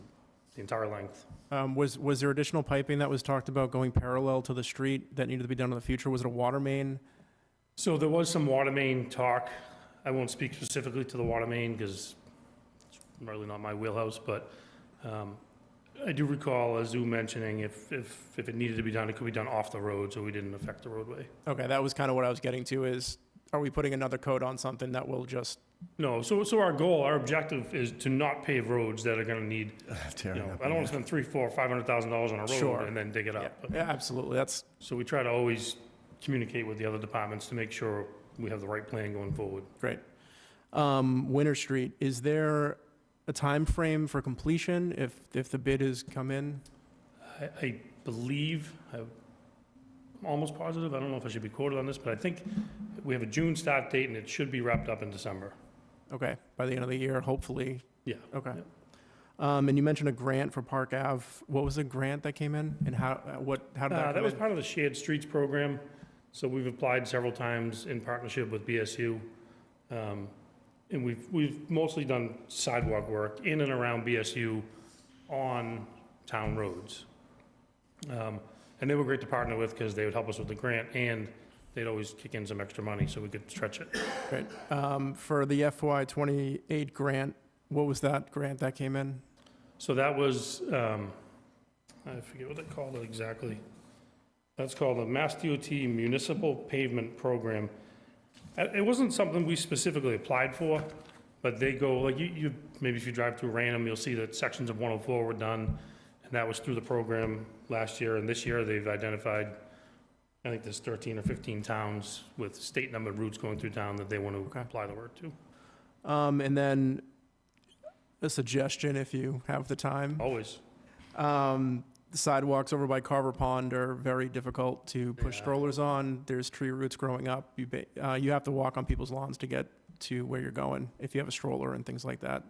the entire length. Was there additional piping that was talked about going parallel to the street that needed to be done in the future? Was it a water main? So there was some water main talk. I won't speak specifically to the water main because it's really not my wheelhouse, but I do recall Azu mentioning if it needed to be done, it could be done off the road so we didn't affect the roadway. Okay, that was kind of what I was getting to is, are we putting another coat on something that will just... No, so our goal, our objective is to not pave roads that are gonna need, I don't wanna spend $300,000, $400,000, $500,000 on a road Sure. and then dig it up. Yeah, absolutely, So we try to always communicate with the other departments to make sure we have the right plan going forward. Great. Winter Street, is there a time frame for completion if the bid has come in? I believe, I'm almost positive, I don't know if I should be quoted on this, but I think we have a June start date and it should be wrapped up in December. Okay, by the end of the year, hopefully. Yeah. Okay. Yeah. And you mentioned a grant for Park Ave. What was the grant that came in, and how did that come That was in? part of the Shared Streets program, so we've applied several times in partnership with BSU. And we've mostly done sidewalk work in and around BSU on town roads. And they were great to partner with because they would help us with the grant and they'd always kick in some extra money so we could stretch it. Great. For the FY28 grant, what was that grant that came in? So that was, I forget what they called it exactly. That's called the Mass DOT Municipal Pavement Program. It wasn't something we specifically applied for, but they go, like you maybe if you drive through Raynham, you'll see that sections of 104 were done, and that was through the program last year. And this year they've identified, I think there's 13 or 15 towns with state numbered routes going through town that they want to apply the work to. And then a suggestion, if you have the time. Always. The sidewalks over by Carver Pond are very difficult to push Yeah. strollers on. There's tree roots growing up. You have to walk on people's lawns to get to where you're going if you have a stroller and things like that.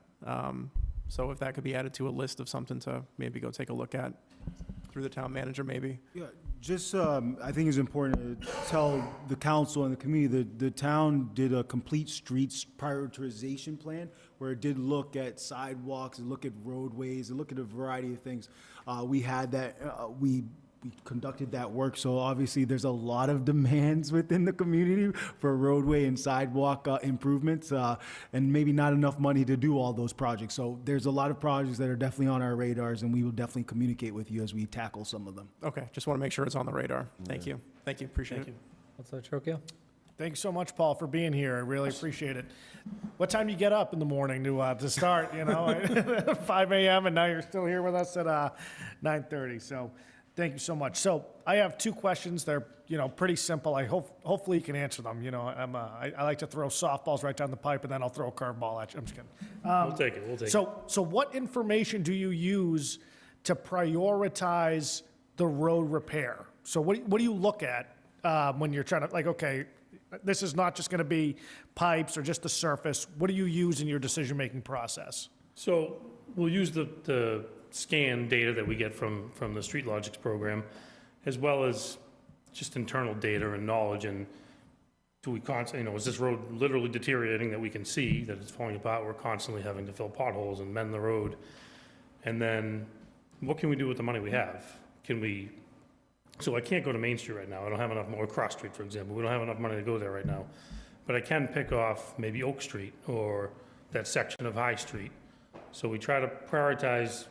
So if that could be added to a list of something to maybe go take a look at through the town manager, maybe. Yeah, just, I think it's important to tell the council and the community that the town did a complete streets prioritization plan where it did look at sidewalks and look at roadways and look at a variety of things. We had that, we conducted that work, so obviously there's a lot of demands within the community for roadway and sidewalk improvements, and maybe not enough money to do all those projects. So there's a lot of projects that are definitely on our radars, and we will definitely communicate with you as we tackle some of them. Okay, just want to make sure it's on the radar. Thank you. Thank you, appreciate it. Councilor Trocchio? Thanks so much, Paul, for being here. I really appreciate it. what time you get up in the morning to start, 5 a.m., and now you're still here with us at 9:30. So thank you so much. So I have two questions. They're, pretty simple. Hopefully you can answer them. I like to throw softballs right down the pipe, and then I'll throw a curveball at you. I'm just kidding. We'll take it, we'll take it. So what information do you use to prioritize the road repair? So what do you look at when you're trying to, like, okay, this is not just going to be pipes or just the surface. What do you use in your decision-making process? So we'll use the scan data that we get from the Street Logics program, as well as just internal data and knowledge. And do we constantly, is this road literally deteriorating that we can see that it's falling apart? We're constantly having to fill potholes and mend the road. And then what can we do with the money we have? So I can't go to Main Street right now. I don't have enough more, Cross Street, for example. We don't have enough money to go there right now. But I can pick off maybe Oak Street or that section of High Street. So we try to prioritize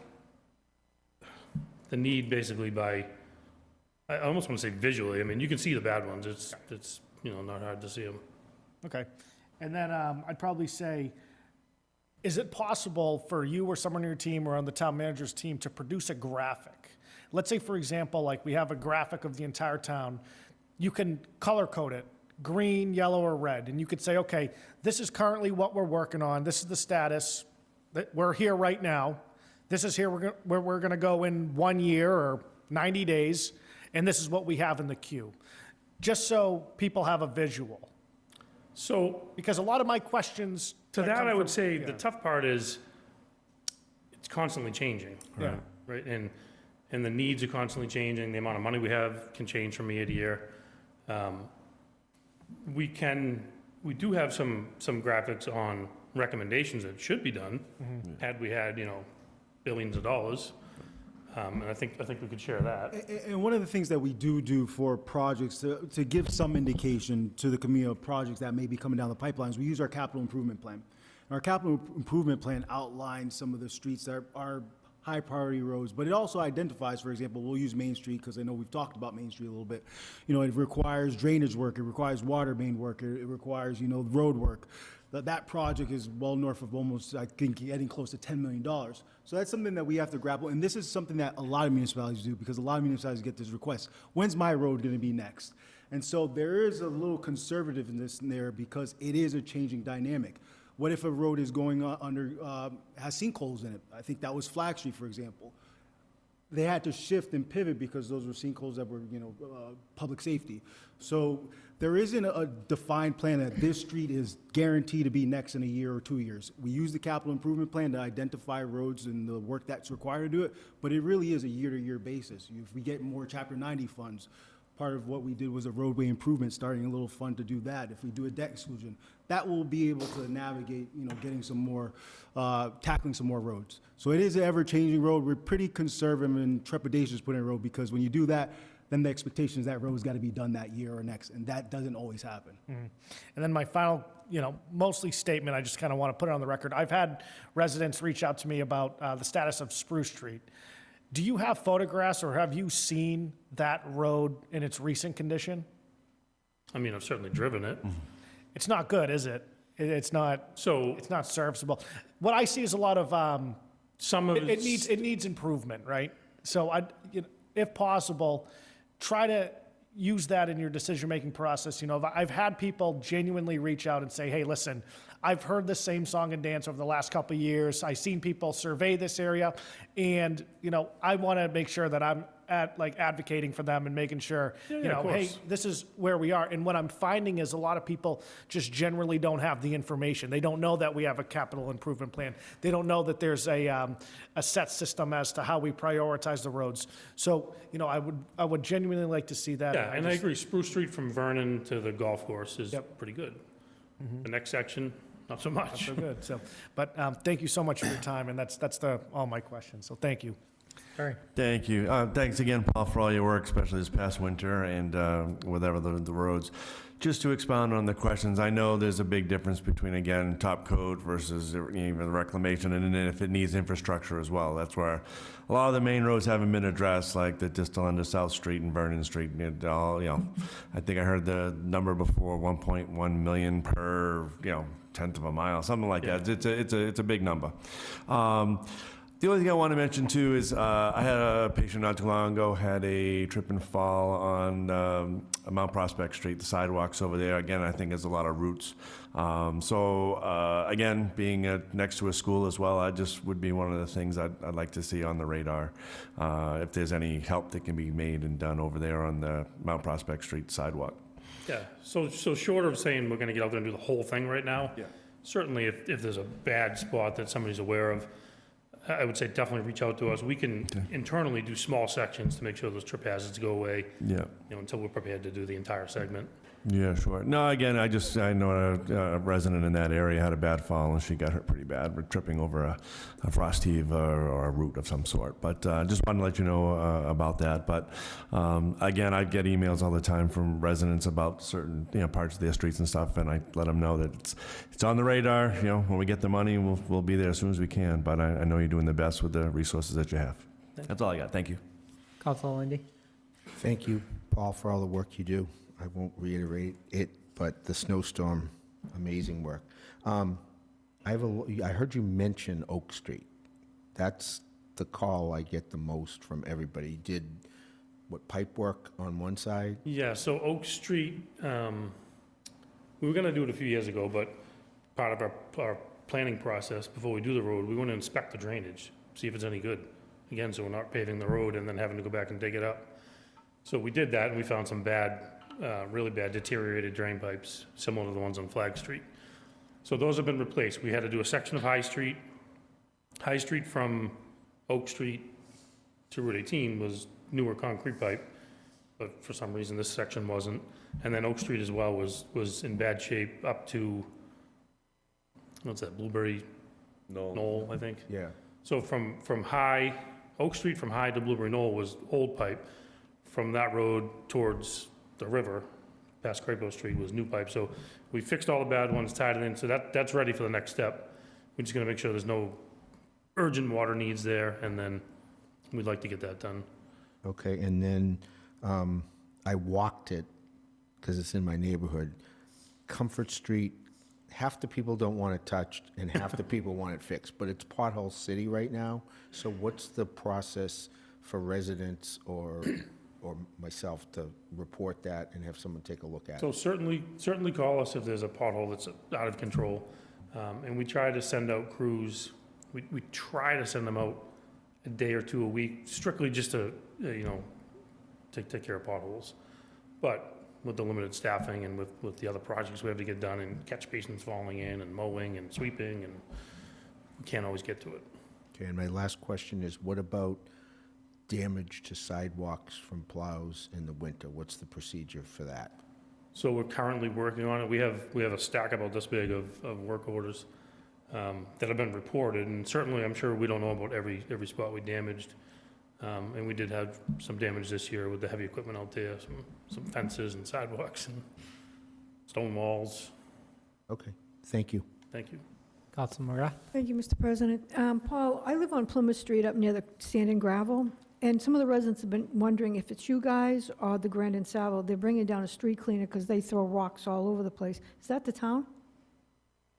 the need basically by, I almost want to say visually. I mean, you can see the bad ones. It's not hard to see them. Okay. And then I'd probably say, is it possible for you or someone on your team or on the town manager's team to produce a graphic? Let's say, for example, like we have a graphic of the entire town. You can color code it, green, yellow, or red. And you could say, okay, this is currently what we're working on. This is the status. We're here right now. This is here where we're going to go in 1 year or 90 days. And this is what we have in the queue. Just so people have a visual. So, because a lot of my questions... To that, I would say the tough part is it's constantly changing. Yeah. Right? And the needs are constantly changing. The amount of money we have can change from year to year. We do have some graphics on recommendations that should be done, had we had, billions of dollars. And I think we could share that. And one of the things that we do for projects to give some indication to the community of projects that may be coming down the pipelines, we use our capital improvement plan. Our capital improvement plan outlines some of the streets that are high priority roads, but it also identifies, for example, we'll use Main Street because I know we've talked about Main Street a little bit. It requires drainage work, it requires water main work, it requires, road work. That project is well north of almost, I think, getting close to $10 million. So that's something that we have to grapple, and this is something that a lot of municipalities do because a lot of municipalities get this request. When's my road going to be next? And so there is a little conservativeness in there because it is a changing dynamic. What if a road is going has sinkholes in it? I think that was Flag Street, for example. They had to shift and pivot because those were sinkholes that were, public safety. So there isn't a defined plan that this street is guaranteed to be next in a year or 2 years. We use the capital improvement plan to identify roads and the work that's required to do it, but it really is a year-to-year basis. If we get more Chapter 90 funds, part of what we did was a roadway improvement, starting a little fund to do that. If we do a debt exclusion, that will be able to navigate, getting some more, tackling some more roads. So it is an ever-changing road. We're pretty conservative and trepidatious putting a road because when you do that, then the expectation is that road's got to be done that year or next, and that doesn't always happen. And then my final, mostly statement, I just kind of want to put it on the record. I've had residents reach out to me about the status of Spruce Street. Do you have photographs or have you seen that road in its recent condition? I mean, I've certainly driven it. It's not good, is it? It's not serviceable. What I see is a lot of it needs improvement, right? So if possible, try to use that in your decision-making process. I've had people genuinely reach out and say, hey, listen, I've heard the same song and dance over the last couple of years. I've seen people survey this area, and, I want to make sure that I'm advocating for them and making sure, hey, this is where we are. And what I'm finding is a lot of people just generally don't have the information. They don't know that we have a capital improvement plan. They don't know that there's a set system as to how we prioritize the roads. So, I would genuinely like to see that. Yeah, I agree. Spruce Street from Vernon to the golf course is pretty good. The next section, not so much. Not so good. So, but thank you so much for your time, and that's all my questions. So thank you. Barry. Thank you. Thanks again, Paul, for all your work, especially this past winter and whatever the roads. Just to expound on the questions, I know there's a big difference between, again, top coat versus even reclamation, and then if it needs infrastructure as well. That's where a lot of the main roads haven't been addressed, like the distal end of South Street and Vernon Street. It all, I think I heard the number before, 1.1 million per, tenth of a mile, something like that. It's a big number. The only thing I want to mention too is I had a patient not too long ago had a trip and fall on Mount Prospect Street, the sidewalks over there. Again, I think there's a lot of roots. Again, being next to a school as well, I just would be one of the things I'd like to see on the radar. If there's any help that can be made and done over there on the Mount Prospect Street sidewalk. Yeah, so short of saying we're gonna get out there and do the whole thing right now, certainly if there's a bad spot that somebody's aware of, I would say definitely reach out to us. We can internally do small sections to make sure those trip hazards go away. Yeah. Until we're prepared to do the entire segment. Yeah, sure. No, again, I know a resident in that area had a bad fall, and she got hurt pretty bad. We're tripping over a frost heave or a root of some sort. But just wanted to let you know about that. But again, I get emails all the time from residents about certain parts of their streets and stuff, and I let them know that it's on the radar. When we get the money, we'll be there as soon as we can. But I know you're doing the best with the resources that you have. That's all I got. Thank you. Councilor Lindy? Thank you, Paul, for all the work you do. I won't reiterate it, but the snowstorm, amazing work. I heard you mention Oak Street. That's the call I get the most from everybody. Did pipe work on one side? Yeah, so Oak Street, we were gonna do it a few years ago, but part of our planning process, before we do the road, we want to inspect the drainage, see if it's any good. Again, so we're not paving the road and then having to go back and dig it up. So we did that, and we found some really bad deteriorated drain pipes, similar to the ones on Flag Street. So those have been replaced. We had to do a section of High Street. High Street from Oak Street to Route 18 was newer concrete pipe, but for some reason this section wasn't. And then Oak Street as well was in bad shape up to, what's that, Blueberry Knoll, I think? Yeah. So from Oak Street from High to Blueberry Knoll was old pipe. From that road towards the river, past Crapo Street, was new pipe. So we fixed all the bad ones, tied it in, so that's ready for the next step. We're just gonna make sure there's no urgent water needs there, and then we'd like to get that done. Okay, and then I walked it, because it's in my neighborhood. Comfort Street, half the people don't want it touched, and half the people want it fixed, but it's pothole city right now. So what's the process for residents or myself to report that and have someone take a look at it? So certainly call us if there's a pothole that's out of control. And we try to send out crews. We try to send them out a day or two a week, strictly just to, take care of potholes. But with the limited staffing and with the other projects we have to get done, and catch basins falling in and mowing and sweeping, and we can't always get to it. Okay, and my last question is, what about damage to sidewalks from plows in the winter? What's the procedure for that? So we're currently working on it. We have a stack about this big of work orders that have been reported, and certainly I'm sure we don't know about every spot we damaged. And we did have some damage this year with the heavy equipment out there, some fences and sidewalks and stone walls. Okay, thank you. Thank you. Councilor McGrath? Thank you, Mr. President. Paul, I live on Plymouth Street up near the Sand and Gravel, and some of the residents have been wondering if it's you guys or the Grand and Savile. They're bringing down a street cleaner because they throw rocks all over the place. Is that the town?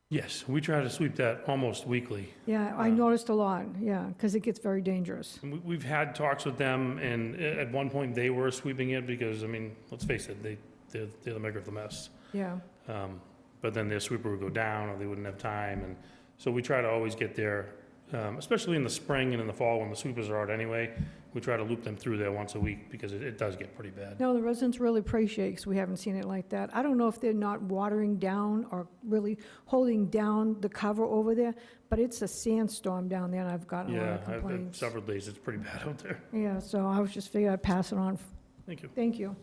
Yes, we try to sweep that almost weekly. Yeah, I noticed a lot, yeah, because it gets very dangerous. And we've had talks with them, and at one point they were sweeping it because, let's face it, they're the maker of the mess. Yeah. But then their sweeper would go down, or they wouldn't have time, and so we try to always get there, especially in the spring and in the fall when the sweepers are out anyway. We try to loop them through there once a week because it does get pretty bad. No, the residents really appreciate it because we haven't seen it like that. I don't know if they're not watering down or really holding down the cover over there, but it's a sandstorm down there, and I've gotten a lot of complaints. Several days, it's pretty bad out there. Yeah, so I was just figuring I'd pass it on. Thank you. Thank you.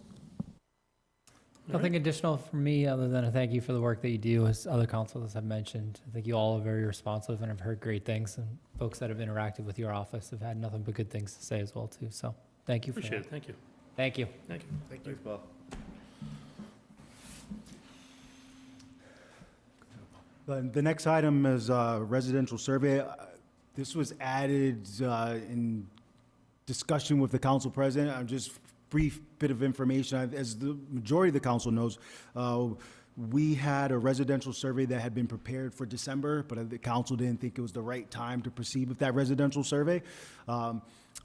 Nothing additional from me other than a thank you for the work that you do, as other councilors have mentioned. I think you all are very responsive, and I've heard great things, and folks that have interacted with your office have had nothing but good things to say as well, too. So thank you for that. Appreciate it. Thank you. Thank you. Thank you. Thank you. Thanks, Paul. The next item is residential survey. This was added in discussion with the council president. Just brief bit of information. As the majority of the council knows, we had a residential survey that had been prepared for December, but the council didn't think it was the right time to proceed with that residential survey.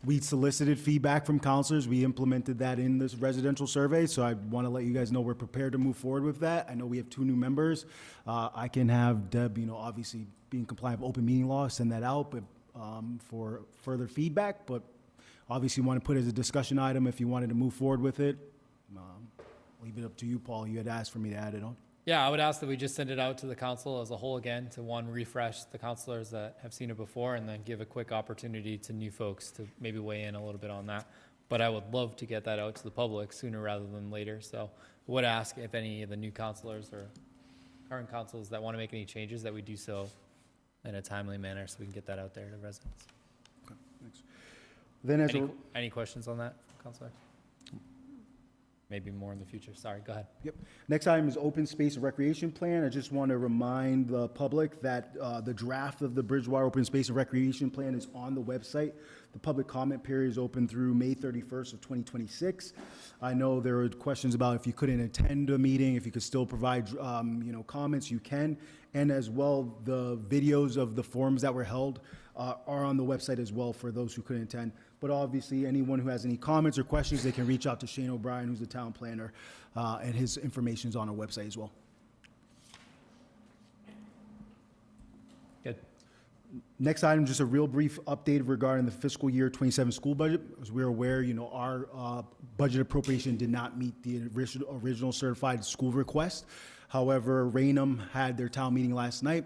We solicited feedback from councilors. We implemented that in this residential survey, so I want to let you guys know we're prepared to move forward with that. I know we have 2 new members. I can have Deb, obviously being compliant with open meeting law, send that out, but for further feedback, but obviously want to put it as a discussion item if you wanted to move forward with it. Leave it up to you, Paul. You had asked for me to add it on. Yeah, I would ask that we just send it out to the council as a whole again, to refresh the councilors that have seen it before, and then give a quick opportunity to new folks to maybe weigh in a little bit on that. But I would love to get that out to the public sooner rather than later. So I would ask if any of the new councilors or current councils that want to make any changes, that we do so in a timely manner so we can get that out there to residents. Okay, thanks. Then as Any questions on that, Councilor? Maybe more in the future. Sorry, go ahead. Yep. Next item is open space and recreation plan. I just want to remind the public that the draft of the Bridgewater Open Space and Recreation Plan is on the website. The public comment period is open through May 31st of 2026. I know there are questions about if you couldn't attend a meeting, if you could still provide, comments, you can. And as well, the videos of the forums that were held are on the website as well for those who couldn't attend. But obviously, anyone who has any comments or questions, they can reach out to Shane O'Brien, who's the town planner, and his information is on our website as well. Good. Next item, just a real brief update regarding the fiscal year 27 school budget. As we're aware, our budget appropriation did not meet the original certified school request. However, Raynham had their town meeting last night.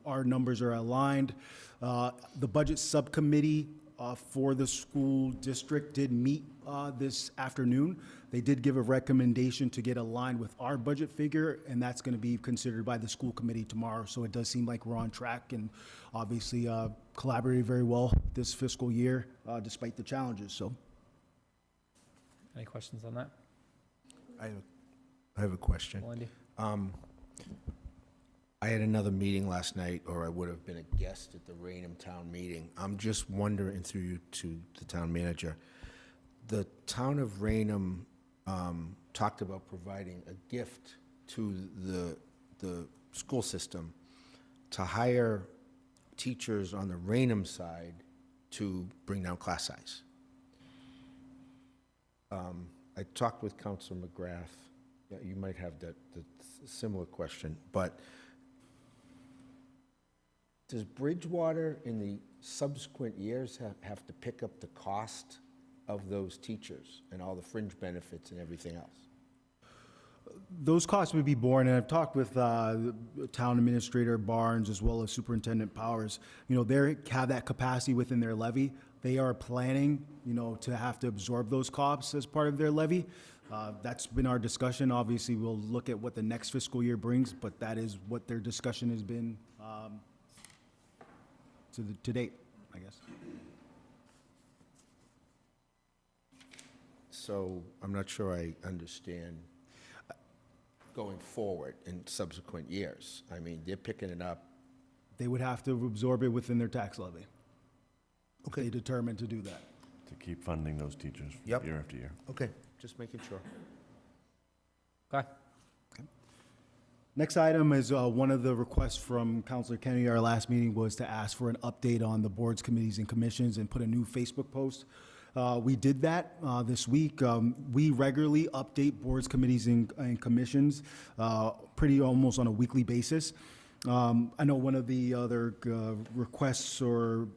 Our numbers are aligned. The budget subcommittee for the school district did meet this afternoon. They did give a recommendation to get aligned with our budget figure, and that's going to be considered by the school committee tomorrow. So it does seem like we're on track and obviously collaborated very well this fiscal year despite the challenges. So, Any questions on that? I have a question. Melindy? I had another meeting last night, or I would have been a guest at the Raynham Town meeting. I'm just wondering, through you to the town manager, the town of Raynham talked about providing a gift to the school system to hire teachers on the Raynham side to bring down class size. I talked with Councilor McGrath. Yeah, you might have the similar question, but does Bridgewater in the subsequent years have to pick up the cost of those teachers and all the fringe benefits and everything else? those costs would be borne, and I've talked with the town administrator Barnes as well as Superintendent Powers. You know, they have that capacity within their levy. They are planning, you know, to have to absorb those costs as part of their levy. That's been our discussion. Obviously, we'll look at what the next fiscal year brings, but that is what their discussion has been to date, I guess. So I'm not sure I understand going forward in subsequent years. I mean, they're picking it up. They would have to absorb it within their tax levy. If they determine to do that. To keep funding those teachers Yep. year after year. Okay, just making sure. Okay. Next item is one of the requests from Councilor Kennedy, our last meeting, was to ask for an update on the boards, committees, and commissions and put a new Facebook post. We did that this week. We regularly update boards, committees, and commissions pretty almost on a weekly basis. I know one of the other requests or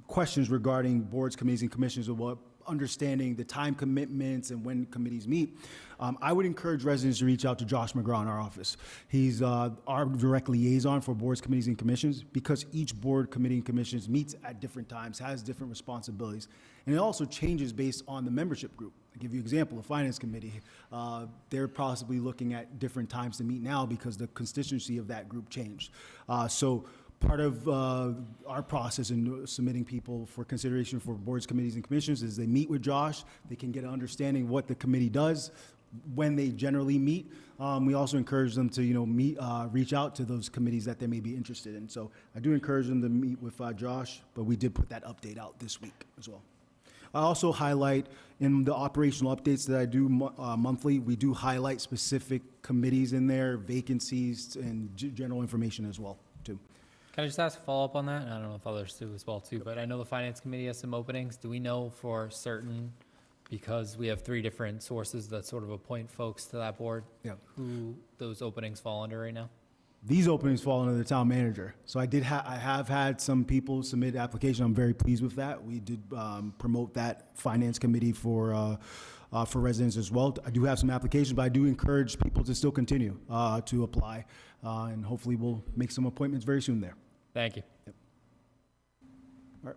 questions regarding boards, committees, and commissions are what understanding the time commitments and when committees meet. I would encourage residents to reach out to Josh McGraw in our office. He's our direct liaison for boards, committees, and commissions, because each board, committee, and commissions meets at different times, has different responsibilities. And it also changes based on the membership group. I'll give you an example, the Finance Committee. They're possibly looking at different times to meet now because the constituency of that group changed. So part of our process in submitting people for consideration for boards, committees, and commissions is they meet with Josh. They can get an understanding of what the committee does, when they generally meet. We also encourage them to, reach out to those committees that they may be interested in. So I do encourage them to meet with Josh, but we did put that update out this week as well. I also highlight in the operational updates that I do monthly, we do highlight specific committees in there, vacancies, and general information as well, too. Can I just ask a follow-up on that? And I don't know if others do as well, too, but I know the Finance Committee has some openings. Do we know for certain, because we have 3 different sources that sort of appoint folks to that board, who those openings fall under right now? These openings fall under the town manager. So I have had some people submit application. I'm very pleased with that. We did promote that finance committee for residents as well. I do have some applications, but I do encourage people to still continue to apply, and hopefully we'll make some appointments very soon there. Thank you. Yep. All right.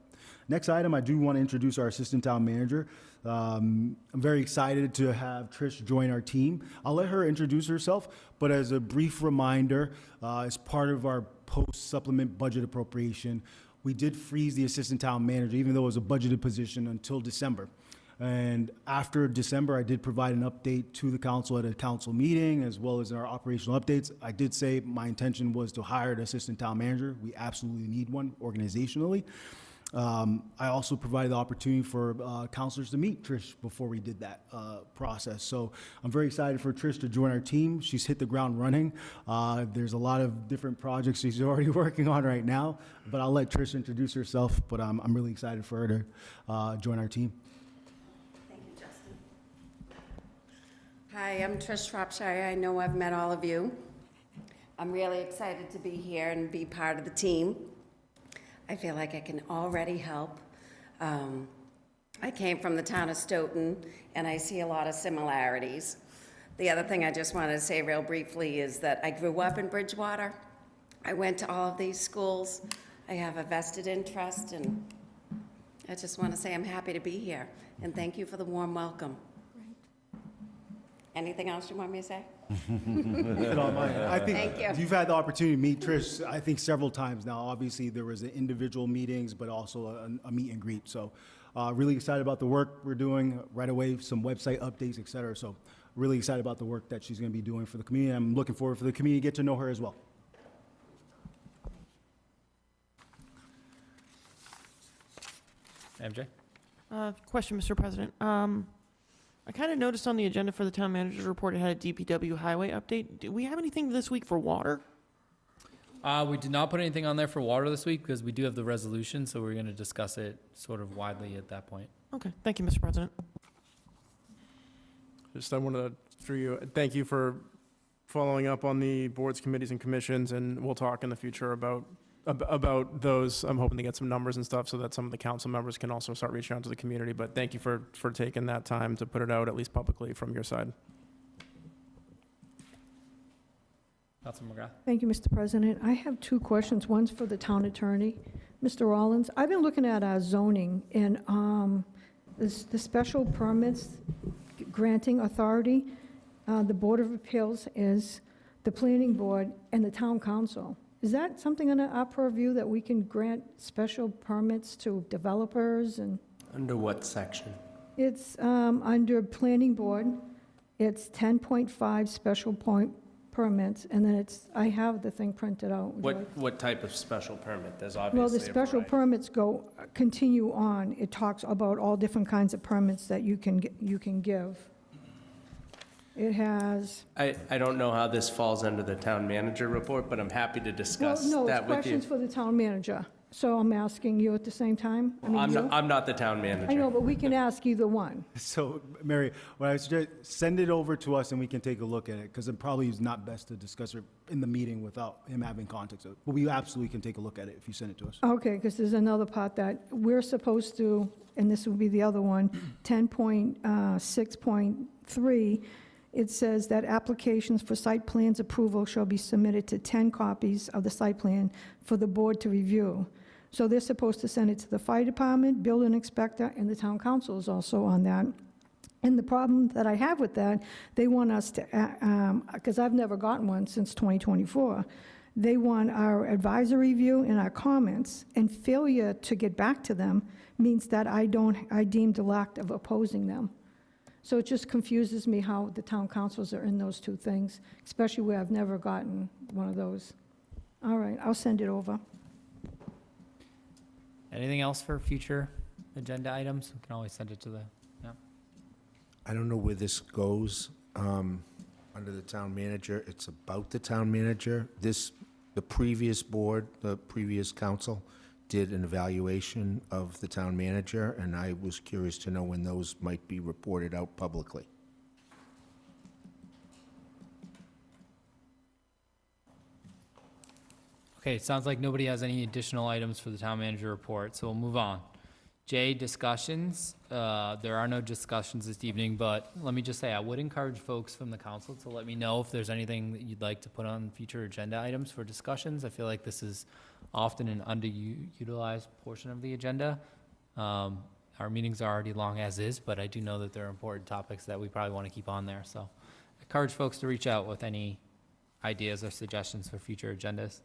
Next item, I do want to introduce our assistant town manager. I'm very excited to have Trish join our team. I'll let her introduce herself, but as a brief reminder, as part of our post-supplement budget appropriation, we did freeze the assistant town manager, even though it was a budgeted position, until December. And after December, I did provide an update to the council at a council meeting, as well as in our operational updates. I did say my intention was to hire an assistant town manager. We absolutely need one organizationally. I also provided the opportunity for counselors to meet Trish before we did that process. So I'm very excited for Trish to join our team. She's hit the ground running. There's a lot of different projects she's already working on right now, but I'll let Trish introduce herself, but I'm really excited for her to join our team. Thank you, Justin. Hi, I'm Trish Shropshire. I know I've met all of you. I'm really excited to be here and be part of the team. I feel like I can already help. I came from the town of Stoughton, and I see a lot of similarities. The other thing I just wanted to say real briefly is that I grew up in Bridgewater. I went to all of these schools. I have a vested interest, and I just want to say I'm happy to be here, and thank you for the warm welcome. Anything else you want me to say? I think Thank you. you've had the opportunity to meet Trish, I think, several times now. Obviously, there was individual meetings, but also a meet and greet. So really excited about the work we're doing right away, some website updates, et cetera. So really excited about the work that she's going to be doing for the community. I'm looking forward for the community to get to know her as well. MJ? Question, Mr. President. I kind of noticed on the agenda for the town manager's report, it had a DPW highway update. Do we have anything this week for water? We did not put anything on there for water this week because we do have the resolution, so we're going to discuss it sort of widely at that point. Okay, thank you, Mr. President. Just I wanted to, thank you for following up on the boards, committees, and commissions, and we'll talk in the future about those. I'm hoping to get some numbers and stuff so that some of the council members can also start reaching out to the community, but thank you for taking that time to put it out, at least publicly, from your side. Councilman McGrath? Thank you, Mr. President. I have 2 questions. One's for the town attorney. Mr. Rollins, I've been looking at our zoning, and the special permits granting authority, the Board of Appeals is the planning board and the town council. Is that something under our purview that we can grant special permits to developers and? Under what section? It's under planning board. It's 10.5 special point permits, and then I have the thing printed out. Would you like? What type of special permit? There's obviously Well, the a special variety. permits continue on. It talks about all different kinds of permits that you can give. It has. I don't know how this falls under the town manager report, but I'm happy to discuss No, that it's with you. questions for the town manager. So I'm asking you at the same time? I mean, you? I'm not the town manager. I know, but we can ask either one. So, Mary, what I suggest, send it over to us and we can take a look at it, because it probably is not best to discuss it in the meeting without him having context of it. But we absolutely can take a look at it if you send it to us. Okay, because there's another part that we're supposed to, and this will be the other one, 10.6.3, it says that applications for site plans approval shall be submitted to 10 copies of the site plan for the board to review. So they're supposed to send it to the fire department, building inspector, and the town council is also on that. And the problem that I have with that, they want us to, because I've never gotten one since 2024, they want our advisory review and our comments, and failure to get back to them means that I deem the lack of opposing them. So it just confuses me how the town councils are in those two things, especially where I've never gotten one of those. All right, I'll send it over. Anything else for future agenda items? We can always send it to the, yeah. I don't know where this goes, under the town manager. It's about the town manager. The previous board, the previous council, did an evaluation of the town manager, and I was curious to know when those might be reported out publicly. Okay, it sounds like nobody has any additional items for the town manager report, so we'll move on. J, discussions. There are no discussions this evening, but let me just say, I would encourage folks from the council to let me know if there's anything that you'd like to put on future agenda items for discussions. I feel like this is often an underutilized portion of the agenda. Our meetings are already long as is, but I do know that there are important topics that we probably want to keep on there, so I encourage folks to reach out with any ideas or suggestions for future agendas.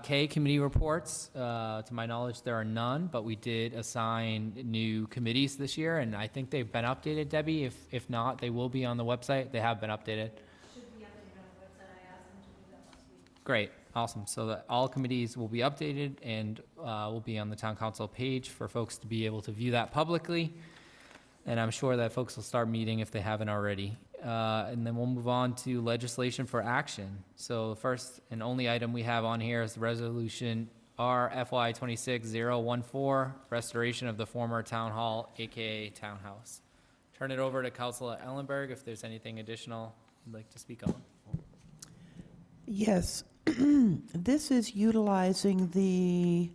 K, committee reports. To my knowledge, there are none, but we did assign new committees this year, and I think they've been updated, Debbie. If not, they will be on the website. They have been updated. Should be updated on the website. I asked them to do that last week. Great, awesome. So that all committees will be updated and will be on the town council page for folks to be able to view that publicly. And I'm sure that folks will start meeting if they haven't already. And then we'll move on to legislation for action. So the first and only item we have on here is the resolution RFY 26014, restoration of the former town hall, AKA townhouse. Turn it over to Councilor Ellenberg if there's anything additional you'd like to speak on. Yes, this is utilizing the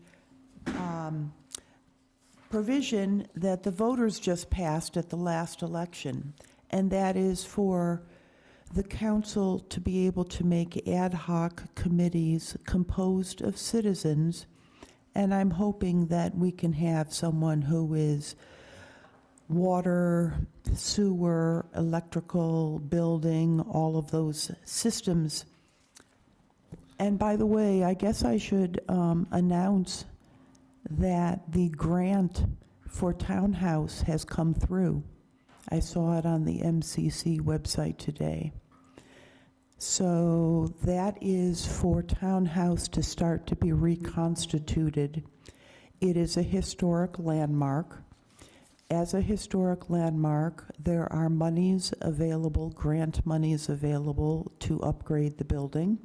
provision that the voters just passed at the last election, and that is for the council to be able to make ad hoc committees composed of citizens, and I'm hoping that we can have someone who is water, sewer, electrical, building, all of those systems. And by the way, I guess I should announce that the grant for Townhouse has come through. I saw it on the MCC website today. So that is for Townhouse to start to be reconstituted. It is a historic landmark. As a historic landmark, there are monies available, grant monies available to upgrade the building.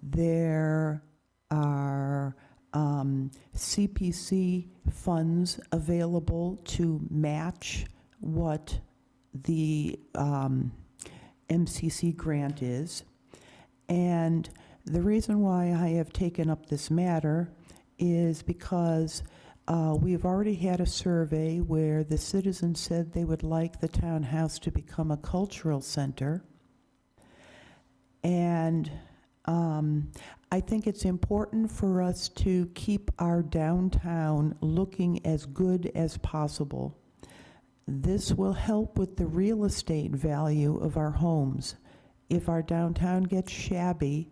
There are CPC funds available to match what the MCC grant is. And the reason why I have taken up this matter is because we have already had a survey where the citizens said they would like the townhouse to become a cultural center. And I think it's important for us to keep our downtown looking as good as possible. This will help with the real estate value of our homes. If our downtown gets shabby,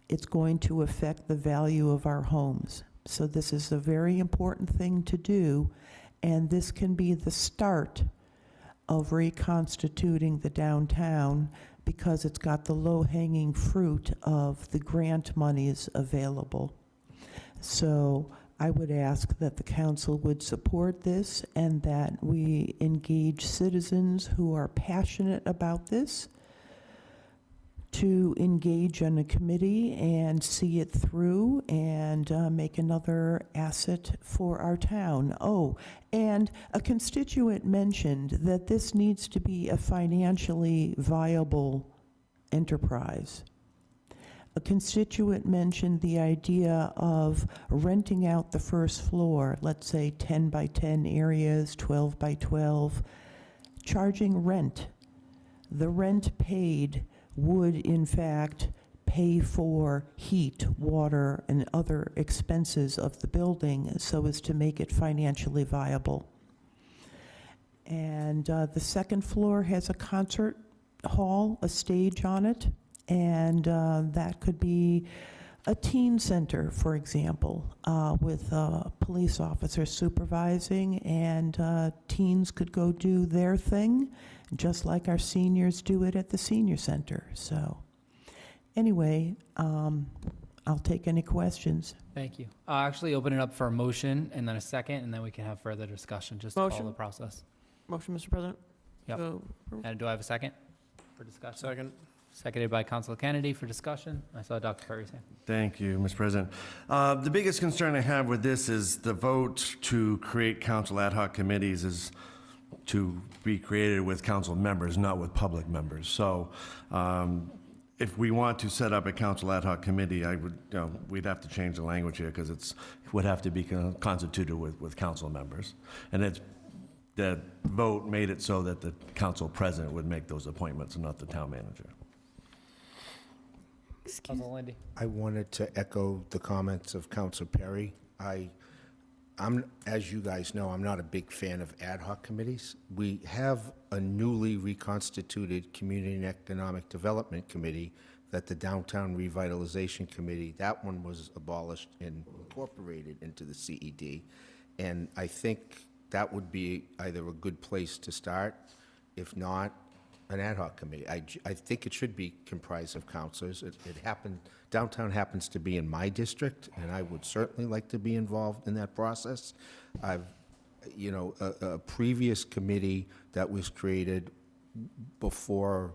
it's going to affect the value of our homes. So this is a very important thing to do, and this can be the start of reconstituting the downtown because it's got the low-hanging fruit of the grant monies available. So I would ask that the council would support this and that we engage citizens who are passionate about this to engage on a committee and see it through and make another asset for our town. Oh, and a constituent mentioned that this needs to be a financially viable enterprise. A constituent mentioned the idea of renting out the first floor, let's say 10 by 10 areas, 12 by 12, charging rent. The rent paid would in fact pay for heat, water, and other expenses of the building so as to make it financially viable. And the second floor has a concert hall, a stage on it, and that could be a teen center, for example, with a police officer supervising, and teens could go do their thing, just like our seniors do it at the senior center. So anyway, I'll take any questions. Thank you. I'll actually open it up for a motion and then a second, and then we can have further discussion, just to follow Motion. the process. Motion, Mr. President? Yep. So, And do I have a second for discussion? Second. Seconded by Councilor Kennedy for discussion. I saw Dr. Curry's hand. Thank you, Mr. President. The biggest concern I have with this is the vote to create council ad hoc committees is to be created with council members, not with public members. So if we want to set up a council ad hoc committee, we'd have to change the language here because it would have to be constituted with council members. And the vote made it so that the council president would make those appointments and not the town manager. Councilor Lindy. I wanted to echo the comments of Councilor Perry. I'm, as you guys know, I'm not a big fan of ad hoc committees. We have a newly reconstituted Community and Economic Development Committee that the Downtown Revitalization Committee, that one was abolished and incorporated into the CED. And I think that would be either a good place to start, if not, an ad hoc committee. I think it should be comprised of councilors. It happened, downtown happens to be in my district, and I would certainly like to be involved in that process. A previous committee that was created before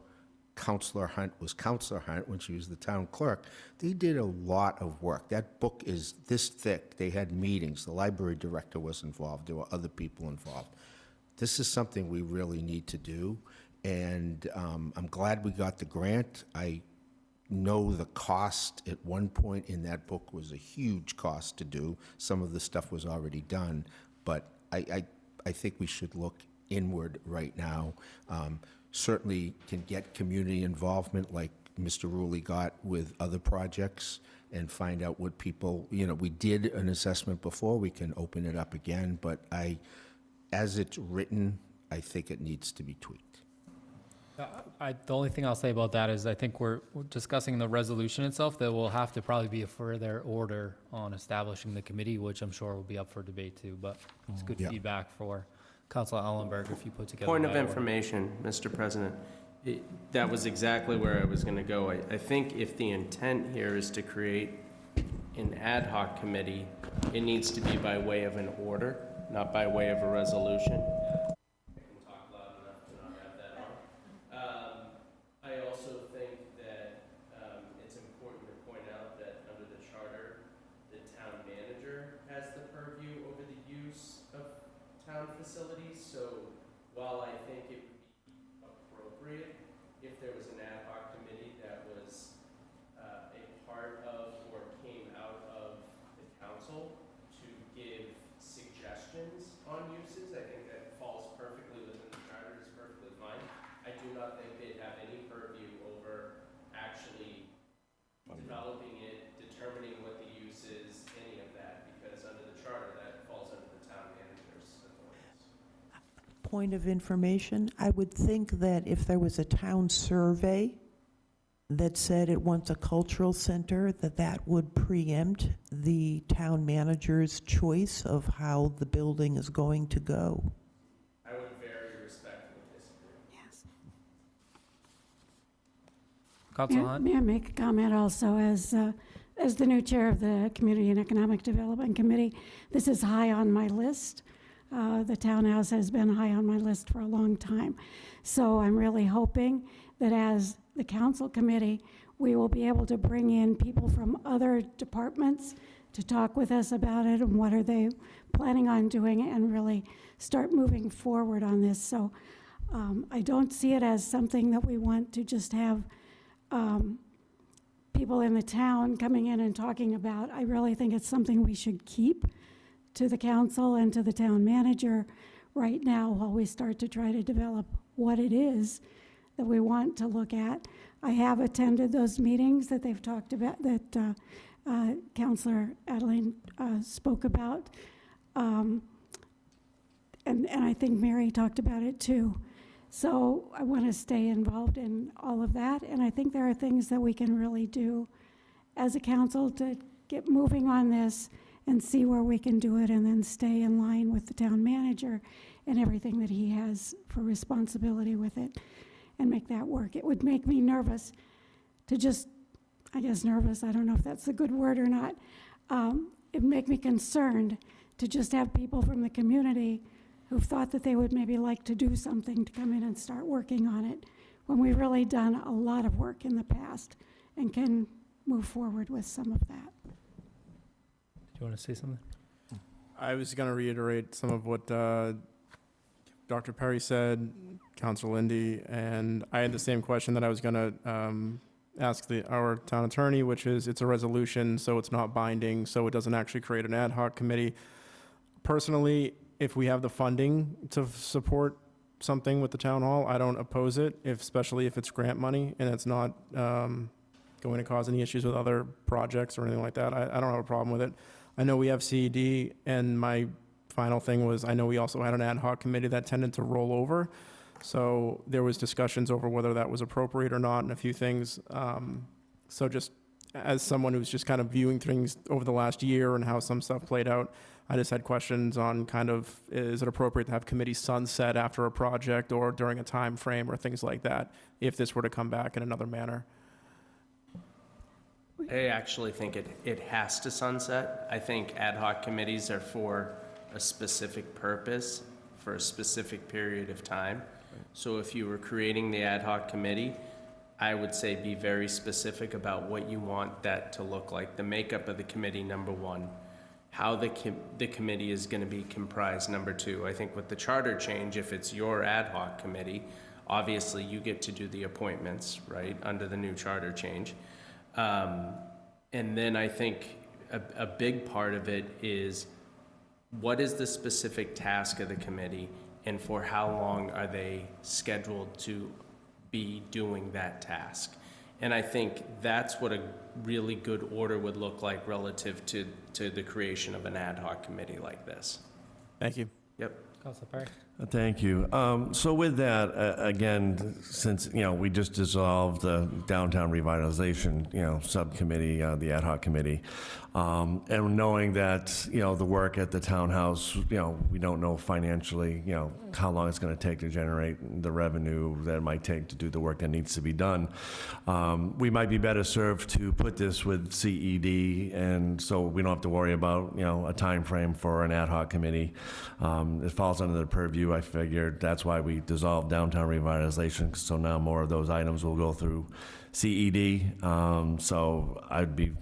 Councilor Hunt was Councilor Hunt, when she was the town clerk, they did a lot of work. That book is this thick. They had meetings. The library director was involved. There were other people involved. This is something we really need to do. And I'm glad we got the grant. I know the cost at one point in that book was a huge cost to do. Some of the stuff was already done, but I think we should look inward right now. Certainly can get community involvement like Mr. Rulli got with other projects and find out what people, we did an assessment before, we can open it up again, but as it's written, I think it needs to be tweaked. The only thing I'll say about that is I think we're discussing the resolution itself. There will have to probably be a further order on establishing the committee, which I'm sure will be up for debate too, but it's good Yeah. feedback for Councilor Ellenberg if you put together. Point of that order. information, Mr. President. That was exactly where I was going to go. I think if the intent here is to create an ad hoc committee, it needs to be by way of an order, not by way of a resolution. I can talk loud enough to not have that on. I also think that it's important to point out that under the charter, the town manager has the purview over the use of town facilities. So while I think it would be appropriate if there was an ad hoc committee that was a part of or came out of the council to give suggestions on uses, I think that falls perfectly within the charter, is perfectly fine. I do not think they'd have any purview over actually developing it, determining what the use is, any of that, because under the charter, that falls under the town manager's authorities. Point of information, I would think that if there was a town survey that said it wants a cultural center, that would preempt the town manager's choice of how the building is going to go. I would very respectfully disagree. Yes. Councilor Hunt? May I make a comment also as the new chair of the Community and Economic Development Committee? This is high on my list. The townhouse has been high on my list for a long time. So I'm really hoping that as the council committee, we will be able to bring in people from other departments to talk with us about it and what are they planning on doing and really start moving forward on this. So I don't see it as something that we want to just have people in the town coming in and talking about. I really think it's something we should keep to the council and to the town manager right now while we start to try to develop what it is that we want to look at. I have attended those meetings that they've talked about, that Councilor Adeline spoke about. And I think Mary talked about it too. So I want to stay involved in all of that. And I think there are things that we can really do as a council to get moving on this and see where we can do it and then stay in line with the town manager and everything that he has for responsibility with it and make that work. It would make me nervous to just, I guess nervous, I don't know if that's a good word or not. It'd make me concerned to just have people from the community who thought that they would maybe like to do something to come in and start working on it when we've really done a lot of work in the past and can move forward with some of that. Do you want to say something? I was going to reiterate some of what Dr. Perry said, Councilor Lindy, and I had the same question that I was going to ask our town attorney, which is it's a resolution, so it's not binding, so it doesn't actually create an ad hoc committee. Personally, if we have the funding to support something with the town hall, I don't oppose it, especially if it's grant money and it's not going to cause any issues with other projects or anything like that. I don't have a problem with it. I know we have CED, and my final thing was I know we also had an ad hoc committee that tended to roll over. So there was discussions over whether that was appropriate or not and a few things. So just as someone who's just kind of viewing things over the last year and how some stuff played out, I just had questions on kind of, is it appropriate to have committees sunset after a project or during a time frame or things like that, if this were to come back in another manner? I actually think it has to sunset. I think ad hoc committees are for a specific purpose, for a specific period of time. So if you were creating the ad hoc committee, I would say be very specific about what you want that to look like. The makeup of the committee, number one. How the committee is going to be comprised, number two. I think with the charter change, if it's your ad hoc committee, obviously you get to do the appointments, right, under the new charter change. And then I think a big part of it is what is the specific task of the committee and for how long are they scheduled to be doing that task? And I think that's what a really good order would look like relative to the creation of an ad hoc committee like this. Thank you. Yep. Councilor Perry? Thank you. So with that, again, since, we just dissolved the downtown revitalization, subcommittee, the ad hoc committee, and knowing that, the work at the townhouse, we don't know financially, how long it's going to take to generate the revenue that it might take to do the work that needs to be done. We might be better served to put this with CED, and so we don't have to worry about, a time frame for an ad hoc committee. It falls under the purview. I figured that's why we dissolved downtown revitalization, so now more of those items will go through CED. So I'd be,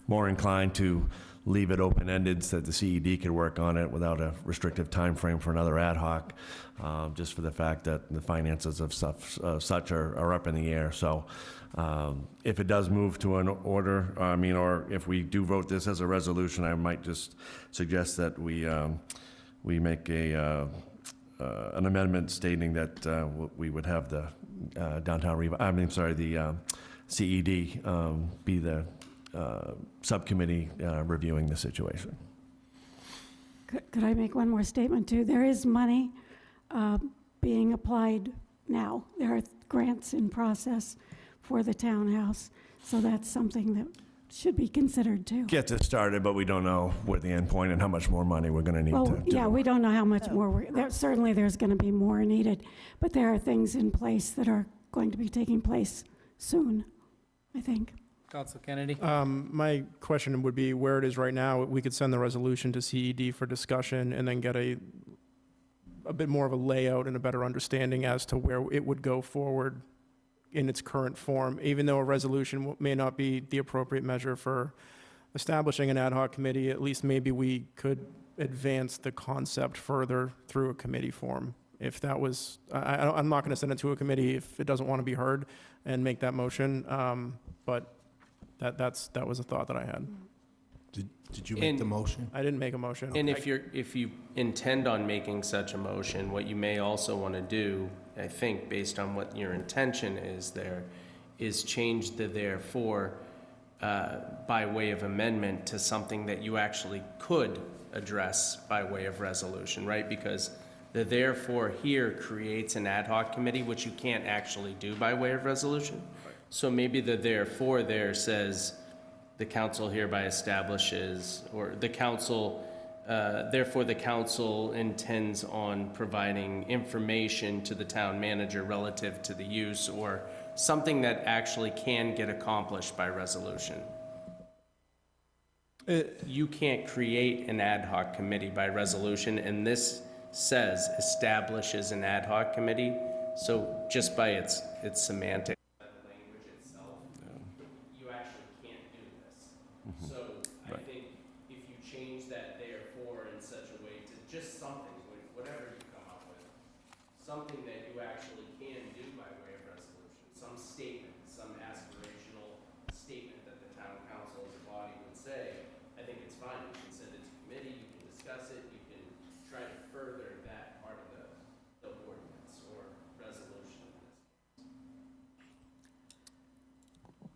more inclined to leave it open-ended so that the CED could work on it without a restrictive time frame for another ad hoc, just for the fact that the finances of such are up in the air. So if it does move to an order, or if we do vote this as a resolution, I might just suggest that we make an amendment stating that we would have the the CED be the subcommittee reviewing the situation. Could I make one more statement too? There is money being applied now. There are grants in process for the townhouse, so that's something that should be considered too. Get this started, but we don't know what the end point and how much more money we're going to need to do. Yeah, we don't know how much more. Certainly there's going to be more needed, but there are things in place that are going to be taking place soon, I think. Councilor Kennedy? My question would be where it is right now. We could send the resolution to CED for discussion and then get a bit more of a layout and a better understanding as to where it would go forward in its current form, even though a resolution may not be the appropriate measure for establishing an ad hoc committee. At least maybe we could advance the concept further through a committee form. If that was, I'm not going to send it to a committee if it doesn't want to be heard and make that motion. But that was a thought that I had. Did you make the motion? I didn't make a motion. And if you intend on making such a motion, what you may also want to do, I think, based on what your intention is there, is change the therefore by way of amendment to something that you actually could address by way of resolution, right? Because the therefore here creates an ad hoc committee, which you can't actually do by way of resolution. So maybe the therefore there says, the council hereby establishes, or the council, therefore the council intends on providing information to the town manager relative to the use, or something that actually can get accomplished by resolution. You can't create an ad hoc committee by resolution, and this says establishes an ad hoc committee. So just by its semantic language itself, you actually can't do this. So I think if you change that therefore in such a way to just something, whatever you come up with, something that you actually can do by way of resolution, some statement, some aspirational statement that the town council as a body would say, I think it's fine. You can send it to committee, you can discuss it, you can try to further that part of the ordinance or resolution.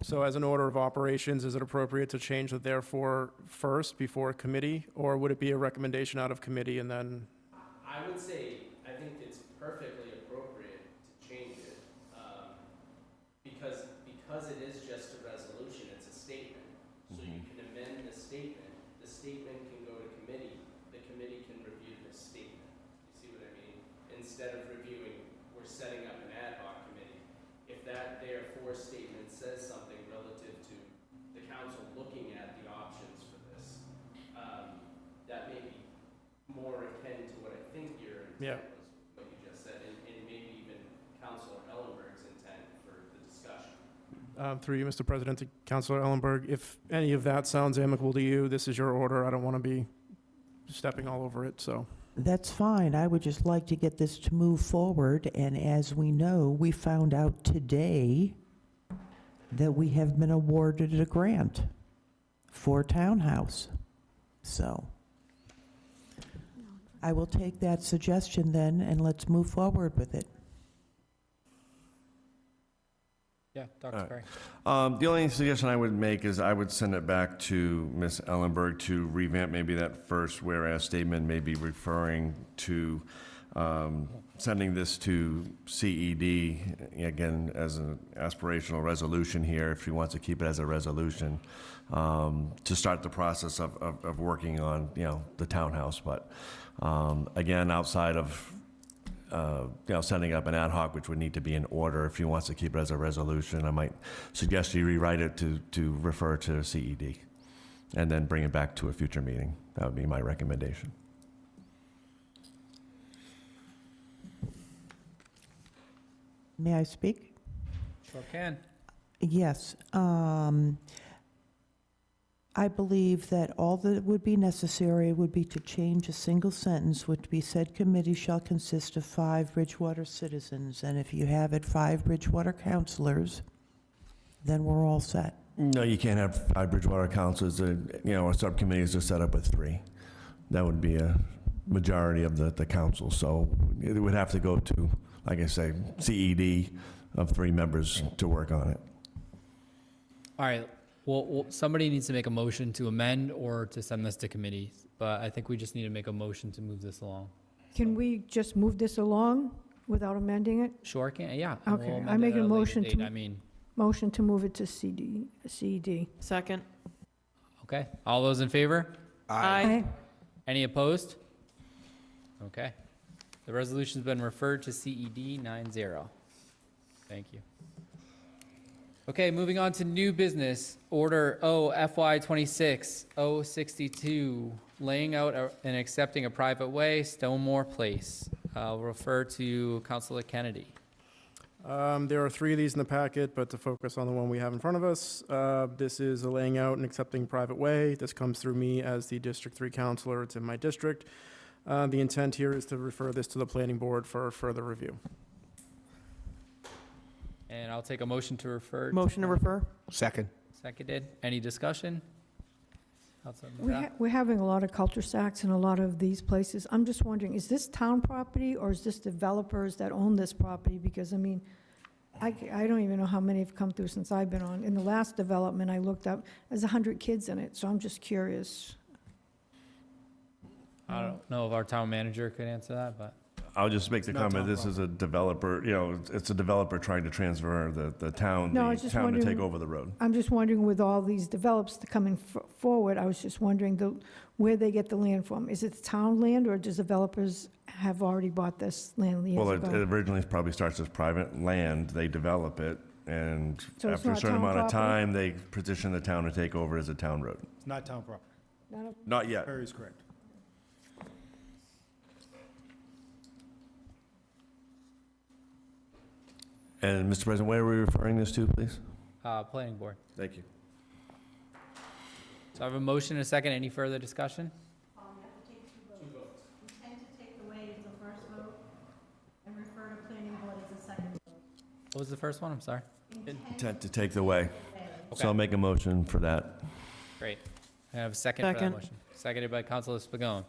So as an order of operations, is it appropriate to change the therefore first before committee? Or would it be a recommendation out of committee and then? I would say, I think it's perfectly appropriate to change it, because it is just a resolution, it's a statement. So you can amend the statement can go to committee, the committee can review the statement. You see what I mean? Instead of reviewing, we're setting up an ad hoc committee. If that therefore statement says something relative to the council looking at the options for this, that may be more akin to what I think your intent was, what you just said, and maybe even Councilor Ellenberg's intent for the discussion. Through you, Mr. President, to Councilor Ellenberg, if any of that sounds amicable to you, this is your order. I don't want to be stepping all over it, so. That's fine. I would just like to get this to move forward, and as we know, we found out today that we have been awarded a grant for townhouse. So I will take that suggestion then, and let's move forward with it. Yeah, Dr. Sperry. The only suggestion I would make is I would send it back to Ms. Ellenberg to revamp maybe that first whereas statement, maybe referring to sending this to CED, again, as an aspirational resolution here, if she wants to keep it as a resolution, to start the process of working on, the townhouse. But again, outside of setting up an ad hoc, which would need to be in order. If he wants to keep it as a resolution, I might suggest you rewrite it to refer to CED and then bring it back to a future meeting. That would be my recommendation. May I speak? Sure can. Yes. I believe that all that would be necessary would be to change a single sentence, which be said committee shall consist of 5 Bridgewater citizens. And if you have it 5 Bridgewater councilors, then we're all set. No, you can't have 5 Bridgewater councils. Our subcommittees are set up with 3. That would be a majority of the council. So it would have to go to, like I say, CED of 3 members to work on it. All right. Well, somebody needs to make a motion to amend or to send this to committee, but I think we just need to make a motion to move this along. Can we just move this along without amending it? Sure can, yeah. and we'll Okay, amend I it make at a later motion date. to, motion to move it to CED. Second. Okay, all those in favor? Aye. Any opposed? Okay. The resolution's been referred to CED 9-0. Thank you. Okay, moving on to new business, order FY 26-062, laying out and accepting a private way, Stonemore Place. I'll refer to Councilor Kennedy. There are 3 of these in the packet, but to focus on the one we have in front of us, this is a laying out and accepting private way. This comes through me as the District 3 councilor. It's in my district. The intent here is to refer this to the planning board for further review. And I'll take a motion to refer. Motion to refer? Second. Seconded. Any discussion? Councilor We McGrath? we're having a lot of cul-de-sacs in a lot of these places. I'm just wondering, is this town property or is this developers that own this property? Because, I mean, I don't even know how many have come through since I've been on. In the last development I looked up, there's 100 kids in it, so I'm just curious. I don't know if our town manager could answer that, but. I'll just make the Not comment, town this is a developer, it's a developer trying to transfer the town, No, I the was just town to take wondering- over the road. I'm just wondering, with all these develops coming forward, I was just wondering where they get the land from. Is it town land, or does developers have already bought this land years Well, it ago? originally probably starts as private land, they develop it, and So it's after a not certain town amount of property? time, they petition the town to take over as a town road. It's not town property. Not yet. Perry is correct. And, Mr. President, where are we referring this to, please? Planning board. Thank you. So I have a motion and a second. Any further discussion? You have to take two votes. Intend to take away is the first vote, and refer to planning board as the second vote. What was the first one? I'm sorry. Intent to take the way. Okay. So I'll make a motion for that. Great. I have a second for that Second. motion. Seconded by Councilor Spigot.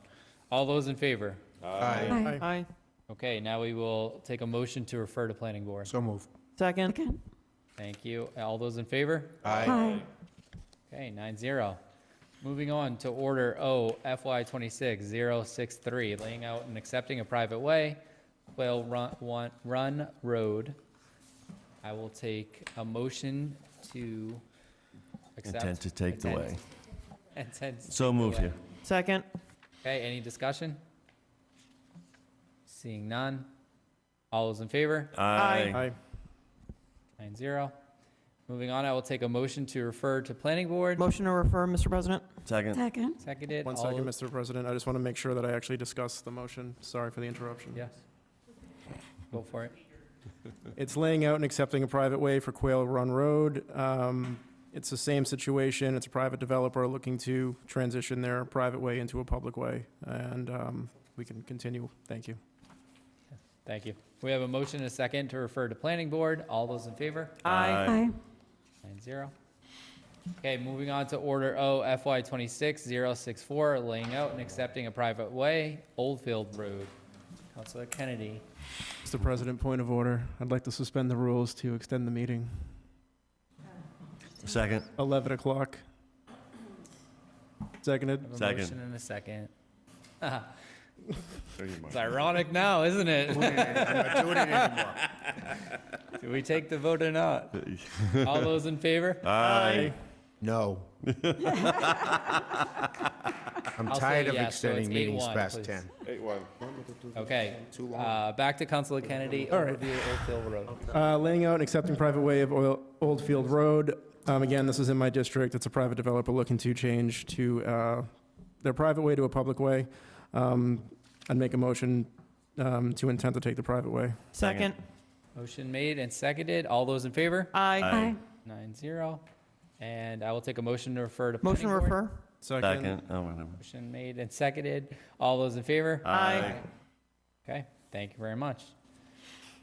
All those in favor? Aye. Aye. Okay, now we will take a motion to refer to planning board. So moved. Second. Second. Thank you. All those in favor? Aye. Okay, 9-0. Moving on to Order O FY 26-063, laying out and accepting a private way, Quail Run Road. I will take a motion to accept. Intent to take the way. Intent to So take the moved way. here. Second. Okay, any discussion? Seeing none. All those in favor? Aye. 9-0. Moving on, I will take a motion to refer to planning board. Motion to refer, Mr. President. Second. Second. Seconded. One All second, tho- Mr. President. I just want to make sure that I actually discuss the motion. Sorry for the interruption. Yes. Go for it. It's laying out and accepting a private way for Quail Run Road. It's the same situation. It's a private developer looking to transition their private way into a public way. And we can continue. Thank you. Thank you. We have a motion and a second to refer to planning board. All those in favor? Aye. 9-0. Okay, moving on to Order O FY 26-064, laying out and accepting a private way, Oldfield Road. Councilor Kennedy. Mr. President, point of order. I'd like to suspend the rules to extend the meeting. Second. 11 o'clock. Seconded. I have a Second. motion and a second. It's ironic now, isn't it? I'm not doing it anymore. Do we take the vote or not? All those in favor? Aye. No. I'm I'll tired say of yes, so extending it's meetings 8-1, past please. 10. Okay, Too long. back to Councilor Kennedy, All right. overview of Oldfield Road. Laying out and accepting private way of Oldfield Road. Again, this is in my district. It's a private developer looking to change to their private way to a public way. I'd make a motion to intent to take the private way. Second. Motion made and seconded. All those in favor? Aye. Aye. 9-0. And I will take a motion to refer to Motion planning to board. refer. Second. Oh, whatever. Motion made and seconded. All those in favor? Aye. Okay, thank you very much.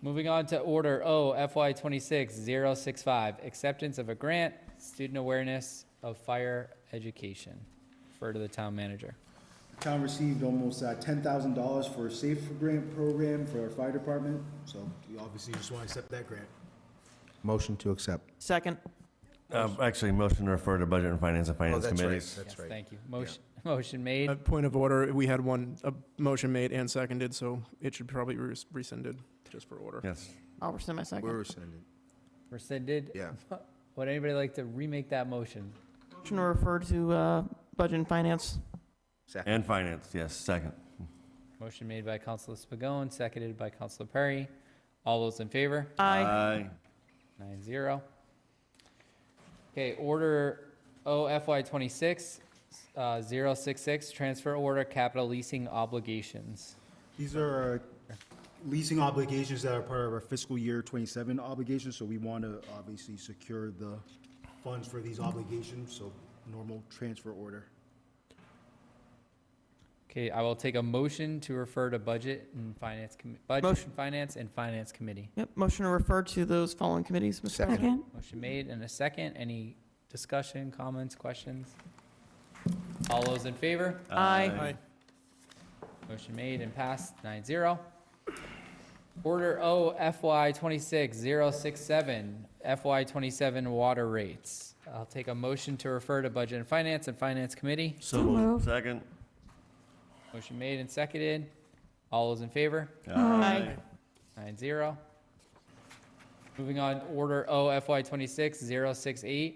Moving on to Order O FY 26-065, acceptance of a grant, student awareness of fire education. Refer to the town manager. The town received almost $10,000 for a SAFE grant program for our fire department, so we obviously just want to accept that grant. Motion to accept. Second. Actually, motion to refer to Budget and Finance and Finance Committees. Yes, thank you. Motion made. Point of order, we had a motion made and seconded, so it should probably be rescinded, just for order. Yes. I'll rescind my second. We're rescinded. Rescinded. Yeah. Would anybody like to remake that motion? Motion to refer to Budget and Finance. Second. And Finance, yes, second. Motion made by Councilor Spigot, seconded by Councilor Perry. All those in favor? Aye. 9-0. Okay, Order O FY 26-066, transfer order capital leasing obligations. These are leasing obligations that are part of our fiscal year 27 obligations, so we want to obviously secure the funds for these obligations, so normal transfer order. Okay, I will take a motion to refer to Budget and Finance, Motion. Finance and Finance Committee. Yep. Motion to refer to those following committees, Mr. President. Second. Motion made and a second. Any discussion, comments, questions? All those in favor? Aye. Motion made and passed, 9-0. Order O FY 26-067, FY 27 water rates. I'll take a motion to refer to Budget and Finance Committee. So moved. Second. Motion made and seconded. All those in favor? Aye. 9-0. Moving on, order O FY 26-068,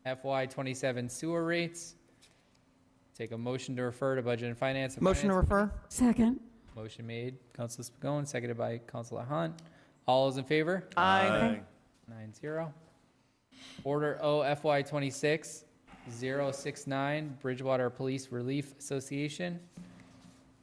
FY 27 sewer rates. Take a motion to refer to Budget and Finance. Motion to refer? Second. Motion made, Councilor Spigot, seconded by Councilor Hunt. All those in favor? Aye. 9-0. Order O FY 26-069, Bridgewater Police Relief Association,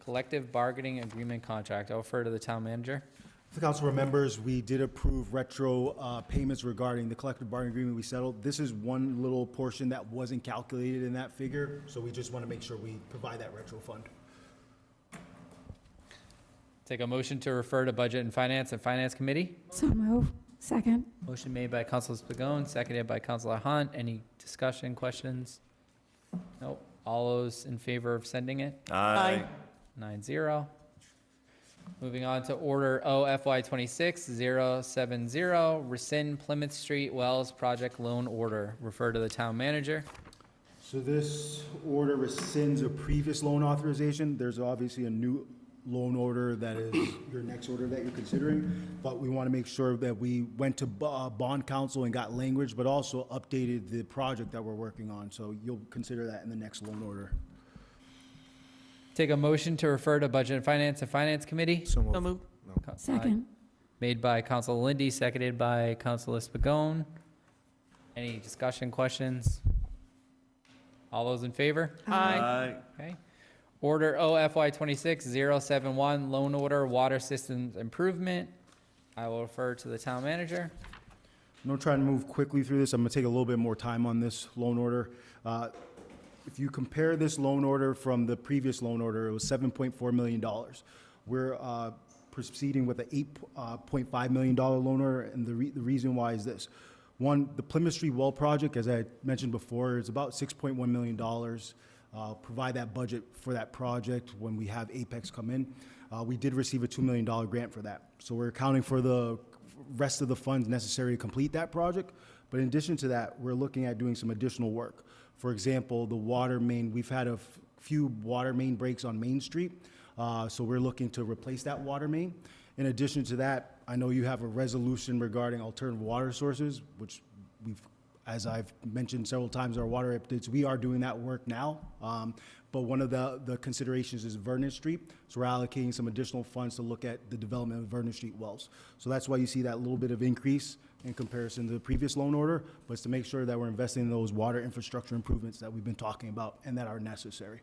collective bargaining agreement contract. I'll refer to the town manager. For council members, we did approve retro payments regarding the collective bargaining agreement we settled. This is one little portion that wasn't calculated in that figure, so we just want to make sure we provide that retro fund. Take a motion to refer to Budget and Finance Committee. So move. Second. Motion made by Councilor Spigot, seconded by Councilor Hunt. Any discussion, questions? Nope. All those in favor of sending it? Aye. 9-0. Moving on to order O FY 26-070, rescind Plymouth Street Wells project loan order. Refer to the town manager. So this order rescinds a previous loan authorization. There's obviously a new loan order that is your next order that you're considering, but we want to make sure that we went to bond council and got language, but also updated the project that we're working on. So you'll consider that in the next loan order. Take a motion to refer to Budget and Finance Committee. So moved. Second. Made by Councilor Lindy, seconded by Councilor Spigot. Any discussion, questions? All those in favor? Aye. Okay. Order O FY 26-071, loan order, water systems improvement. I will refer to the town manager. I'm going to try to move quickly through this. I'm going to take a little bit more time on this loan order. If you compare this loan order from the previous loan order, it was $7.4 million. We're proceeding with an $8.5 million loan order, and the reason why is this. One, the Plymouth Street Well project, as I mentioned before, is about $6.1 million. Provide that budget for that project when we have Apex come in. We did receive a $2 million grant for that. So we're accounting for the rest of the funds necessary to complete that project. But in addition to that, we're looking at doing some additional work. For example, the water main, we've had a few water main breaks on Main Street. So we're looking to replace that water main. In addition to that, I know you have a resolution regarding alternative water sources, which we've, as I've mentioned several times, our water updates, we are doing that work now. But one of the considerations is Vernon Street. So we're allocating some additional funds to look at the development of Vernon Street wells. So that's why you see that little bit of increase in comparison to the previous loan order, but it's to make sure that we're investing in those water infrastructure improvements that we've been talking about and that are necessary.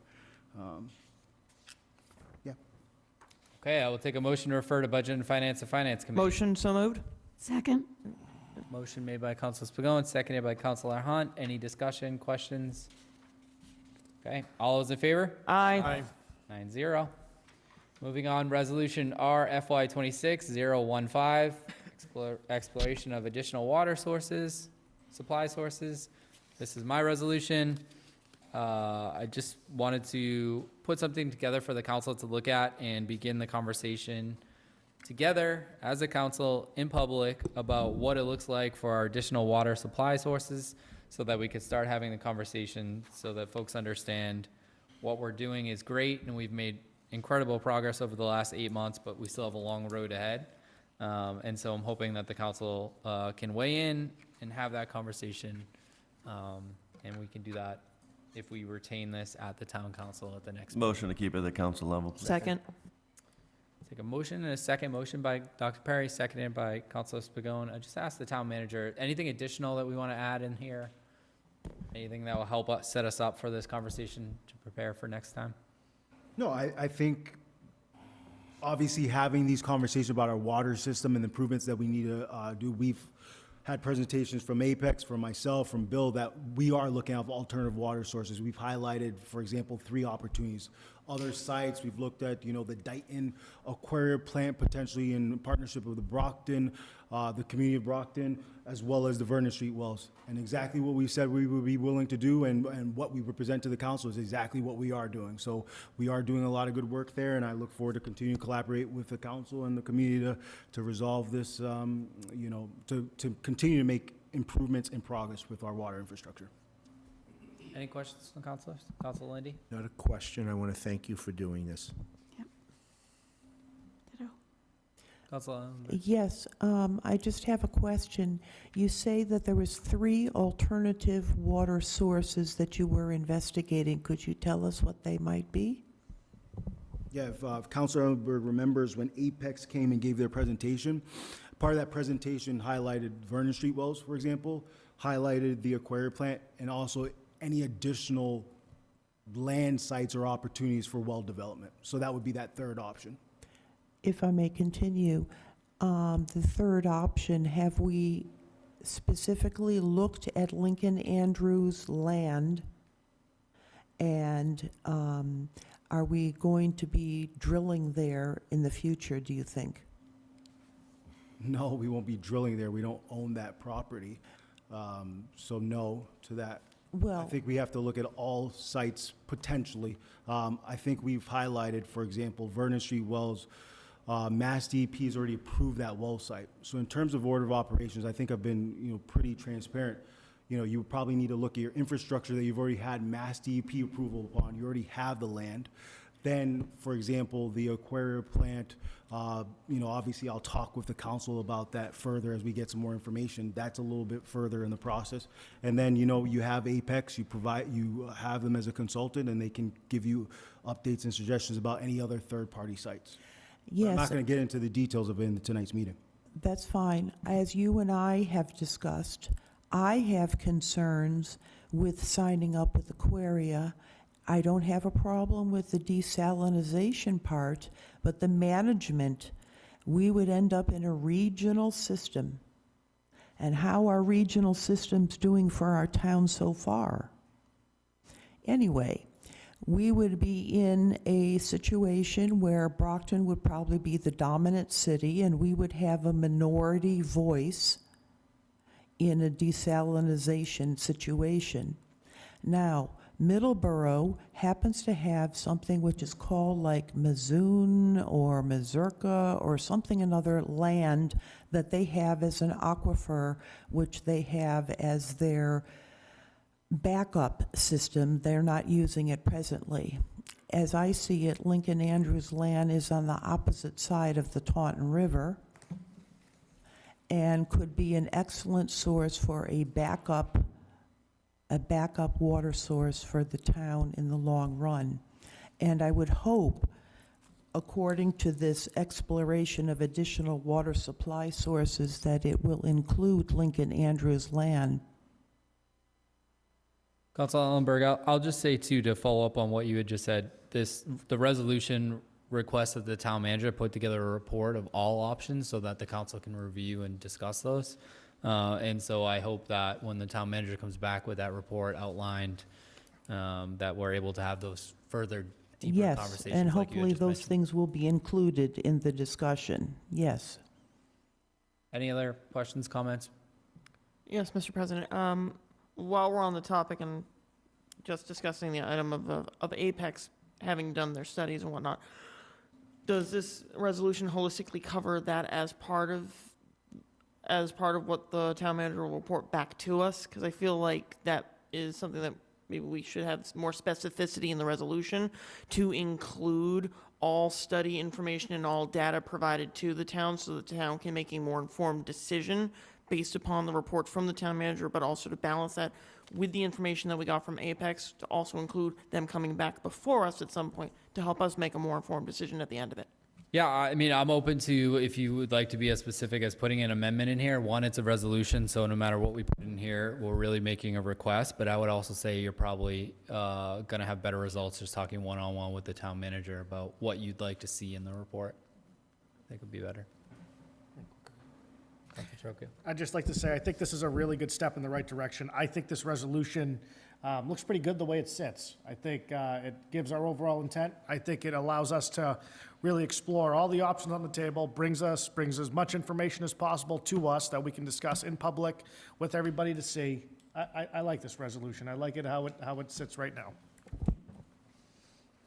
Okay, I will take a motion to refer to Budget and Finance Committee. Motion, so moved? Second. Motion made by Councilor Spigot, seconded by Councilor Hunt. Any discussion, questions? Okay, all those in favor? Aye. 9-0. Moving on, Resolution R FY 26-015, exploration of additional water sources, supply sources. This is my resolution. I just wanted to put something together for the council to look at and begin the conversation together as a council in public about what it looks like for our additional water supply sources so that we could start having the conversation so that folks understand what we're doing is great and we've made incredible progress over the last 8 months, but we still have a long road ahead. And so I'm hoping that the council can weigh in and have that conversation. And we can do that if we retain this at the town council at the next meeting. Motion to keep it at the council level. Second. Take a motion and a second. Motion by Dr. Perry, seconded by Councilor Spigot. I just asked the town manager, anything additional that we want to add in here? Anything that will help us set us up for this conversation to prepare for next time? No, I think obviously having these conversations about our water system and the improvements that we need to do, we've had presentations from Apex, from myself, from Bill, that we are looking at alternative water sources. We've highlighted, for example, 3 opportunities. Other sites, we've looked at, the Dighton Aquaria plant potentially in partnership with the Brockton, the community of Brockton, as well as the Vernon Street wells. And exactly what we said we would be willing to do and what we would present to the council is exactly what we are doing. So we are doing a lot of good work there, and I look forward to continuing to collaborate with the council and the community to resolve this, to continue to make improvements and progress with our water infrastructure. Any questions from councilors? Councilor Lindy? Not a question. I want to thank you for doing this. Councilor, Yes, I just have a question. You say that there was 3 alternative water sources that you were investigating. Could you tell us what they might be? Yeah, if Councilor Ellenberg remembers when Apex came and gave their presentation, part of that presentation highlighted Vernon Street wells, for example, highlighted the Aquaria plant, and also any additional land sites or opportunities for well development. So that would be that third option. If I may continue, the third option, have we specifically looked at Lincoln Andrews land? And are we going to be drilling there in the future, do you think? No, we won't be drilling there. We don't own that property. So no to that. Well, I think we have to look at all sites potentially. I think we've highlighted, for example, Vernon Street wells. Mass DEP has already approved that well site. So in terms of order of operations, I think I've been, pretty transparent. You probably need to look at your infrastructure that you've already had Mass DEP approval upon. You already have the land. Then, for example, the Aquaria plant, obviously I'll talk with the council about that further as we get some more information. That's a little bit further in the process. And then, you have Apex, you have them as a consultant, and they can give you updates and suggestions about any other third-party sites. yes. I'm not going to get into the details of it in tonight's meeting. That's fine. As you and I have discussed, I have concerns with signing up with Aquaria. I don't have a problem with the desalinization part, but the management, we would end up in a regional system. And how are regional systems doing for our town so far? Anyway, we would be in a situation where Brockton would probably be the dominant city, and we would have a minority voice in a desalinization situation. Now, Middleborough happens to have something which is called like Mizoon or Mazurka or something, another land that they have as an aquifer, which they have as their backup system. They're not using it presently. As I see it, Lincoln Andrews land is on the opposite side of the Taunton River and could be an excellent source for a backup water source for the town in the long run. And I would hope, according to this exploration of additional water supply sources, that it will include Lincoln Andrews land. Councilor Ellenberg, I'll just say too, to follow up on what you had just said, the resolution requests that the town manager put together a report of all options so that the council can review and discuss those. And so I hope that when the town manager comes back with that report outlined, that we're able to have those further deeper Yes, conversations. and like you had hopefully just those mentioned. things will be included in the discussion. Yes. Any other questions, comments? Yes, Mr. President. While we're on the topic and just discussing the item of Apex having done their studies and whatnot, does this resolution holistically cover that as part of what the town manager will report back to us? Because I feel like that is something that maybe we should have more specificity in the resolution to include all study information and all data provided to the town so the town can make a more informed decision based upon the report from the town manager, but also to balance that with the information that we got from Apex to also include them coming back before us at some point to help us make a more informed decision at the end of it. Yeah, I mean, I'm open to, if you would like to be as specific as putting an amendment in here. One, it's a resolution, so no matter what we put in here, we're really making a request. But I would also say you're probably going to have better results just talking one-on-one with the town manager about what you'd like to see in the report. I think would be better. I'd just like to say, I think this is a really good step in the right direction. I think this resolution looks pretty good the way it sits. I think it gives our overall intent. I think it allows us to really explore all the options on the table, brings as much information as possible to us that we can discuss in public with everybody to see. I like this resolution. I like it how it sits right now.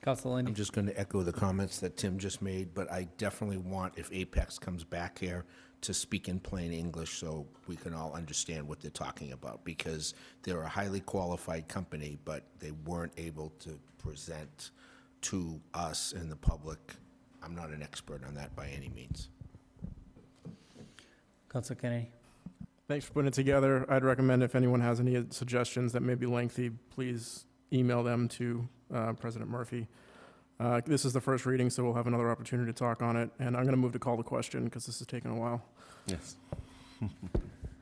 Councilor I'm just going to echo the comments that Tim just made, but I definitely want, if Apex comes back here, to speak in plain English so we can all understand what they're talking about, because they're a highly qualified company, but they weren't able to present to us and the public. I'm not an expert on that by any means. Councilor Kennedy? Thanks for putting it together. I'd recommend if anyone has any suggestions that may be lengthy, please email them to President Murphy. This is the first reading, so we'll have another opportunity to talk on it. And I'm going to move to call the question because this has taken a while. Yes.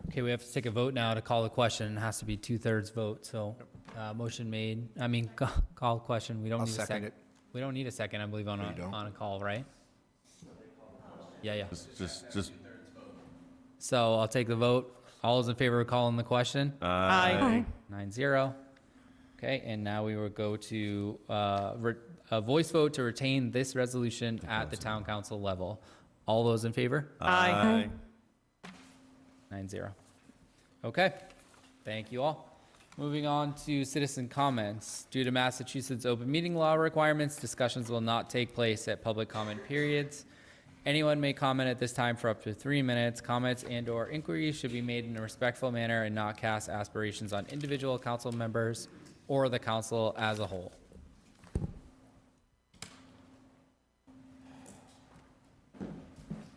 Okay, we have to take a vote now to call the question. It has to be 2/3 vote, so motion made. I mean, call question. We don't I'll need a second second. it. We don't need a second, I believe, on You don't? a call, right? Yeah. Just. So I'll take the vote. All those in favor of calling the question? Aye. 9-0. Okay, and now we will go to a voice vote to retain this resolution at the town council level. All those in favor? Aye. 9-0. Okay, thank you all. Moving on to citizen comments. Due to Massachusetts open meeting law requirements, discussions will not take place at public comment periods. Anyone may comment at this time for up to 3 minutes. Comments and/or inquiries should be made in a respectful manner and not cast aspirations on individual council members or the council as a whole.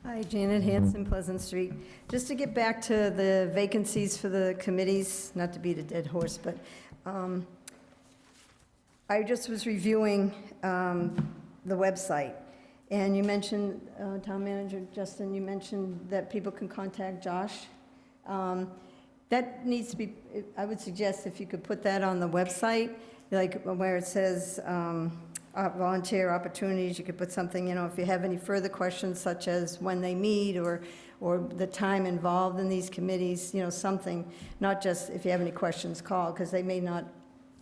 Hi, Janet Hanson, Pleasant Street. Just to get back to the vacancies for the committees, not to beat a dead horse, but I just was reviewing the website, and you mentioned, Town Manager Justin, you mentioned that people can contact Josh. That needs to be, I would suggest if you could put that on the website, like where it says volunteer opportunities, you could put something, if you have any further questions such as when they meet or the time involved in these committees, something, not just if you have any questions, call, because they may not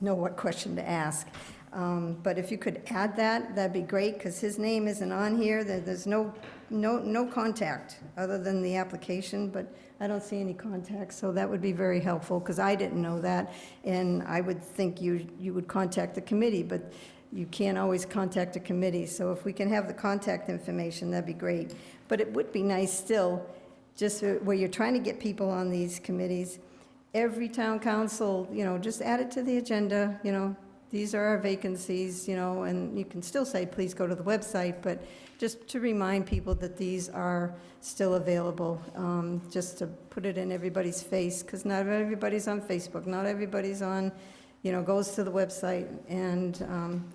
know what question to ask. But if you could add that, that'd be great, because his name isn't on here. There's no contact other than the application, but I don't see any contact, so that would be very helpful, because I didn't know that, and I would think you would contact the committee, but you can't always contact a committee, so if we can have the contact information, that'd be great. But it would be nice still, just where you're trying to get people on these committees, every town council, just add it to the agenda, these are our vacancies, and you can still say, please go to the website, but just to remind people that these are still available, just to put it in everybody's face, because not everybody's on Facebook, not everybody's on, goes to the website, and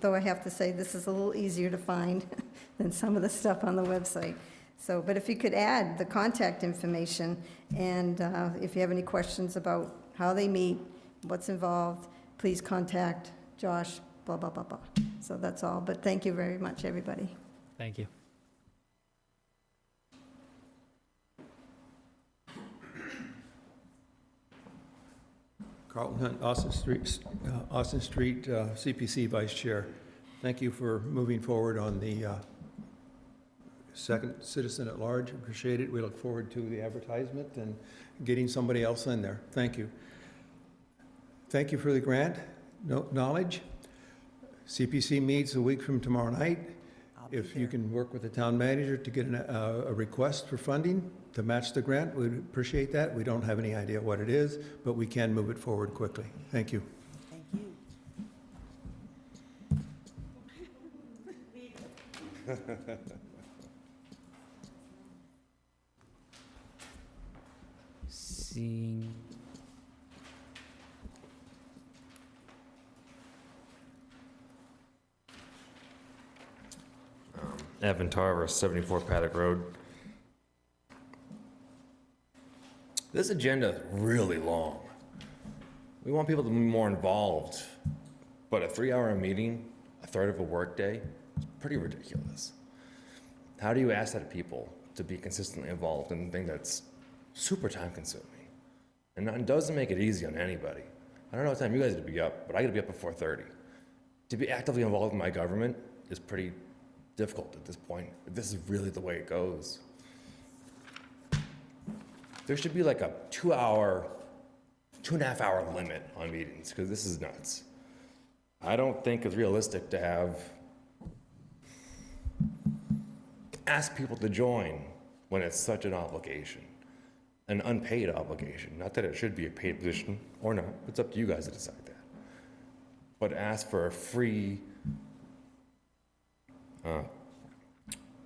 though I have to say, this is a little easier to find than some of the stuff on the website. So, but if you could add the contact information, and if you have any questions about how they meet, what's involved, please contact Josh, blah, blah, blah, blah. So that's all, but thank you very much, everybody. Thank you. Carlton Hunt, Austin Street, CPC Vice Chair. Thank you for moving forward on the second citizen at large. Appreciate it. We look forward to the advertisement and getting somebody else in there. Thank you. Thank you for the grant knowledge. CPC meets a week from tomorrow night. If you can work with the town manager to get a request for funding to match the grant, we'd appreciate that. We don't have any idea what it is, but we can move it forward quickly. Thank you. Thank you. Seeing. Evan Tarver, 74 Paddock Road. This agenda is really long. We want people to be more involved, but a 3-hour meeting, a third of a workday, is pretty ridiculous. How do you ask that of people to be consistently involved in a thing that's super time consuming? And it doesn't make it easy on anybody. I don't know what time you guys have to be up, but I gotta be up at 4:30. To be actively involved in my government is pretty difficult at this point. This is really the way it goes. There should be like a 2.5 hour limit on meetings, because this is nuts. I don't think it's realistic to ask people to join when it's such an obligation, an unpaid obligation. Not that it should be a paid position or not. It's up to you guys to decide that. But ask for a free,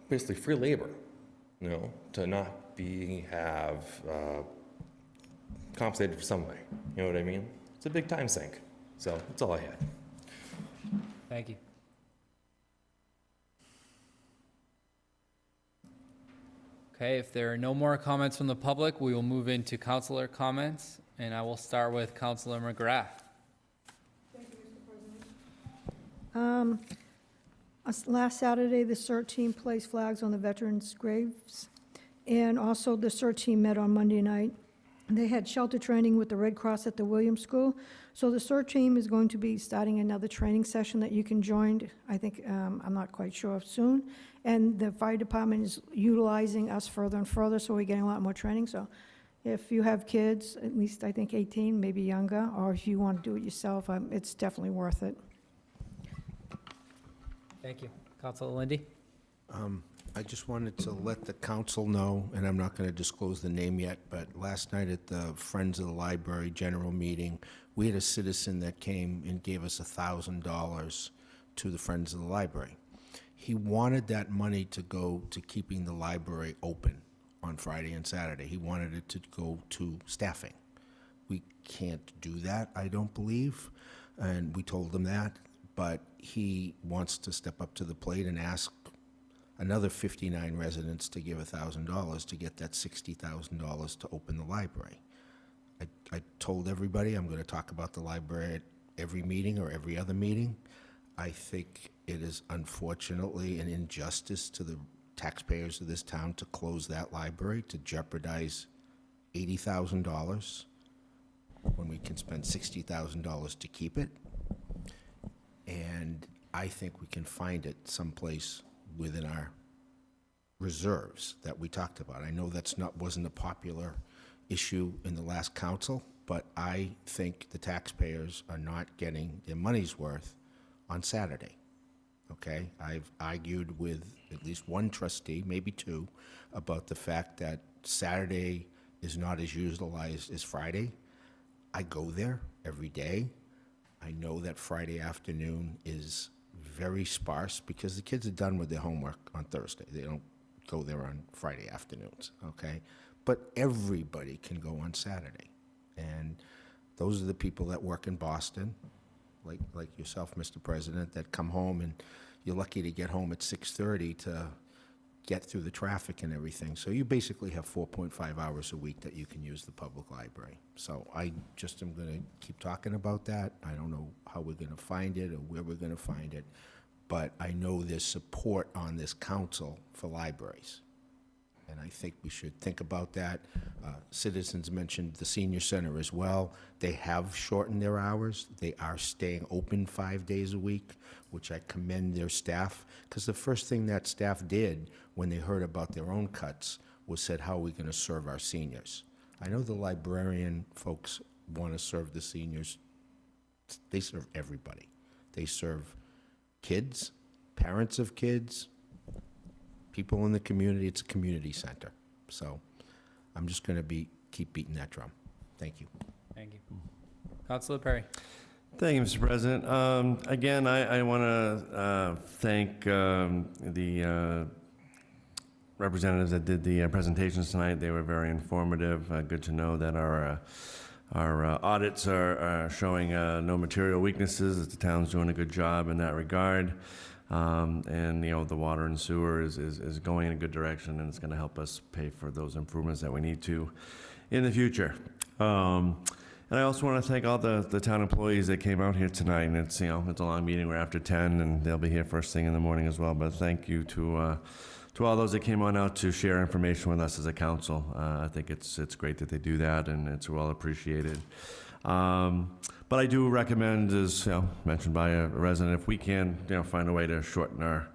basically free labor, to not have compensated for some way. You know what I mean? It's a big time sink. So that's all I had. Thank you. Okay, if there are no more comments from the public, we will move into councilor comments, and I will start with Councilor McGrath. Last Saturday, the CERT team placed flags on the veterans' graves, and also the CERT team met on Monday night. They had shelter training with the Red Cross at the Williams School. So the CERT team is going to be starting another training session that you can join, I think, I'm not quite sure, soon. And the fire department is utilizing us further and further, so we're getting a lot more training. So if you have kids, at least I think 18, maybe younger, or if you want to do it yourself, it's definitely worth it. Thank you. Councilor Lindy? I just wanted to let the council know, and I'm not going to disclose the name yet, but last night at the Friends of the Library general meeting, we had a citizen that came and gave us $1,000 to the Friends of the Library. He wanted that money to go to keeping the library open on Friday and Saturday. He wanted it to go to staffing. We can't do that, I don't believe, and we told him that, but he wants to step up to the plate and ask another 59 residents to give $1,000 to get that $60,000 to open the library. I told everybody I'm going to talk about the library at every meeting or every other meeting. I think it is unfortunately an injustice to the taxpayers of this town to close that library, to jeopardize $80,000 when we can spend $60,000 to keep it. And I think we can find it someplace within our reserves that we talked about. I know wasn't a popular issue in the last council, but I think the taxpayers are not getting their money's worth on Saturday. Okay? I've argued with at least one trustee, maybe two, about the fact that Saturday is not as utilized as Friday. I go there every day. I know that Friday afternoon is very sparse because the kids are done with their homework on Thursday. They don't go there on Friday afternoons, okay? But everybody can go on Saturday. And those are the people that work in Boston, like yourself, Mr. President, that come home and you're lucky to get home at 6:30 to get through the traffic and everything. So you basically have 4.5 hours a week that you can use the public library. So I just am going to keep talking about that. I don't know how we're going to find it or where we're going to find it, but I know there's support on this council for libraries. And I think we should think about that. Citizens mentioned the senior center as well. They have shortened their hours. They are staying open 5 days a week, which I commend their staff, because the first thing that staff did when they heard about their own cuts was said, how are we going to serve our seniors? I know the librarian folks want to serve the seniors. They serve everybody. They serve kids, parents of kids, people in the community. It's a community center. So I'm just going to keep beating that drum. Thank you. Thank you. Councilor Perry. Thank you, Mr. President. Again, I want to thank the representatives that did the presentations tonight. They were very informative. Good to know that our audits are showing no material weaknesses, that the town's doing a good job in that regard. And, you know, the water and sewer is going in a good direction, and it's going to help us pay for those improvements that we need to in the future. And I also want to thank all the town employees that came out here tonight. And it's, you know, it's a long meeting. We're after 10, and they'll be here first thing in the morning as well. But thank you to all those that came on out to share information with us as a council. I think it's great that they do that, and it's well appreciated. But I do recommend, as you know, mentioned by a resident, if we can, you know, find a way to shorten our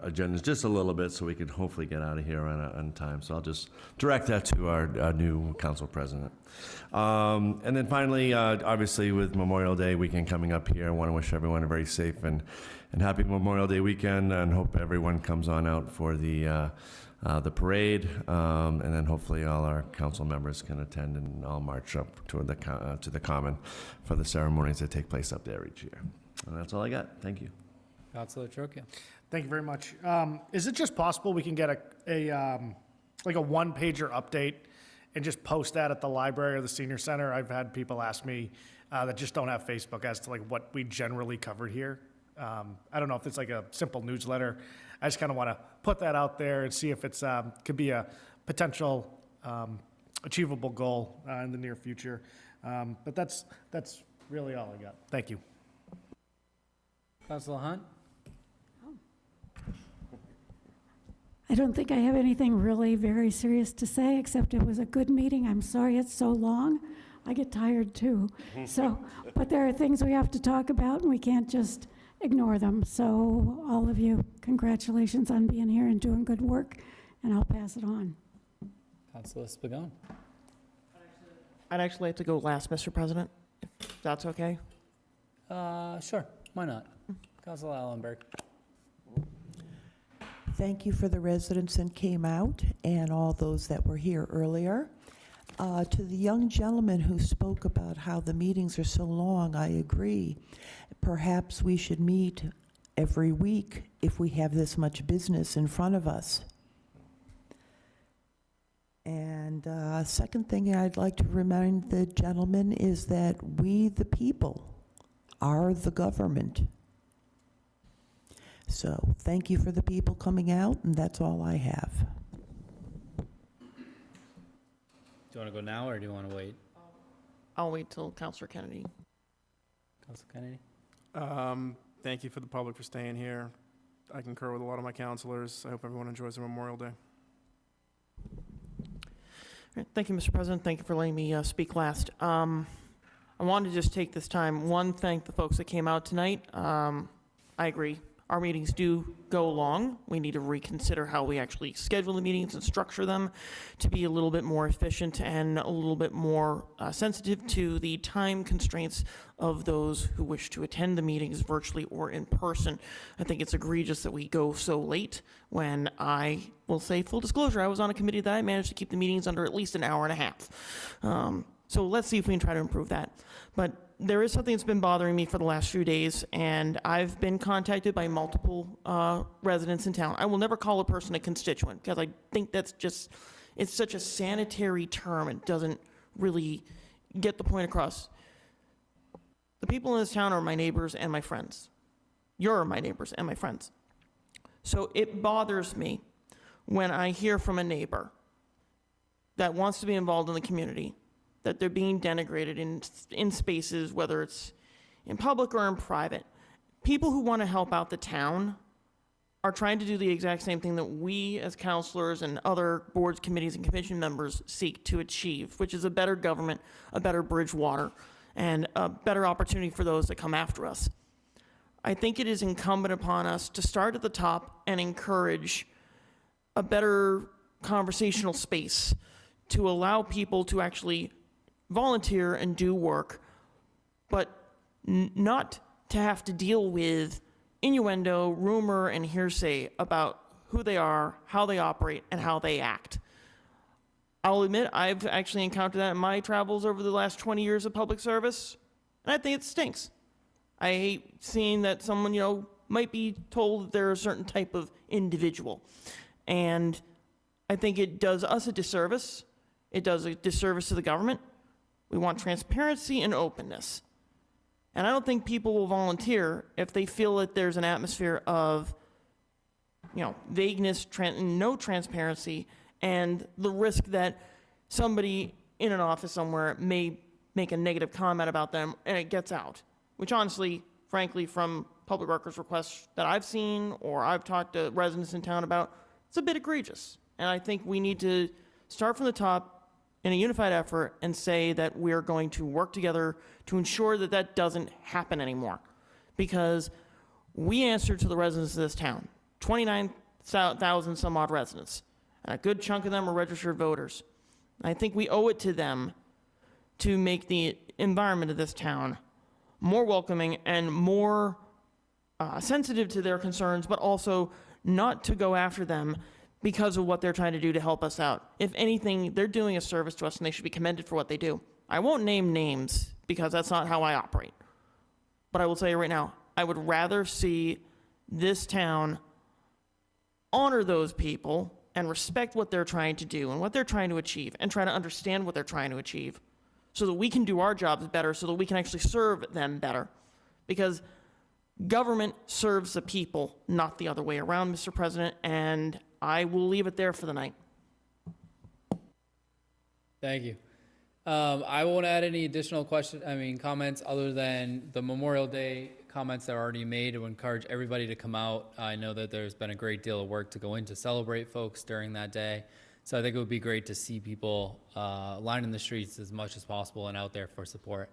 agendas just a little bit so we can hopefully get out of here on time. So I'll just direct that to our new council president. And then finally, obviously with Memorial Day weekend coming up here, I want to wish everyone a very safe and happy Memorial Day weekend, and hope everyone comes on out for the parade, and then hopefully all our council members can attend and all march up to the common for the ceremonies that take place up there each year. And that's all I got. Thank you. Councilor Trocchio. Thank you very much. Is it just possible we can get a like a one-pager update and just post that at the library or the senior center. I've had people ask me that just don't have Facebook as to like what we generally covered here. I don't know if it's like a simple newsletter. I just kind of want to put that out there and see if it's could be a potential achievable goal in the near future. But that's really all I got. Thank you. Councilor Hunt? I don't think I have anything really very serious to say, except it was a good meeting. I'm sorry it's so long. I get tired too. So, but there are things we have to talk about, and we can't just ignore them. So all of you, congratulations on being here and doing good work, and I'll pass it on. Councilor Spigot? I'd actually like to go last, Mr. President, if that's okay. Sure, why not? Councilor Allenberg? Thank you for the residents that came out and all those that were here earlier. To the young gentleman who spoke about how the meetings are so long, I agree. Perhaps we should meet every week if we have this much business in front of us. And second thing I'd like to remind the gentleman is that we, the people, are the government. So thank you for the people coming out, and that's all I have. Do you want to go now, or do you want to wait? I'll wait till Councilor Kennedy. Councilor Kennedy? Thank you for the public for staying here. I concur with a lot of my counselors. I hope everyone enjoys their Memorial Day. Thank you, Mr. President. Thank you for letting me speak last. I wanted to just take this time, one, thank the folks that came out tonight. I agree. Our meetings do go long. We need to reconsider how we actually schedule the meetings and structure them to be a little bit more efficient and a little bit more sensitive to the time constraints of those who wish to attend the meetings virtually or in person. I think it's egregious that we go so late when I will say, full disclosure, I was on a committee that I managed to keep the meetings under at least an hour and a half. So let's see if we can try to improve that. But there is something that's been bothering me for the last few days, and I've been contacted by multiple residents in town. I will never call a person a constituent, because I think that's just, it's such a sanitary term. It doesn't really get the point across. The people in this town are my neighbors and my friends. You're my neighbors and my friends. So it bothers me when I hear from a neighbor that wants to be involved in the community, that they're being denigrated in spaces, whether it's in public or in private. People who want to help out the town are trying to do the exact same thing that we as counselors and other boards, committees, and commission members seek to achieve, which is a better government, a better Bridgewater, and a better opportunity for those that come after us. I think it is incumbent upon us to start at the top and encourage a better conversational space to allow people to actually volunteer and do work, but not to have to deal with innuendo, rumor, and hearsay about who they are, how they operate, and how they act. I'll admit, I've actually encountered that in my travels over the last 20 years of public service, and I think it stinks. I hate seeing that someone, might be told that they're a certain type of individual. And I think it does us a disservice. It does a disservice to the government. We want transparency and openness. And I don't think people will volunteer if they feel that there's an atmosphere of, vagueness, no transparency, and the risk that somebody in an office somewhere may make a negative comment about them and it gets out. Which honestly, frankly, from public records requests that I've seen or I've talked to residents in town about, it's a bit egregious. And I think we need to start from the top in a unified effort and say that we're going to work together to ensure that that doesn't happen anymore. Because we answer to the residents of this town, 29,000 some odd residents, and a good chunk of them are registered voters. I think we owe it to them to make the environment of this town more welcoming and more sensitive to their concerns, but also not to go after them because of what they're trying to do to help us out. If anything, they're doing a service to us and they should be commended for what they do. I won't name names because that's not how I operate. But I will tell you right now, I would rather see this town honor those people and respect what they're trying to do and what they're trying to achieve and try to understand what they're trying to achieve so that we can do our jobs better, so that we can actually serve them better. Because government serves the people, not the other way around, Mr. President, and I will leave it there for the night. Thank you. I won't add any additional comments other than the Memorial Day comments that are already made. I would encourage everybody to come out. I know that there's been a great deal of work to go in to celebrate folks during that day. So I think it would be great to see people lining the streets as much as possible and out there for support.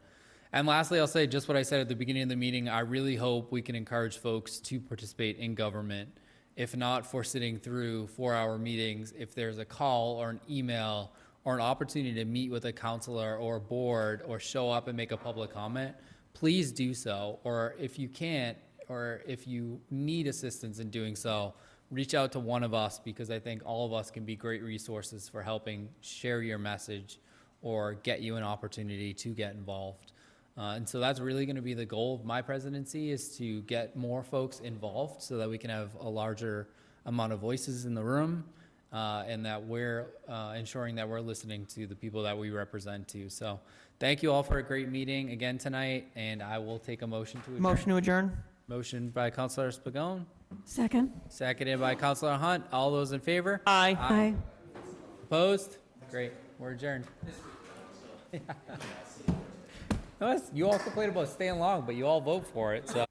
And lastly, I'll say just what I said at the beginning of the meeting. I really hope we can encourage folks to participate in government. If not for sitting through 4-hour meetings, if there's a call or an email or an opportunity to meet with a counselor or a board or show up and make a public comment, please do so. Or if you can't, or if you need assistance in doing so, reach out to one of us, because I think all of us can be great resources for helping share your message or get you an opportunity to get involved. And so that's really going to be the goal of my presidency, is to get more folks involved so that we can have a larger amount of voices in the room, and that we're ensuring that we're listening to the people that we represent too. So thank you all for a great meeting again tonight, and I will take a motion to adjourn. Motion to adjourn. Motion by Councilor Spagone, Second. seconded by Councilor Hunt. All those in favor? Aye. Aye. Opposed? Great, we're adjourned. You all complain about staying long, but you all vote for it, so.